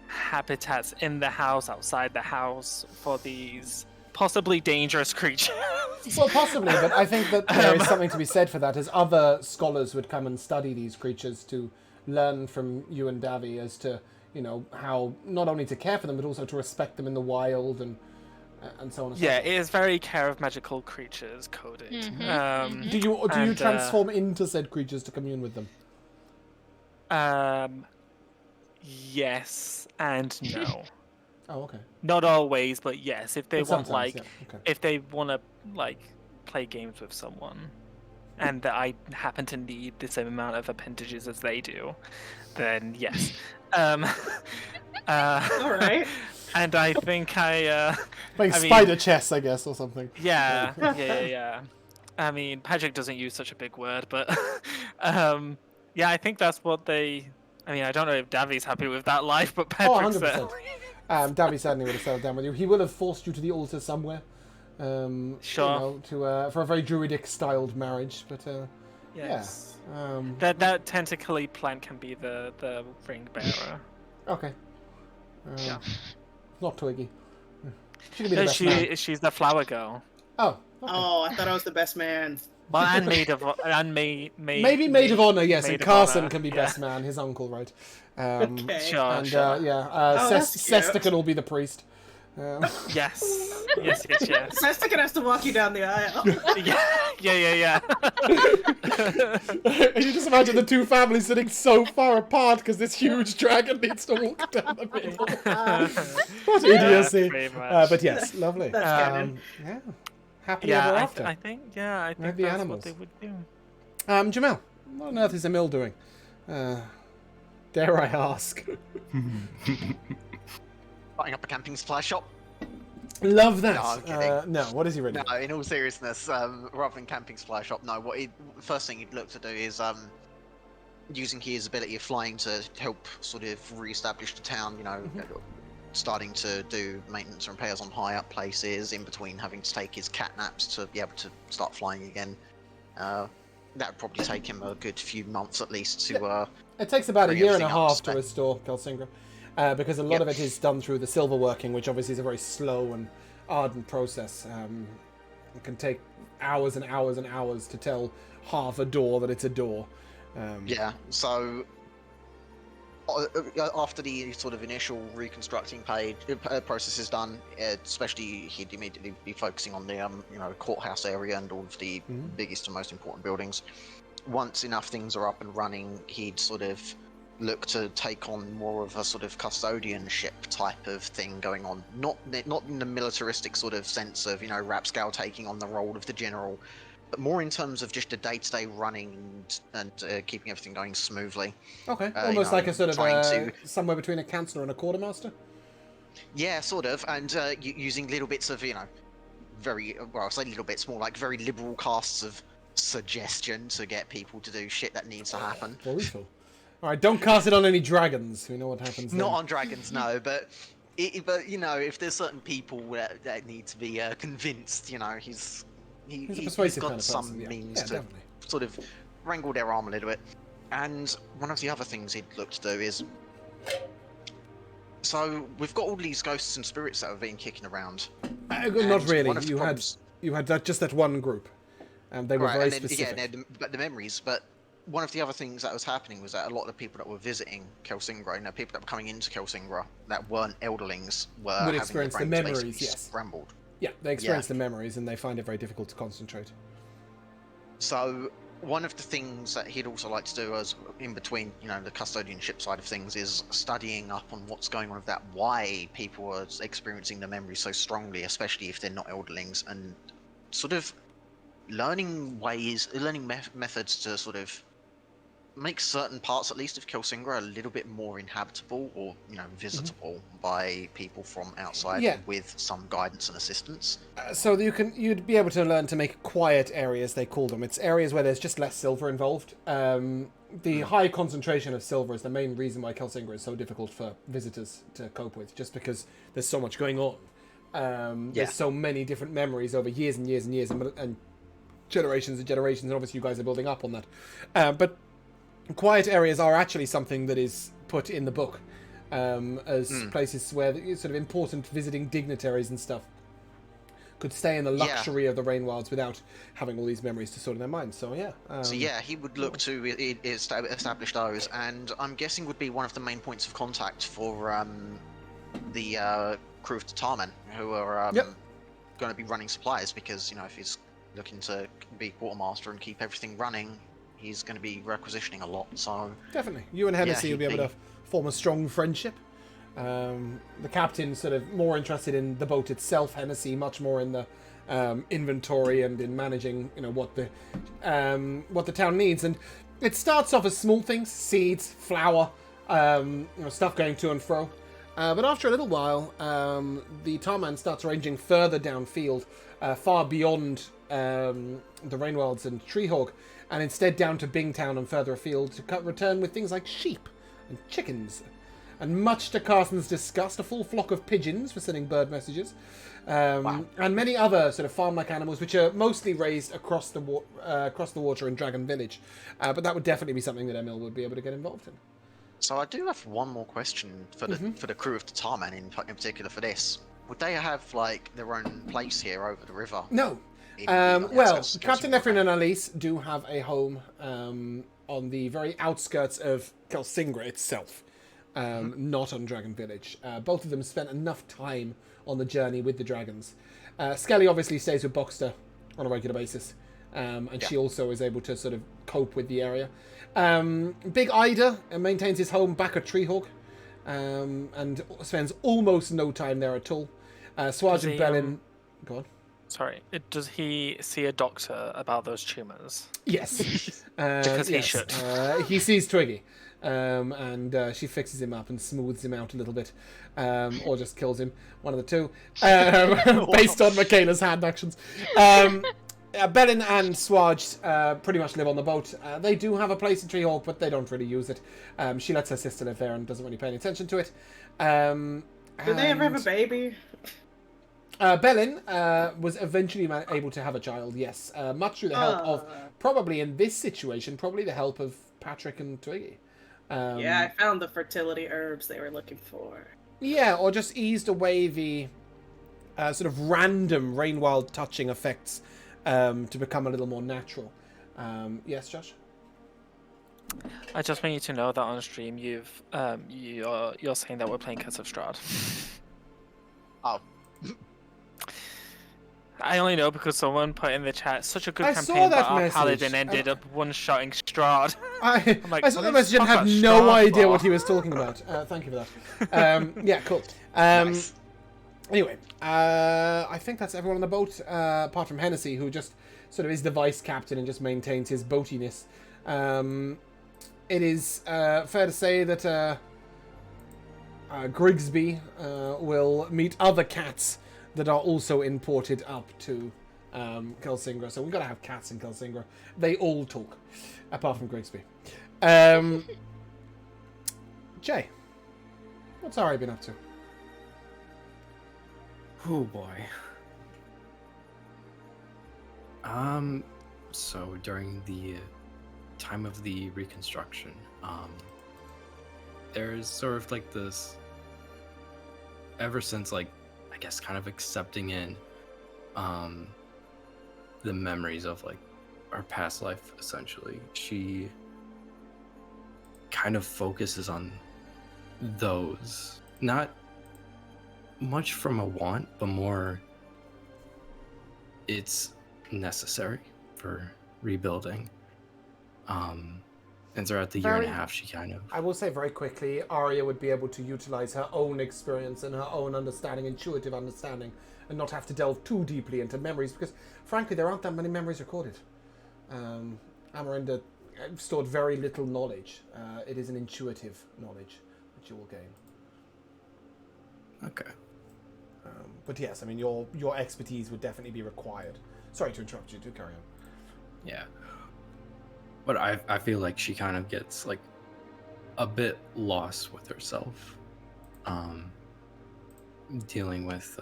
habitats in the house, outside the house, for these possibly dangerous creatures. Well, possibly, but I think that there is something to be said for that, as other scholars would come and study these creatures to learn from you and Davy as to, how not only to care for them, but also to respect them in the wild and so on and so forth. It is very care of magical creatures coded. Do you transform into said creatures to commune with them? Yes and no. Oh, okay. Not always, but yes. If they want, if they want to play games with someone, and that I happen to need the same amount of appendages as they do, then yes. All right. And I think spider chess, I guess, or something. Yeah. I mean, Patrick doesn't use such a big word, but I think that's what they. I mean, I don't know if Davy's happy with that life, but Patrick 100%. Davy certainly would have settled down with you. He will have forced you to the altar somewhere. Sure. For a very druidic styled marriage, but yes. Yeah. That tentacly plant can be the ring bearer. Okay. Not Twiggy. She can be the best man. She's the flower girl. Oh. Okay. Oh, I thought I was the best man. Well, and maid of honor, yes, and Carson can be best man, his uncle, right? Okay. Sure. Sestican will be the priest. Yes. Sestican has to walk you down the aisle. Yeah. And you just imagine the two families sitting so far apart because this huge dragon needs to walk down the middle. What idiocy! But yes, lovely. That's canon. Yeah. Happily ever after. I think that's animals. what they would do. Jamel, what on earth is Emil doing? Dare I ask? Starting up a camping supply shop. Love that. No, I'm kidding. No, what is he ready? No, in all seriousness, rather than camping supply shop, no. First thing he'd look to do is using his ability of flying to help sort of re-establish the town. Starting to do maintenance and repairs on high up places, in between having to take his cat naps to be able to start flying again. That would probably take him a good few months at least to. It takes about a year and a half to spec. restore Kelsingra, because a lot of it is done through the silver working, which obviously is a very slow and ardent process. It can take hours and hours and hours to tell half a door that it's a door. Yeah, so after the sort of initial reconstructing process is done, especially he'd immediately be focusing on the courthouse area and all of the biggest and most important buildings. Once enough things are up and running, he'd sort of look to take on more of a sort of custodianship type of thing going on. Not in the militaristic sort of sense of, Rapscale taking on the role of the general, but more in terms of just a day-to-day running and keeping everything going smoothly. Okay, almost like a sort of somewhere between a councillor and a quartermaster? Yeah, sort of, and using little bits of, I say little bits, more like very liberal casts of suggestion to get people to do shit that needs to happen. Lethal. All right, don't cast it on any dragons. We know what happens then. Not on dragons, no, but if there's certain people that need to be convinced, he's got some means to definitely sort of wrangle their arm a little bit. And one of the other things he'd look to do is, so we've got all these ghosts and spirits that have been kicking around. Not really. You had just that one group, and they were very specific. Yeah, but the memories. But one of the other things that was happening was that a lot of the people that were visiting Kelsingra, people that were coming into Kelsingra that weren't Elderlings, were would having experience the memories. Yes, scrambled. Yeah, they experience the memories, and they find it very difficult to concentrate. So one of the things that he'd also like to do, as in between, the custodianship side of things, is studying up on what's going on with that, why people are experiencing the memories so strongly, especially if they're not Elderlings, and sort of learning methods to sort of make certain parts, at least of Kelsingra, a little bit more inhabitable or visitable by people from outside, with some guidance and assistance. So you'd be able to learn to make quiet areas, they call them. It's areas where there's just less silver involved. The high concentration of silver is the main reason why Kelsingra is so difficult for visitors to cope with, just because there's so much going on. There's so many different memories over years and years and years and generations and generations, and obviously you guys are building up on that. But quiet areas are actually something that is put in the book as places where sort of important visiting dignitaries and stuff could stay in the luxury of the Rain Wilds without having all these memories to sort in their minds. So he would look to establish those, and I'm guessing would be one of the main points of contact for the crew of the Tarman, who are going to be running supplies, because if he's looking to be quartermaster and keep everything running, he's going to be requisitioning a lot. So definitely, you and Hennessy will be able to form a strong friendship. The captain's sort of more interested in the boat itself. Hennessy much more in the inventory and in managing, what the town needs. And it starts off as small things: seeds, flour, stuff going to and fro. But after a little while, the Tarman starts ranging further downfield, far beyond the Rainwilds and Treehawk, and instead down to Bingtown and further afield to return with things like sheep and chickens. And much to Carson's disgust, a full flock of pigeons for sending bird messages, and many other sort of farm-like animals, which are mostly raised across the water in Dragon Village. But that would definitely be something that Emil would be able to get involved in. So I do have one more question for the crew of the Tarman in particular for this. Would they have their own place here over the river? No. Captain Ephraim and Alice do have a home on the very outskirts of Kelsingra itself, not on Dragon Village. Both of them spent enough time on the journey with the dragons. Skelly obviously stays with Boxster on a regular basis, and she also is able to sort of cope with the area. Big Ida maintains his home back at Treehawk, and spends almost no time there at all. Swaj and Bellin... Go on. Sorry, does he see a doctor about those tumours? Yes. Because he should. He sees Twiggy, and she fixes him up and smooths him out a little bit, or just kills him, one of the two, based on Michaela's hand actions. Bellin and Swaj pretty much live on the boat. They do have a place in Treehawk, but they don't really use it. She lets her sister live there and doesn't really pay any attention to it. Did they ever have a baby? Bellin was eventually able to have a child, yes. Much through the help of, probably in this situation, the help of Patrick and Twiggy. I found the fertility herbs they were looking for. Yeah, or just eased away the sort of random Rain Wild touching effects to become a little more natural. Yes, Josh? I just want you to know that on stream you're saying that we're playing Curse of Strahd. Oh. I only know because someone put in the chat such a good I campaign, saw that but our message. paladin ended up one-shotting Strahd. I'm like, I saw what that is message and talk had about no Strahd idea for? what he was talking about. Thank you for that. Yeah, cool. Nice. Anyway, I think that's everyone on the boat, apart from Hennessy, who just sort of is the vice captain and just maintains his boatiness. It is fair to say that Grigsby will meet other cats that are also imported up to Kelsingra. So we've got to have cats in Kelsingra. They all talk, apart from Grigsby. Jay, what's Ari been up to? Oh boy. So during the time of the reconstruction, there's sort of like this, ever since, like, I guess kind of accepting in the memories of like our past life, essentially, she kind of focuses on those, not much from a want, but more it's necessary for rebuilding. And throughout the year and a half, she kind of... I will say very quickly, Arya would be able to utilize her own experience and her own understanding, intuitive understanding, and not have to delve too deeply into memories, because, frankly, there aren't that many memories recorded. Amarinda stored very little knowledge. It is an intuitive knowledge that you will gain. Okay. But yes, I mean, your expertise would definitely be required. Sorry to interrupt you, do carry on. Yeah. But I feel like she kind of gets like a bit lost with herself, dealing with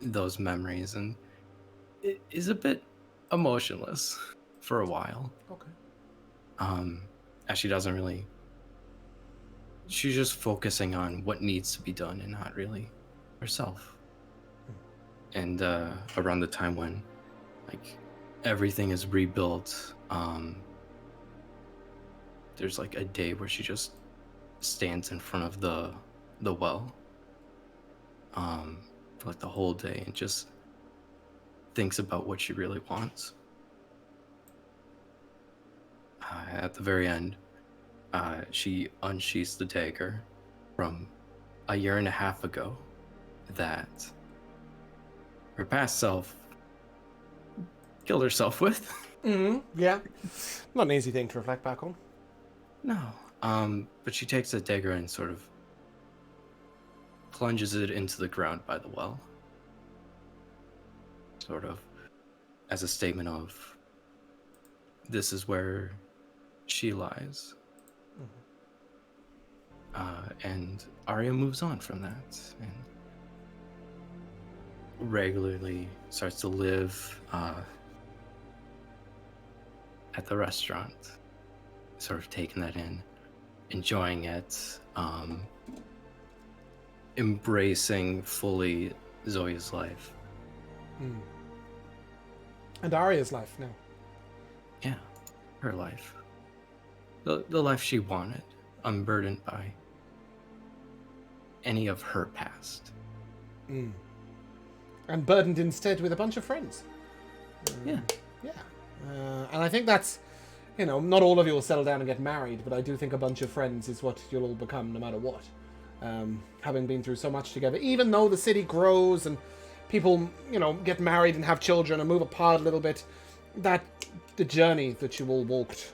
those memories, and it is a bit emotionless for a while. Okay. As she doesn't really, she's just focusing on what needs to be done and not really herself. And around the time when like everything is rebuilt, there's like a day where she just stands in front of the well for like the whole day and just thinks about what she really wants. At the very end, she unsheaths the dagger from a year and a half ago that her past self killed herself with. Yeah. Not an easy thing to reflect back on. No. But she takes the dagger and sort of plunges it into the ground by the well. Sort of as a statement of, this is where she lies. And Arya moves on from that and regularly starts to live at the restaurant, sort of taking that in, enjoying it, embracing fully Zoya's life. And Arya's life now. Yeah, her life. The life she wanted, unburdened by any of her past. And burdened instead with a bunch of friends. Yeah. Yeah. And I think that's, not all of you will settle down and get married, but I do think a bunch of friends is what you'll all become no matter what. Having been through so much together, even though the city grows and people, get married and have children and move apart a little bit, that the journey that you all walked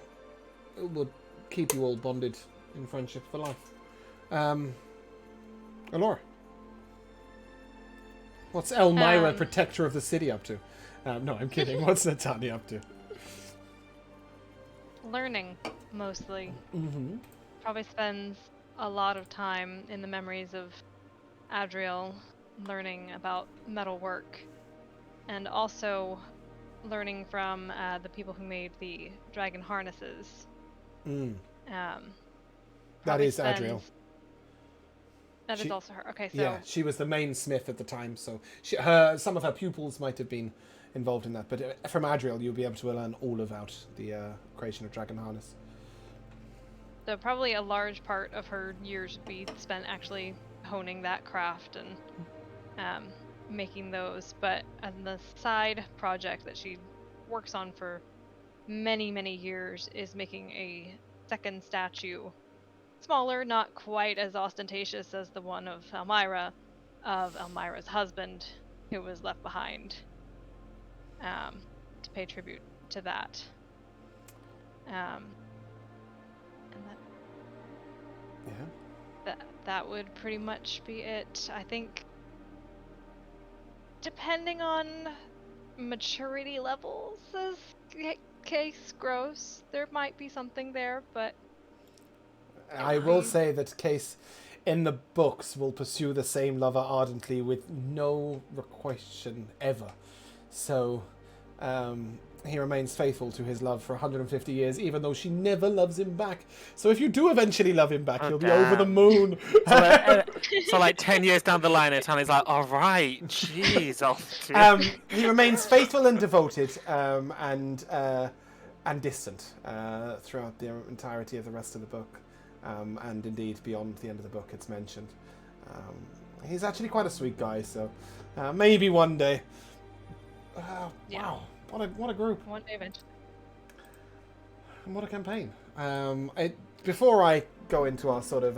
would keep you all bonded in friendship for life. Alora, what's Elmira, protector of the city, up to? No, I'm kidding. What's Natanya up to? Learning, mostly. Mm-hmm. Probably spends a lot of time in the memories of Adriel, learning about metalwork, and also learning from the people who made the dragon harnesses. That Probably is Adriel. That is also her. Okay, so Yeah, she was the main smith at the time, so some of her pupils might have been involved in that. But from Adriel, you'll be able to learn all about the creation of Dragon Harness. so probably a large part of her years would be spent actually honing that craft and making those. But on the side project that she works on for many, many years is making a second statue. Smaller, not quite as ostentatious as the one of Elmira's husband, who was left behind, to pay tribute to that. And that would pretty much be it. I think, depending on maturity levels as case grows, there might be something there, but I will say that Case in the books will pursue the same lover ardently with no requisition ever. So he remains faithful to his love for 150 years, even though she never loves him back. So if you do eventually love him back, he'll be over the moon. So like 10 years down the line, Tony's like, all right, jeez. He remains faithful and devoted and distant throughout the entirety of the rest of the book. And indeed, beyond the end of the book, it's mentioned. He's actually quite a sweet guy, so maybe one day. Wow, what a group! one day eventually. And what a campaign! Before I go into our sort of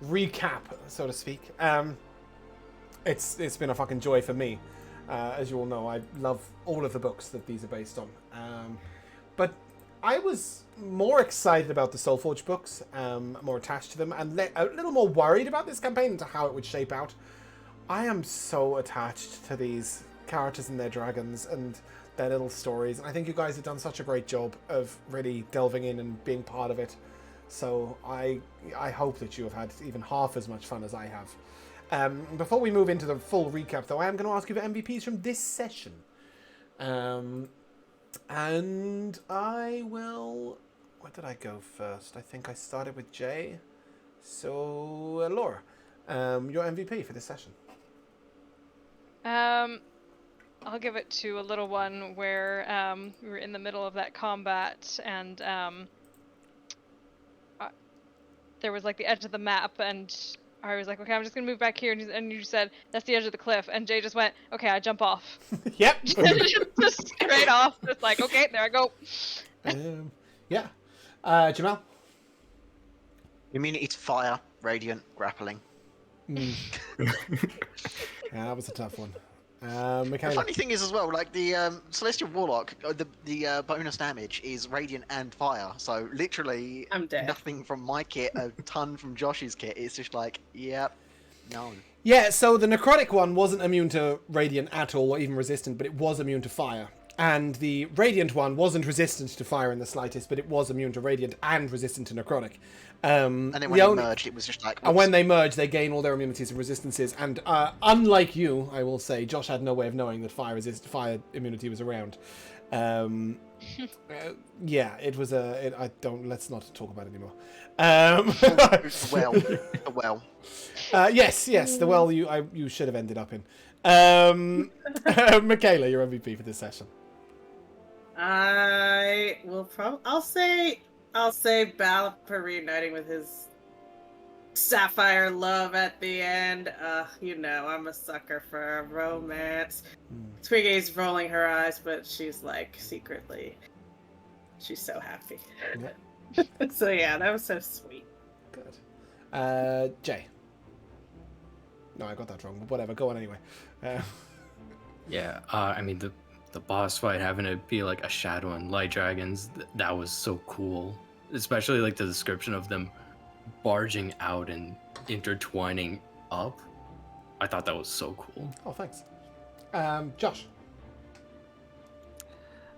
recap, so to speak, it's been a fucking joy for me. As you all know, I love all of the books that these are based on. But I was more excited about the Soulforge books, more attached to them, and a little more worried about this campaign and to how it would shape out. I am so attached to these characters and their dragons and their little stories, and I think you guys have done such a great job of really delving in and being part of it. So I hope that you have had even half as much fun as I have. Before we move into the full recap, though, I am going to ask you for MVPs from this session. And I will... Where did I go first? I think I started with Jay. So, Laura, your MVP for this session. I'll give it to a little one where we were in the middle of that combat, and there was like the edge of the map, and I was like, okay, I'm just gonna move back here, and you said that's the edge of the cliff, and Jay just went, okay, I jump off. Yep. Just straight off, just like, okay, there I go. Yeah. Jamal? Immunity to fire, radiant, grappling. Yeah, that was a tough one. The Michaela? funny thing is as well, like the Celestial Warlock, the bonus damage is radiant and fire. So literally, I'm dead. nothing from my kit, a ton from Josh's kit. It's just like, yep, no. Yeah, so the necrotic one wasn't immune to radiant at all, or even resistant, but it was immune to fire. And the radiant one wasn't resistant to fire in the slightest, but it was immune to radiant and resistant to necrotic. And then when they merged, it was just like... And when they merge, they gain all their immunities and resistances. And unlike you, I will say, Josh had no way of knowing that fire immunity was around. Yeah, it was let's not talk about it anymore. well. Yes, the well you should have ended up in. Michaela, your MVP for this session. I will I'll say Balapar reuniting with his sapphire love at the end. You know, I'm a sucker for a romance. Twiggy's rolling her eyes, but she's like secretly, she's so happy. Yeah. So yeah, that was so sweet. Good. Jay. No, I got that wrong, but whatever. Go on anyway. Yeah, I mean, the boss fight, having it be like a shadow and light dragons, that was so cool. Especially like the description of them barging out and intertwining up. I thought that was so cool. Oh, thanks. Josh.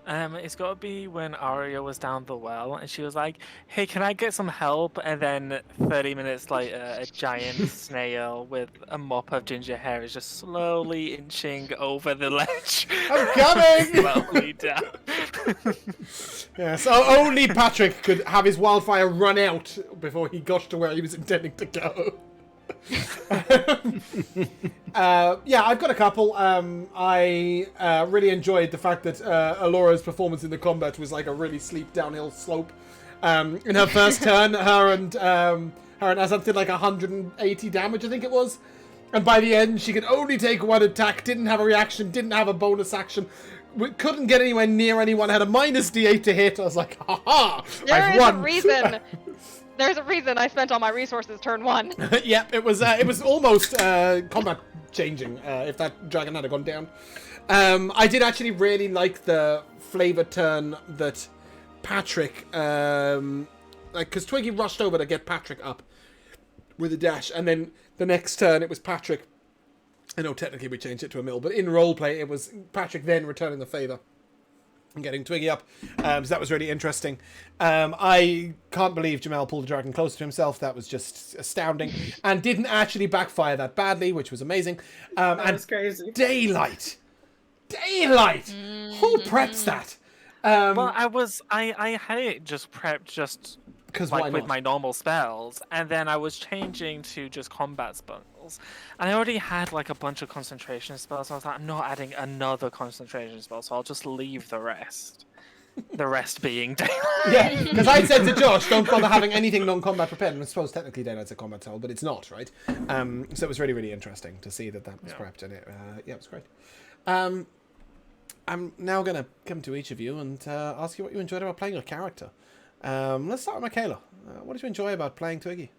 It's got to be when Arya was down the well and she was like, hey, can I get some help? And then 30 minutes later, a giant snail with a mop of ginger hair is just slowly inching over the ledge. I'm coming! Slowly down. Yeah, so only Patrick could have his wildfire run out before he got to where he was intending to go. Yeah, I've got a couple. I really enjoyed the fact that Alora's performance in the combat was like a really steep downhill slope. In her first turn, her and Azad did like 180 damage, I think it was. And by the end, she could only take one attack, didn't have a reaction, didn't have a bonus action, couldn't get anywhere near anyone, had a minus D8 to hit. I was like, ha-ha, I've won. There's a reason I spent all my resources turn 1. Yep, it was almost combat changing if that dragon had gone down. I did actually really like the flavor turn that Patrick, because Twiggy rushed over to get Patrick up with a dash, and then the next turn it was Patrick. I know technically we changed it to a mill, but in roleplay it was Patrick then returning the favor and getting Twiggy up. So that was really interesting. I can't believe Jamel pulled the dragon closer to himself. That was just astounding, and didn't actually backfire that badly, which was amazing. That was crazy. Daylight. Who preps that? Well, I had it just prepped just like with my normal spells, and then I was changing to just combat spells, and I already had like a bunch of concentration spells, so I was like, I'm not adding another concentration spell, so I'll just leave the rest. The rest being Daylight. Yeah, because I said to Josh, don't bother having anything non-combat prepared, and I suppose technically Daylight's a combat spell, but it's not, right? So it was really, really interesting to see that was prepped, and it was great. I'm now going to come to each of you and ask you what you enjoyed about playing your character. Let's start with Michaela. What did you enjoy about playing Twiggy?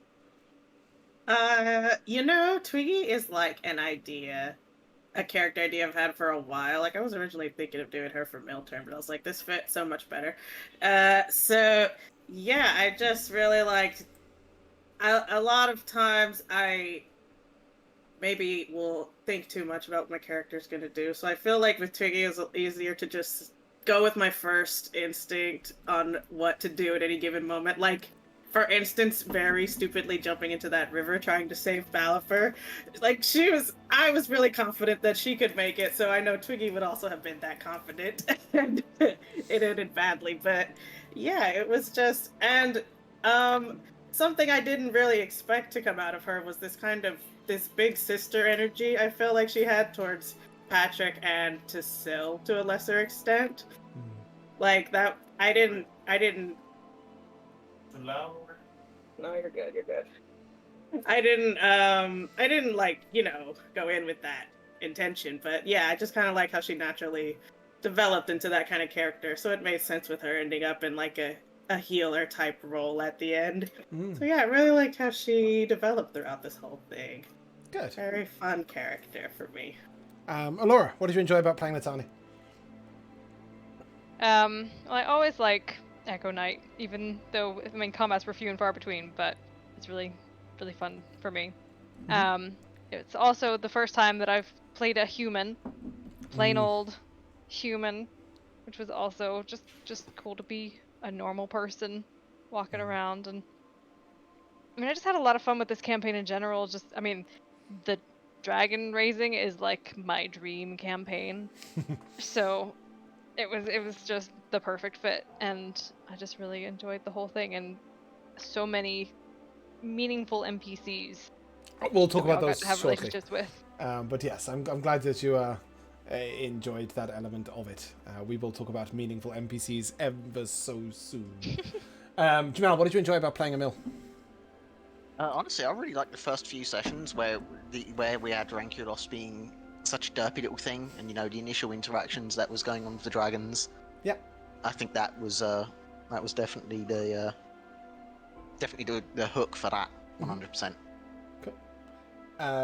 Twiggy is like a character idea I've had for a while. Like, I was originally thinking of doing her for Milturn, but I was like, this fits so much better. So, yeah, I just really liked... A lot of times I maybe will think too much about what my character's going to do. So I feel like with Twiggy, it's easier to just go with my first instinct on what to do at any given moment. Like, for instance, very stupidly jumping into that river trying to save Balifer. Like, I was really confident that she could make it, so I know Twiggy would also have been that confident. And it ended badly, but yeah, it was just... And something I didn't really expect to come out of her was this big sister energy I feel like she had towards Patrick and to Syl to a lesser extent. Like that, I didn't. No, you're good. I didn't like, go in with that intention, but yeah, I just kind of like how she naturally developed into that kind of character, so it made sense with her ending up in like a healer type role at the end. So yeah, I really liked how she developed throughout this whole thing. Good. Very fun character for me. Alora, what did you enjoy about playing Latani? Well, I always like Echo Knight, even though combats were few and far between, but it's really, really fun for me. It's also the first time that I've played a human, plain old human, which was also just cool to be a normal person walking around. And I just had a lot of fun with this campaign in general. The dragon raising is like my dream campaign. So it was just the perfect fit, and I just really enjoyed the whole thing, and so many meaningful NPCs. We'll talk about those have shortly. Relationships with. But yes, I'm glad that you enjoyed that element of it. We will talk about meaningful NPCs ever so soon. Jamel, what did you enjoy about playing Emil? Honestly, I really liked the first few sessions where we had Rankulos being such a derpy little thing, and the initial interactions that was going on with the dragons. Yeah, I think that was definitely the hook for that, 100%. Cool.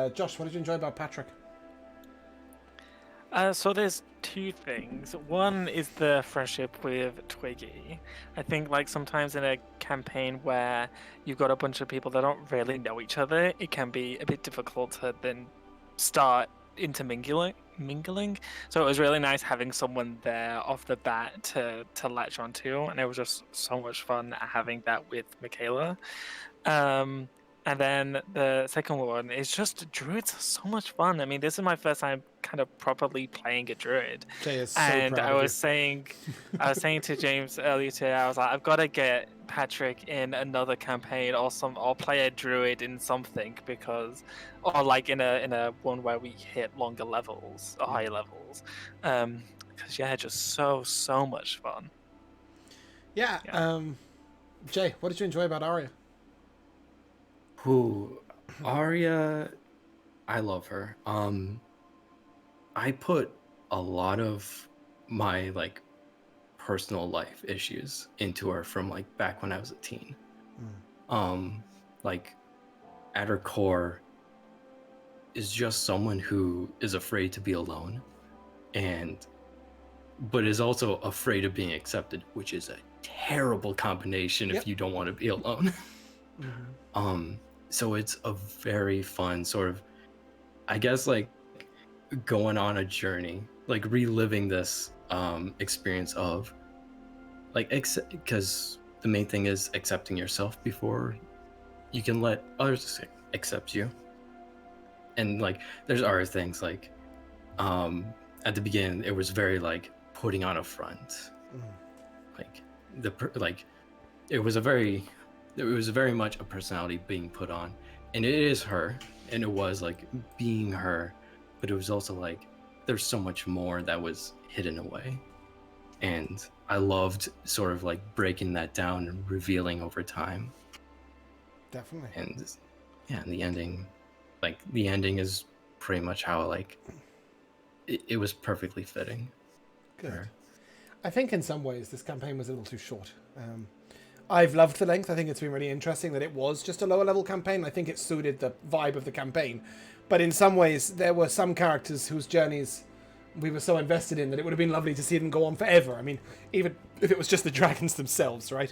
Josh, what did you enjoy about Patrick? So there's two things. One is the friendship with Twiggy. I think like sometimes in a campaign where you've got a bunch of people that don't really know each other, it can be a bit difficult to then start intermingling. So it was really nice having someone there off the bat to latch onto, and it was just so much fun having that with Michaela. And And then the second one is just druids are so much fun. I mean, this is my first time kind of properly playing a druid. Jay is so And proud I of was saying to James earlier today, I was like, I've got to get Patrick in another campaign or play a druid in something or like in a one where we hit longer levels or higher levels. Because yeah, just so much fun. Yeah. Jay, what did you enjoy about Arya? Arya, I love her. I put a lot of my like personal life issues into her from like back when I was a teen. Like at her core is just someone who is afraid to be alone but is also afraid of being accepted, which is a terrible combination if you don't want to be alone. So it's a very fun sort of, I guess, like going on a journey, like reliving this experience of like, because the main thing is accepting yourself before you can let others accept you. And like there's other things like at the beginning it was very like putting on a front, like it was very much a personality being put on, and it is her, and it was like being her, but it was also like there's so much more that was hidden away, and I loved sort of like breaking that down and revealing over time. Definitely. And yeah, the ending is pretty much how like it was perfectly fitting. Good. I think in some ways this campaign was a little too short. I've loved the length. I think it's been really interesting that it was just a lower level campaign. I think it suited the vibe of the campaign. But in some ways, there were some characters whose journeys we were so invested in that it would have been lovely to see them go on forever. I mean, even if it was just the dragons themselves, right?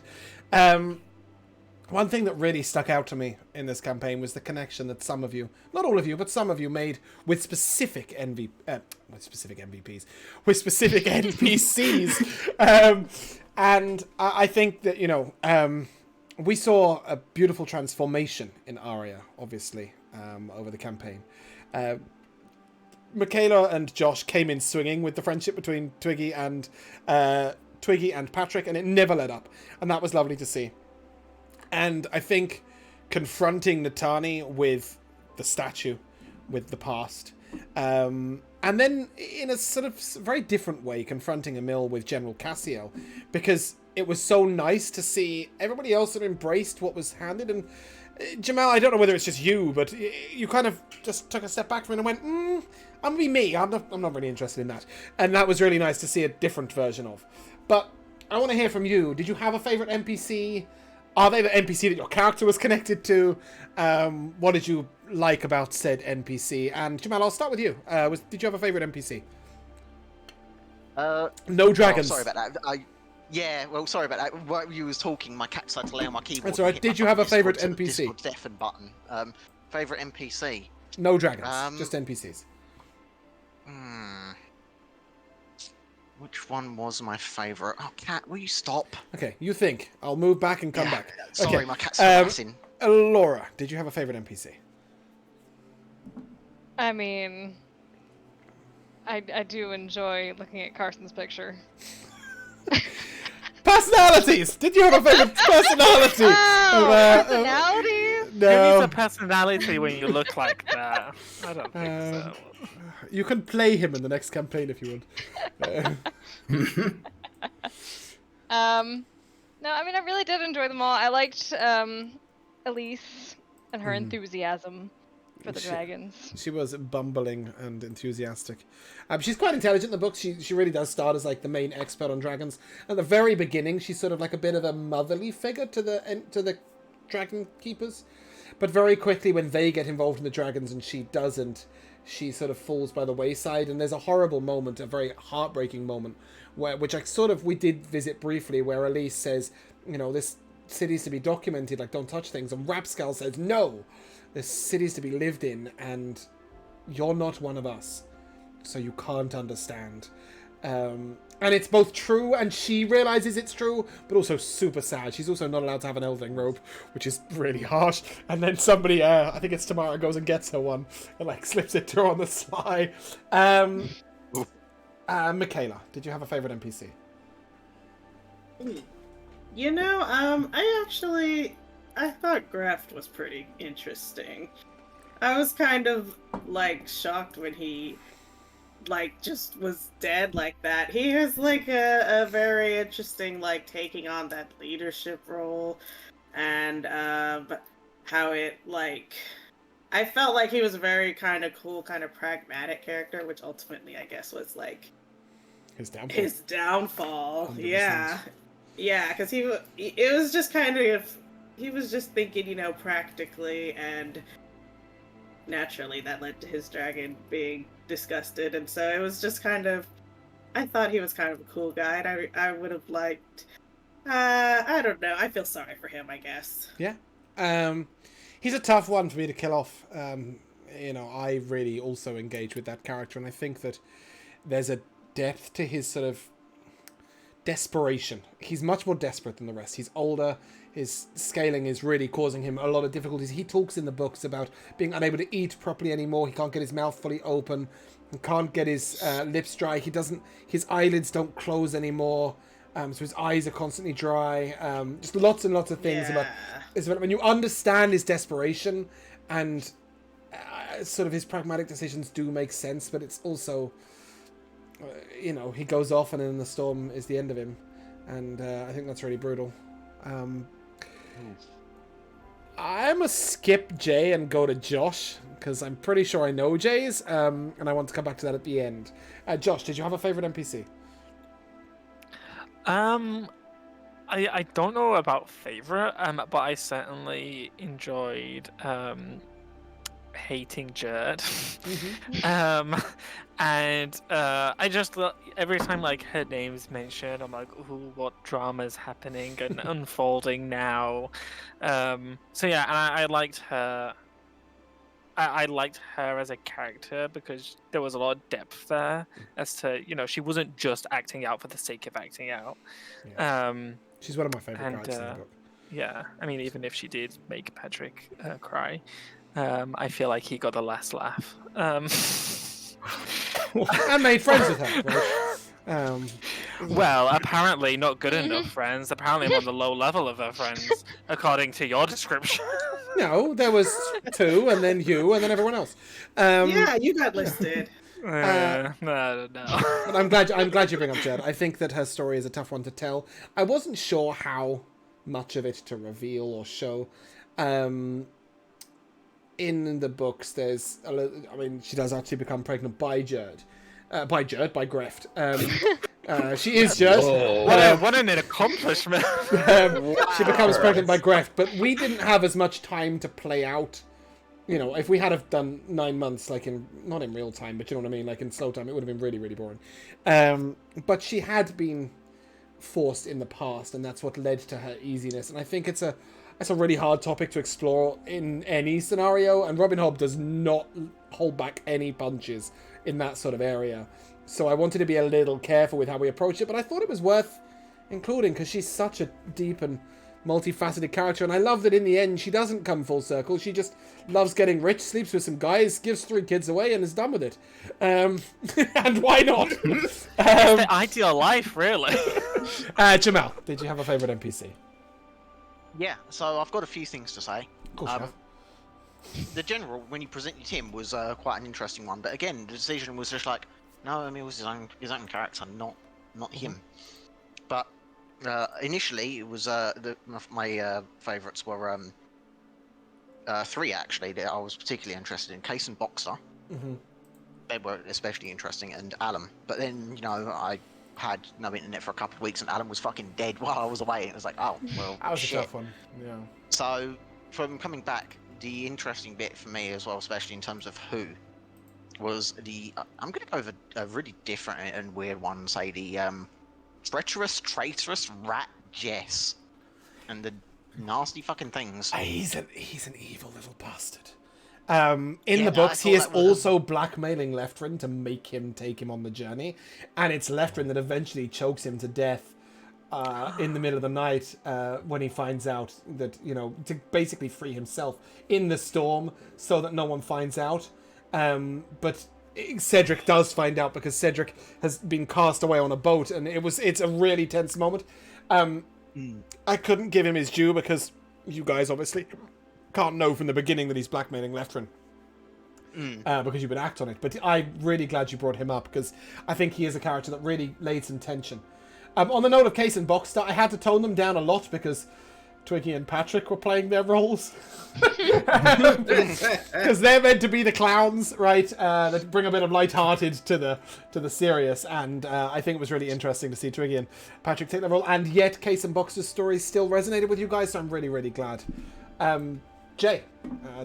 One thing that really stuck out to me in this campaign was the connection that some of you, not all of you, but some of you made with specific NPCs. And I think that, we saw a beautiful transformation in Arya, obviously, over the campaign. Michaela and Josh came in swinging with the friendship between Twiggy and Patrick, and it never let up. And that was lovely to see. And I think confronting Natani with the statue, with the past, and then in a sort of very different way confronting Emil with General Cassio, because it was so nice to see everybody else that embraced what was handed. And Jamal, I don't know whether it's just you, but you kind of just took a step back from it and went, I'm gonna be me. I'm not really interested in that. And that was really nice to see a different version of. But I want to hear from you. Did you have a favorite NPC? Are they the NPC that your character was connected to? What did you like about said NPC? And Jamal, I'll start with you. Did you have a favorite NPC? No dragons. Sorry about that. Sorry about that. While you was talking, my cat decided to lay on my keyboard. That's all right. Did you have a favorite NPC? Discord deafen button. Favorite NPC? No dragons. Just NPCs. Which one was my favourite? Oh, cat, will you stop? Okay, you think. I'll move back and come back. Sorry, okay. My cat's harassing. Laura, did you have a favourite NPC? I mean, I do enjoy looking at Carson's picture. Personalities! Did you have a favourite personality? Personalities? No. There is a personality when you look like that. I don't think so. You can play him in the next campaign if you want. No, I mean, I really did enjoy them all. I liked Elise and her enthusiasm for the dragons. She was bumbling and enthusiastic. She's quite intelligent in the book. She really does start as like the main expert on dragons. At the very beginning, she's sort of like a bit of a motherly figure to the dragon keepers. But very quickly, when they get involved in the dragons and she doesn't, she sort of falls by the wayside. And there's a horrible moment, a very heartbreaking moment, which we did visit briefly, where Elise says, this city's to be documented, like don't touch things. And Rapscal says, no, this city's to be lived in, and you're not one of us, so you can't understand. And And it's both true, and she realizes it's true, but also super sad. She's also not allowed to have an elven robe, which is really harsh. And then somebody, I think it's Tamara, goes and gets her one and like slips it to her on the sly. Michaela, did you have a favorite NPC? You know, I thought Graft was pretty interesting. I was kind of like shocked when he like just was dead like that. He has like a very interesting like taking on that leadership role, and how it like I felt like he was a very kind of cool, kind of pragmatic character, which ultimately I guess was like his downfall. 100%. Yeah, because it was just kind of he was just thinking, you know, practically, and naturally that led to his dragon being disgusted, and so it was just kind of, I thought he was kind of a cool guy, and I would have liked, I don't know, I feel sorry for him, I guess. Yeah. He's a tough one for me to kill off. You know, I really also engage with that character, and I think that there's a depth to his sort of desperation. He's much more desperate than the rest. He's older. His scaling is really causing him a lot of difficulties. He talks in the books about being unable to eat properly anymore. He can't get his mouth fully open. He can't get his lips dry. His eyelids don't close anymore. So his eyes are constantly dry. Just lots and lots of things about his development. You understand his desperation, and sort of his pragmatic decisions do make sense, but it's also, you know, he goes off and then the storm is the end of him. And I think that's really brutal. I'm gonna skip Jay and go to Josh, because I'm pretty sure I know Jay's, and I want to come back to that at the end. Josh, did you have a favorite NPC? I don't know about favorite, but I certainly enjoyed hating Jerd. And I just every time like her name's mentioned, I'm like, ooh, what drama's happening and unfolding now? So yeah, and I liked her. I liked her as a character because there was a lot of depth there as to, you know, she wasn't just acting out for the sake of acting out. Yeah. She's one of my favorite characters in the book. Yeah, I mean, even if she did make Patrick cry, I feel like he got the last laugh. And made friends with her. Right? Well, apparently not good enough friends. Apparently I'm on the low level of her friends, according to your description. No, there was 2, and then you, and then everyone else. Yeah, you got listed. No. But I'm glad you bring up Jed. I think that her story is a tough one to tell. I wasn't sure how much of it to reveal or show. In the books, there's she does actually become pregnant by Jerd. By Greft. She is Jerd. What an accomplishment. She becomes pregnant by Greft, but we didn't have as much time to play out. You know, if we had have done 9 months, like not in real time, but you know what I mean, like in slow time, it would have been really, really boring. But she had been forced in the past, and that's what led to her easiness. And I think it's a really hard topic to explore in any scenario, and Robin Hobb does not hold back any punches in that sort of area. So I wanted to be a little careful with how we approach it, but I thought it was worth including because she's such a deep and multifaceted character, and I love that in the end she doesn't come full circle. She just loves getting rich, sleeps with some guys, gives 3 kids away, and is done with it. And why not? It's the ideal life, really. Jamal, did you have a favourite NPC? Yeah, so I've got a few things to say. Of course you have. The general, when you presented him, was quite an interesting one, but again, the decision was just like, no, I mean, it was his own character, not him. But initially, it was my favourites were 3 actually that I was particularly interested in. Case and Boxer, they were especially interesting, and Alum. But then, you know, I had no internet for a couple of weeks, and Alum was fucking dead while I was away. And it was like, oh well, that was shit. a tough one. Yeah. So from coming back, the interesting bit for me as well, especially in terms of who, was the I'm going to go with a really different and weird one. Say the treacherous, traitorous rat Jess, and the nasty fucking things. He's an evil little bastard. In Yeah, the no, I books, he thought is that was- also blackmailing Leftrin to make him take him on the journey, and it's Leftrin that eventually chokes him to death in the middle of the night when he finds out that, to basically free himself in the storm so that no one finds out. But Cedric does find out because Cedric has been cast away on a boat, and it's a really tense moment. I couldn't give him his due because you guys obviously can't know from the beginning that he's blackmailing Leftrin. Because you would act on it. But I'm really glad you brought him up because I think he is a character that really laid some tension. On the note of Case and Boxster, I had to tone them down a lot because Twiggy and Patrick were playing their roles. Because they're meant to be the clowns, right? That bring a bit of lighthearted to the serious. And I think it was really interesting to see Twiggy and Patrick take their role. And yet Case and Boxster's story still resonated with you guys, so I'm really, really glad. Jay,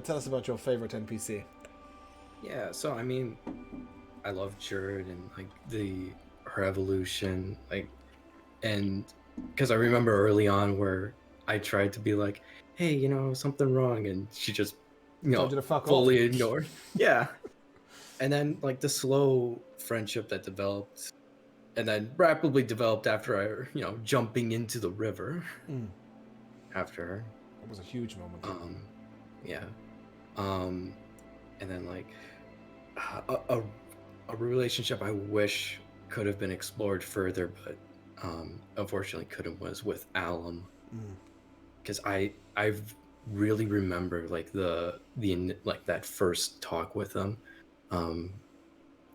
tell us about your favorite NPC. Yeah, so I mean, I love Jared and like her evolution, and because I remember early on where I tried to be like, hey, something wrong, and she just, Told you to fuck fully off. ignored. Yeah, and then like the slow friendship that developed, and then rapidly developed after I, jumping into the river after her. That was a huge moment. Yeah. And then like a relationship I wish could have been explored further, but unfortunately couldn't, was with Alum. Because I really remember like the that first talk with him,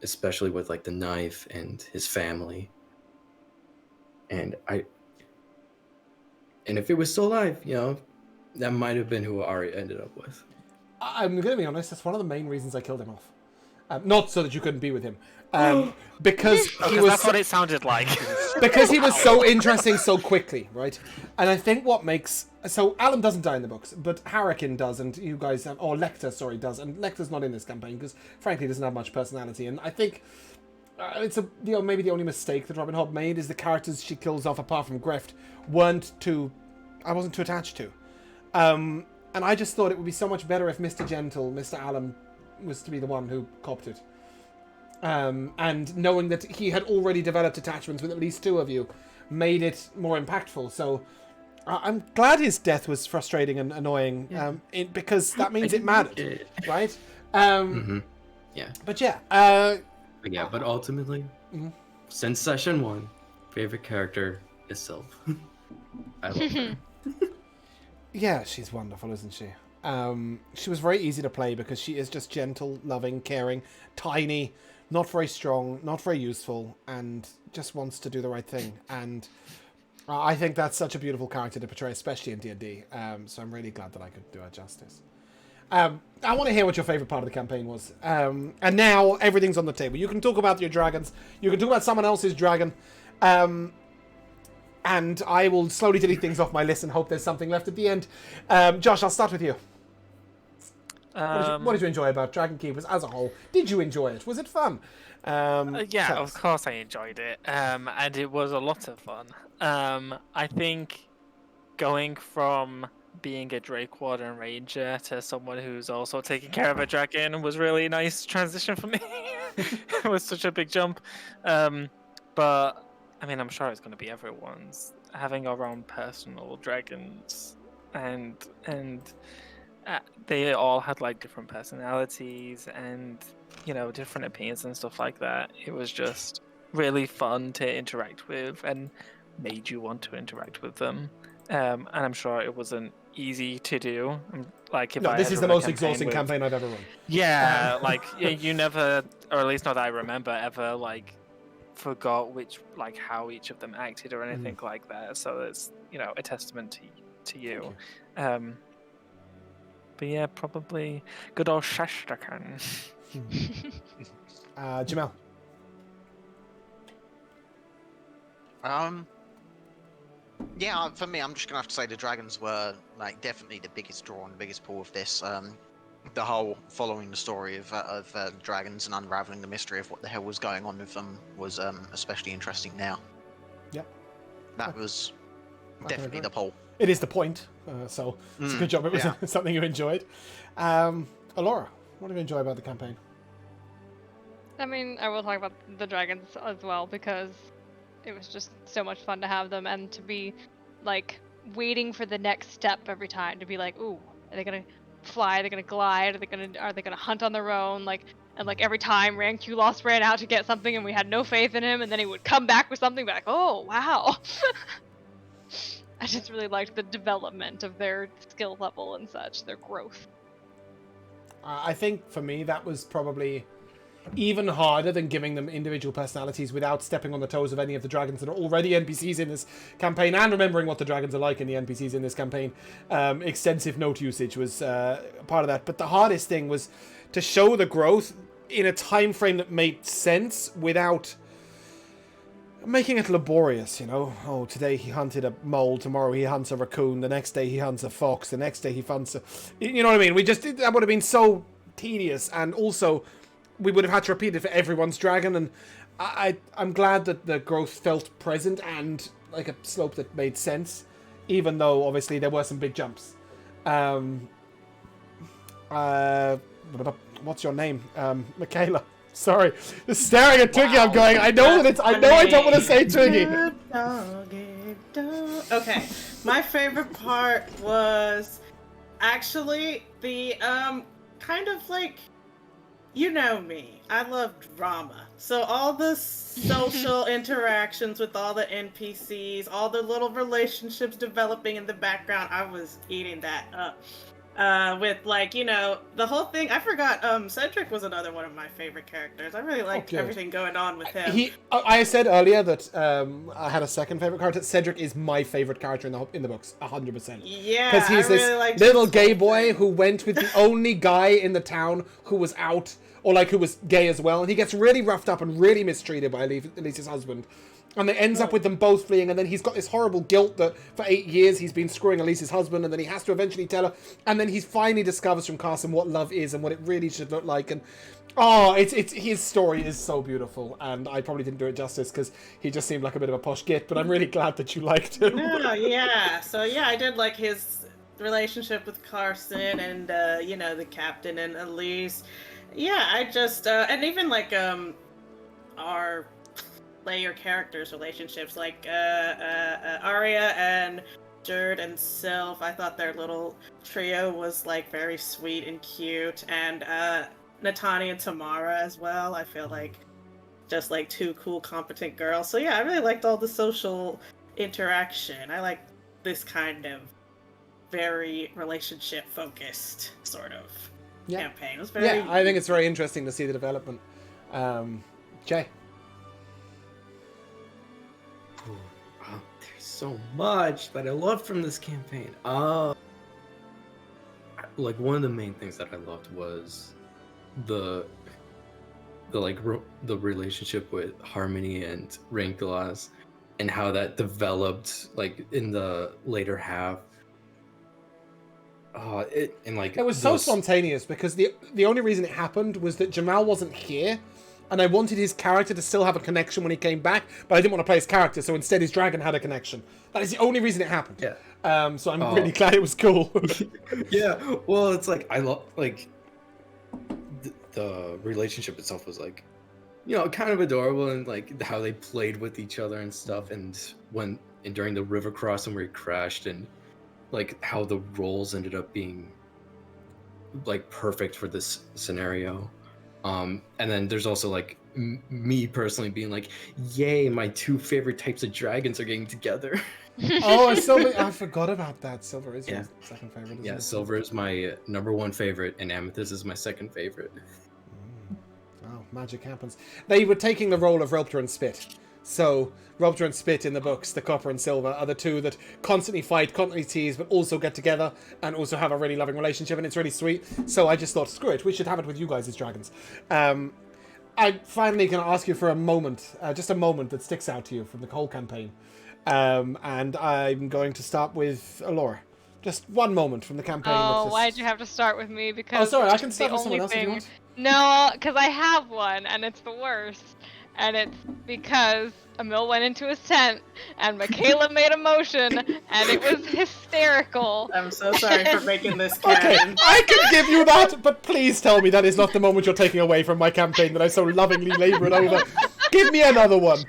especially with like the knife and his family. And if it was still alive, that might have been who Ari ended up with. I'm going to be honest, that's one of the main reasons I killed him off. Not so that you couldn't be with him. Because he was That's what it sounded like. because he was so interesting so quickly, right? And I think what makes... So, Alum doesn't die in the books, but Harrikin does, and you guys have... Or Lecter, sorry, does. And Lecter's not in this campaign, because, frankly, he doesn't have much personality. And I think it's maybe the only mistake that Robin Hobb made is the characters she kills off, apart from Greft, I wasn't too attached to. And I just thought it would be so much better if Mr. Gentle, Mr. Alum, was to be the one who copped it. And knowing that he had already developed attachments with at least two of you made it more impactful. So I'm glad his death was frustrating and annoying, because that means it mattered, right? Yeah. But yeah. But ultimately, since session 1, favorite character is Sylve. I love her. Yeah, she's wonderful, isn't she? She was very easy to play because she is just gentle, loving, caring, tiny, not very strong, not very useful, and just wants to do the right thing. And I think that's such a beautiful character to portray, especially in D&D. So I'm really glad that I could do her justice. I want to hear what your favourite part of the campaign was. And now everything's on the table. You can talk about your dragons. You can talk about someone else's dragon. And I will slowly delete things off my list and hope there's something left at the end. Josh, I'll start with you. What did you enjoy about Dragon Keepers as a whole? Did you enjoy it? Was it fun? Yeah, of course I enjoyed it. And it was a lot of fun. I think going from being a Drake Warden Ranger to someone who's also taking care of a dragon was really a nice transition for me. It was such a big jump. But I mean, I'm sure it's going to be everyone's, having our own personal dragons, and they all had like different personalities and different opinions and stuff like that. It was just really fun to interact with and made you want to interact with them. And I'm sure it wasn't easy to do. Like this is the most exhausting campaign I've ever run. Yeah, you never, or at least not that I remember, ever forgot how each of them acted or anything like that. So it's a testament to you. But yeah, probably good old Shashtakan. Jamel. Yeah, for me, I'm just gonna have to say the dragons were definitely the biggest draw and the biggest pull of this. The whole following the story of dragons and unraveling the mystery of what the hell was going on with them was especially interesting now. Yeah. That was definitely the pull. It is the point, so it's a good job it was something you enjoyed. Alora, What do you enjoy about the campaign? I mean, I will talk about the dragons as well because it was just so much fun to have them and to be like waiting for the next step every time to be like, ooh, are they gonna fly? Are they gonna glide? Are they gonna hunt on their own? Like, and like every time Ranculos ran out to get something and we had no faith in him, and then he would come back with something, be like, oh wow. I just really liked the development of their skill level and such, their growth. I think for me that was probably even harder than giving them individual personalities without stepping on the toes of any of the dragons that are already NPCs in this campaign, and remembering what the dragons are like in the NPCs in this campaign. Extensive note usage was part of that. But the hardest thing was to show the growth in a time frame that made sense without making it laborious, you know. Oh, today he hunted a mole, tomorrow he hunts a raccoon, the next day he hunts a fox, the next day he hunts a... You know what I mean? That would have been so tedious, and also we would have had to repeat it for everyone's dragon, and I'm glad that the growth felt present and like a slope that made sense, even though obviously there were some big jumps. What's your name? Michaela. Sorry, just staring at Twiggy. Wow. I'm going. I know that it's. I know I don't want to say Twiggy. Okay, my favorite part was actually the kind of like, you know me. I love drama. So all the social interactions with all the NPCs, all the little relationships developing in the background, I was eating that up. With like, you know, the whole thing. I forgot Cedric was another one of my favorite characters. I really liked everything going on with him. I said earlier that I had a second favorite character. Cedric is my favorite character in the books, 100%. Yeah, because he's this little gay boy who went with the only guy in the town who was out, or like who was gay as well, and he gets really roughed up and really mistreated by Elise's husband. And it ends up with them both fleeing, and then he's got this horrible guilt that for 8 years he's been screwing Elise's husband, and then he has to eventually tell her, and then he finally discovers from Carson what love is and what it really should look like, and it's his story is so beautiful, and I probably didn't do it justice because he just seemed like a bit of a posh git, but I'm really glad that you liked him. No, yeah, so yeah, I did like his relationship with Carson and, you know, the captain and Elise. Yeah, I just, and even like, our player characters relationships, like Arya and Jerd and Sylph. I thought their little trio was like very sweet and cute, and Natani and Tamara as well. I feel like just like two cool, competent girls. So yeah, I really liked all the social interaction. I like this kind of very relationship focused sort of campaign. It was very I think it's very interesting to see the development. Jay. So much that I loved from this campaign. Like one of the main things that I loved was the relationship with Harmony and Ranculos, and how that developed like in the later half. It was so spontaneous because the only reason it happened was that Jamal wasn't here. And I wanted his character to still have a connection when he came back, but I didn't want to play his character, so instead his dragon had a connection. That is the only reason it happened. Yeah. So I'm really glad it was cool. Yeah. Well, it's like I love like the relationship itself was like, you know, kind of adorable, and like how they played with each other and stuff, and during the river crossing where he crashed, and like how the roles ended up being like perfect for this scenario. And then there's also like me personally being like, yay, my two favorite types of dragons are getting together. Oh, I forgot about that. Silver is your second favorite, isn't it? Silver is my number one favorite, and Amethyst is my second favorite. Oh, magic happens. They were taking the role of Rupture and Spit. So, Rupture and Spit in the books, the Copper and Silver, are the two that constantly fight, constantly tease, but also get together and also have a really loving relationship, and it's really sweet. So I just thought, screw it, we should have it with you guys as dragons. I'm finally going to ask you for a moment, just a moment that sticks out to you from the whole campaign. And I'm going to start with Alora. Just one moment from the campaign. Oh, why'd you have to start with me? Because sorry, I can start with someone else if you want. No, because I have one, and it's the worst. And it's because Emil went into his tent, and Michaela made a motion, and it was hysterical. I'm so sorry for making this Okay, canon. I can give you that, but please tell me that is not the moment you're taking away from my campaign that I so lovingly laboured over. Give me another one.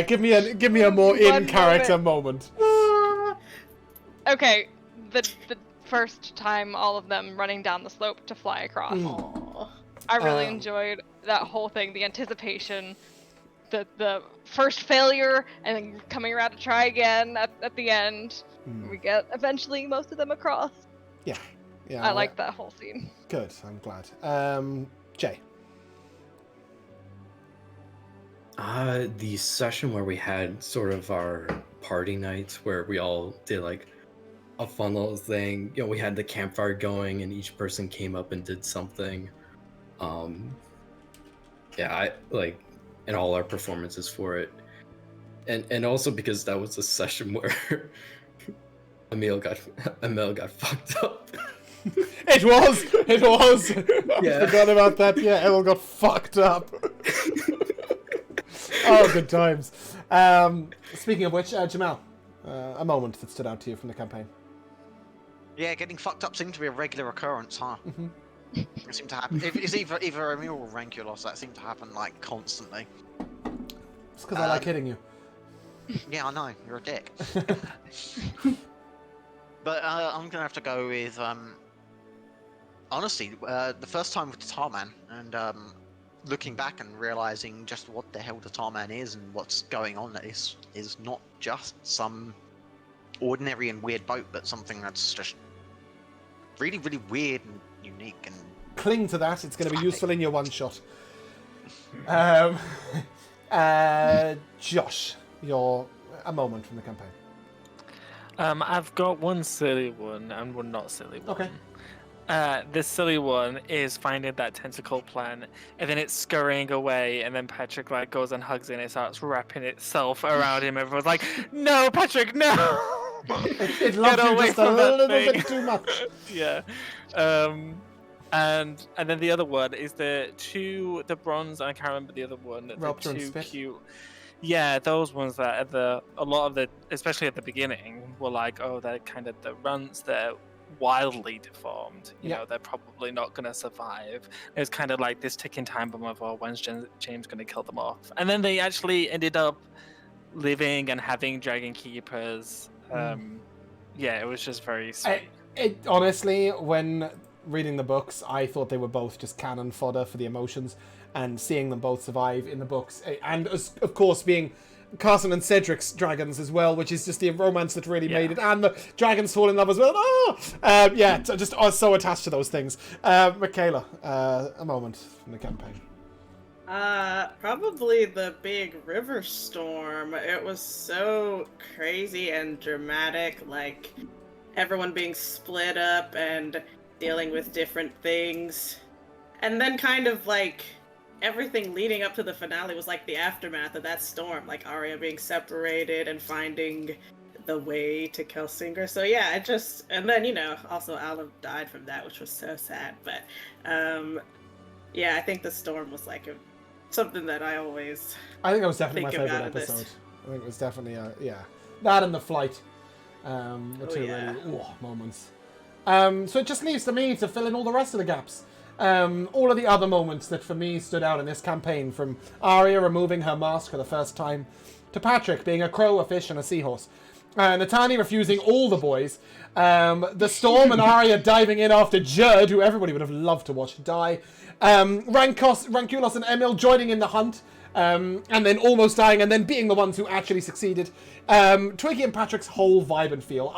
Give me a more in-character moment. Okay, the first time all of them running down the slope to fly across. Aw. I really enjoyed that whole thing, the anticipation, the first failure, and then coming around to try again at the end. We get eventually most of them across. Yeah. I like that whole scene. Good, I'm glad. Jay. The session where we had sort of our party nights where we all did like a fun little thing. You know, we had the campfire going and each person came up and did something. Yeah, I like, and all our performances for it. And also because that was a session where Emil got fucked up. It was! Yeah. I forgot about that. Yeah, Emil got fucked up. Oh, good times. Speaking of which, Jamal, a moment that stood out to you from the campaign. Yeah, getting fucked up seemed to be a regular occurrence, huh? Mm-hmm. It seemed to happen. It's either Emil or Ranculos that seemed to happen like constantly. It's because I like hitting you. Yeah, I know. You're a dick. But I'm gonna have to go with honestly, the first time with the Tarman, and looking back and realizing just what the hell the Tarman is and what's going on is not just some ordinary and weird boat, but something that's just really, really weird and unique and Cling to that. It's going to be useful in your one shot. Josh, a moment from the campaign. I've got one silly one and one not silly one. Okay. The silly one is finding that tentacle plant, and then it's scurrying away, and then Patrick like goes and hugs it, and it starts wrapping itself around him. Everyone's like, "No, Patrick, no!" It loves you just a little bit too much. Yeah. And then the other one is the bronze. I can't remember the other one. Raptor The and two Spit. cute. Yeah, those ones that a lot of the, especially at the beginning, were like, oh, they're kind of the runts. They're wildly deformed. You know, they're probably not going to survive. It was kind of like this ticking time bomb of, oh, when's James going to kill them off? And then they actually ended up living and having dragon keepers. Yeah, it was just very sweet. Honestly, when reading the books, I thought they were both just cannon fodder for the emotions, and seeing them both survive in the books, and of course being Carson and Cedric's dragons as well, which is just the romance that really made it, and the dragons fall in love as well. I was so attached to those things. Michaela, a moment from the campaign. Probably the big river storm. It was so crazy and dramatic, like everyone being split up and dealing with different things. And then kind of like everything leading up to the finale was like the aftermath of that storm, like Arya being separated and finding the way to Kelsingra. So yeah, and then, also Alan died from that, which was so sad. But yeah, I think the storm was like something that I think that was definitely my favorite episode. I think it was definitely that and the flight, the two really moments. So it just leaves to me to fill in all the rest of the gaps. All of the other moments that for me stood out in this campaign, from Arya removing her mask for the first time, to Patrick being a crow, a fish, and a seahorse, Natani refusing all the boys, the Storm and Arya diving in after Judd, who everybody would have loved to watch die, Ranculos and Emil joining in the hunt, and then almost dying, and then being the ones who actually succeeded. Twiggy and Patrick's whole vibe and feel.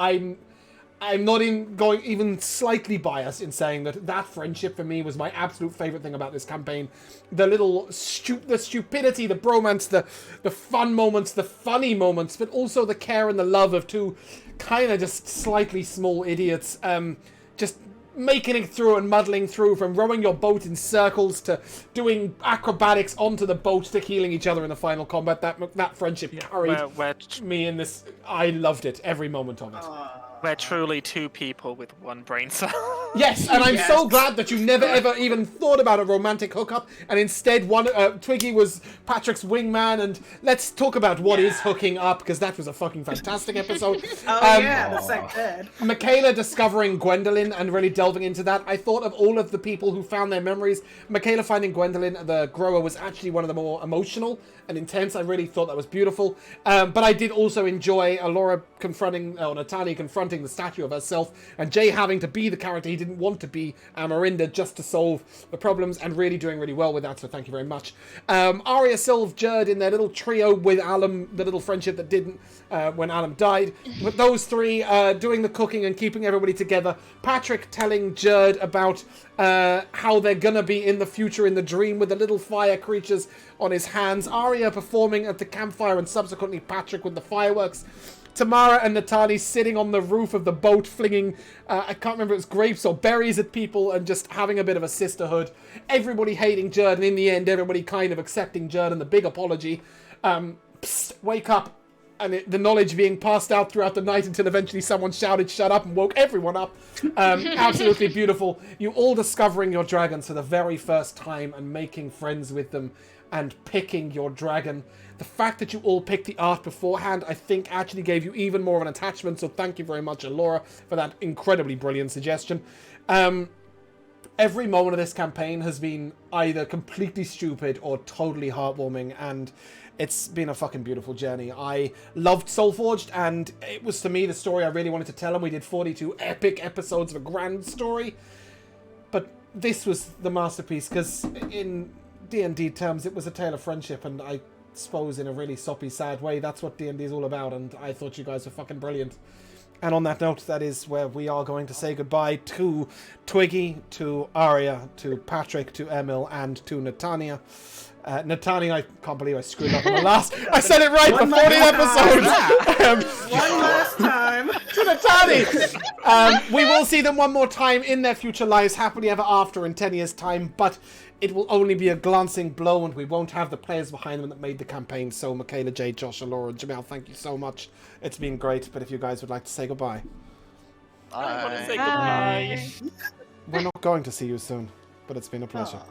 I'm not going even slightly biased in saying that friendship for me was my absolute favorite thing about this campaign. The little the stupidity, the bromance, the fun moments, the funny moments, but also the care and the love of two kind of just slightly small idiots, just making it through and muddling through, from rowing your boat in circles to doing acrobatics onto the boat to healing each other in the final combat. That friendship carried me in this. I loved it, every moment of it. We're truly two people with one brain cell. Yes, and I'm so Yes. glad that you never ever even thought about a romantic hookup, and instead Twiggy was Patrick's wingman, and let's talk about what is hooking up, because that was a fucking fantastic episode. That's so good. Michaela discovering Gwendolyn and really delving into that. I thought of all of the people who found their memories. Michaela finding Gwendolyn, the grower, was actually one of the more emotional and intense. I really thought that was beautiful. But I did also enjoy Alora Natalia confronting the statue of herself, and Jay having to be the character he didn't want to be, Amarinda, just to solve the problems, and really doing really well with that, so thank you very much. Arya, Sylve, Jerd in their little trio with Alum, the little friendship that didn't when Alum died. But those three doing the cooking and keeping everybody together. Patrick telling Jerd about how they're gonna be in the future in the dream with the little fire creatures on his hands. Arya performing at the campfire, and subsequently Patrick with the fireworks. Tamara and Natalie sitting on the roof of the boat flinging, I can't remember if it was grapes or berries at people, and just having a bit of a sisterhood. Everybody hating Jerd, and in the end everybody kind of accepting Jerd and the big apology. Psst, wake up. And the knowledge being passed out throughout the night until eventually someone shouted, "Shut up," and woke everyone up. Absolutely beautiful. You all discovering your dragons for the very first time and making friends with them and picking your dragon. The fact that you all picked the art beforehand, I think actually gave you even more of an attachment. So thank you very much, Alora, for that incredibly brilliant suggestion. Every moment of this campaign has been either completely stupid or totally heartwarming, and it's been a fucking beautiful journey. I loved Soulforged, and it was, to me, the story I really wanted to tell, and we did 42 epic episodes of a grand story. But this was the masterpiece, because in D&D terms, it was a tale of friendship, and I suppose in a really soppy, sad way, that's what D&D is all about, and I thought you guys were fucking brilliant. And on that note, that is where we are going to say goodbye to Twiggy, to Arya, to Patrick, to Emil, and to Netania. Netania, I can't believe I screwed up on the last. I said it right for 40 episodes. One last time. To Netani. We will see them one more time in their future lives, happily ever after, in 10 years' time, but it will only be a glancing blow, and we won't have the players behind them that made the campaign. So, Michaela, Jay, Josh, Laura, and Jamel, thank you so much. It's been great, but if you guys would like to say goodbye. I want to say Bye. goodbye. We're not going to see you soon, but it's been a pleasure.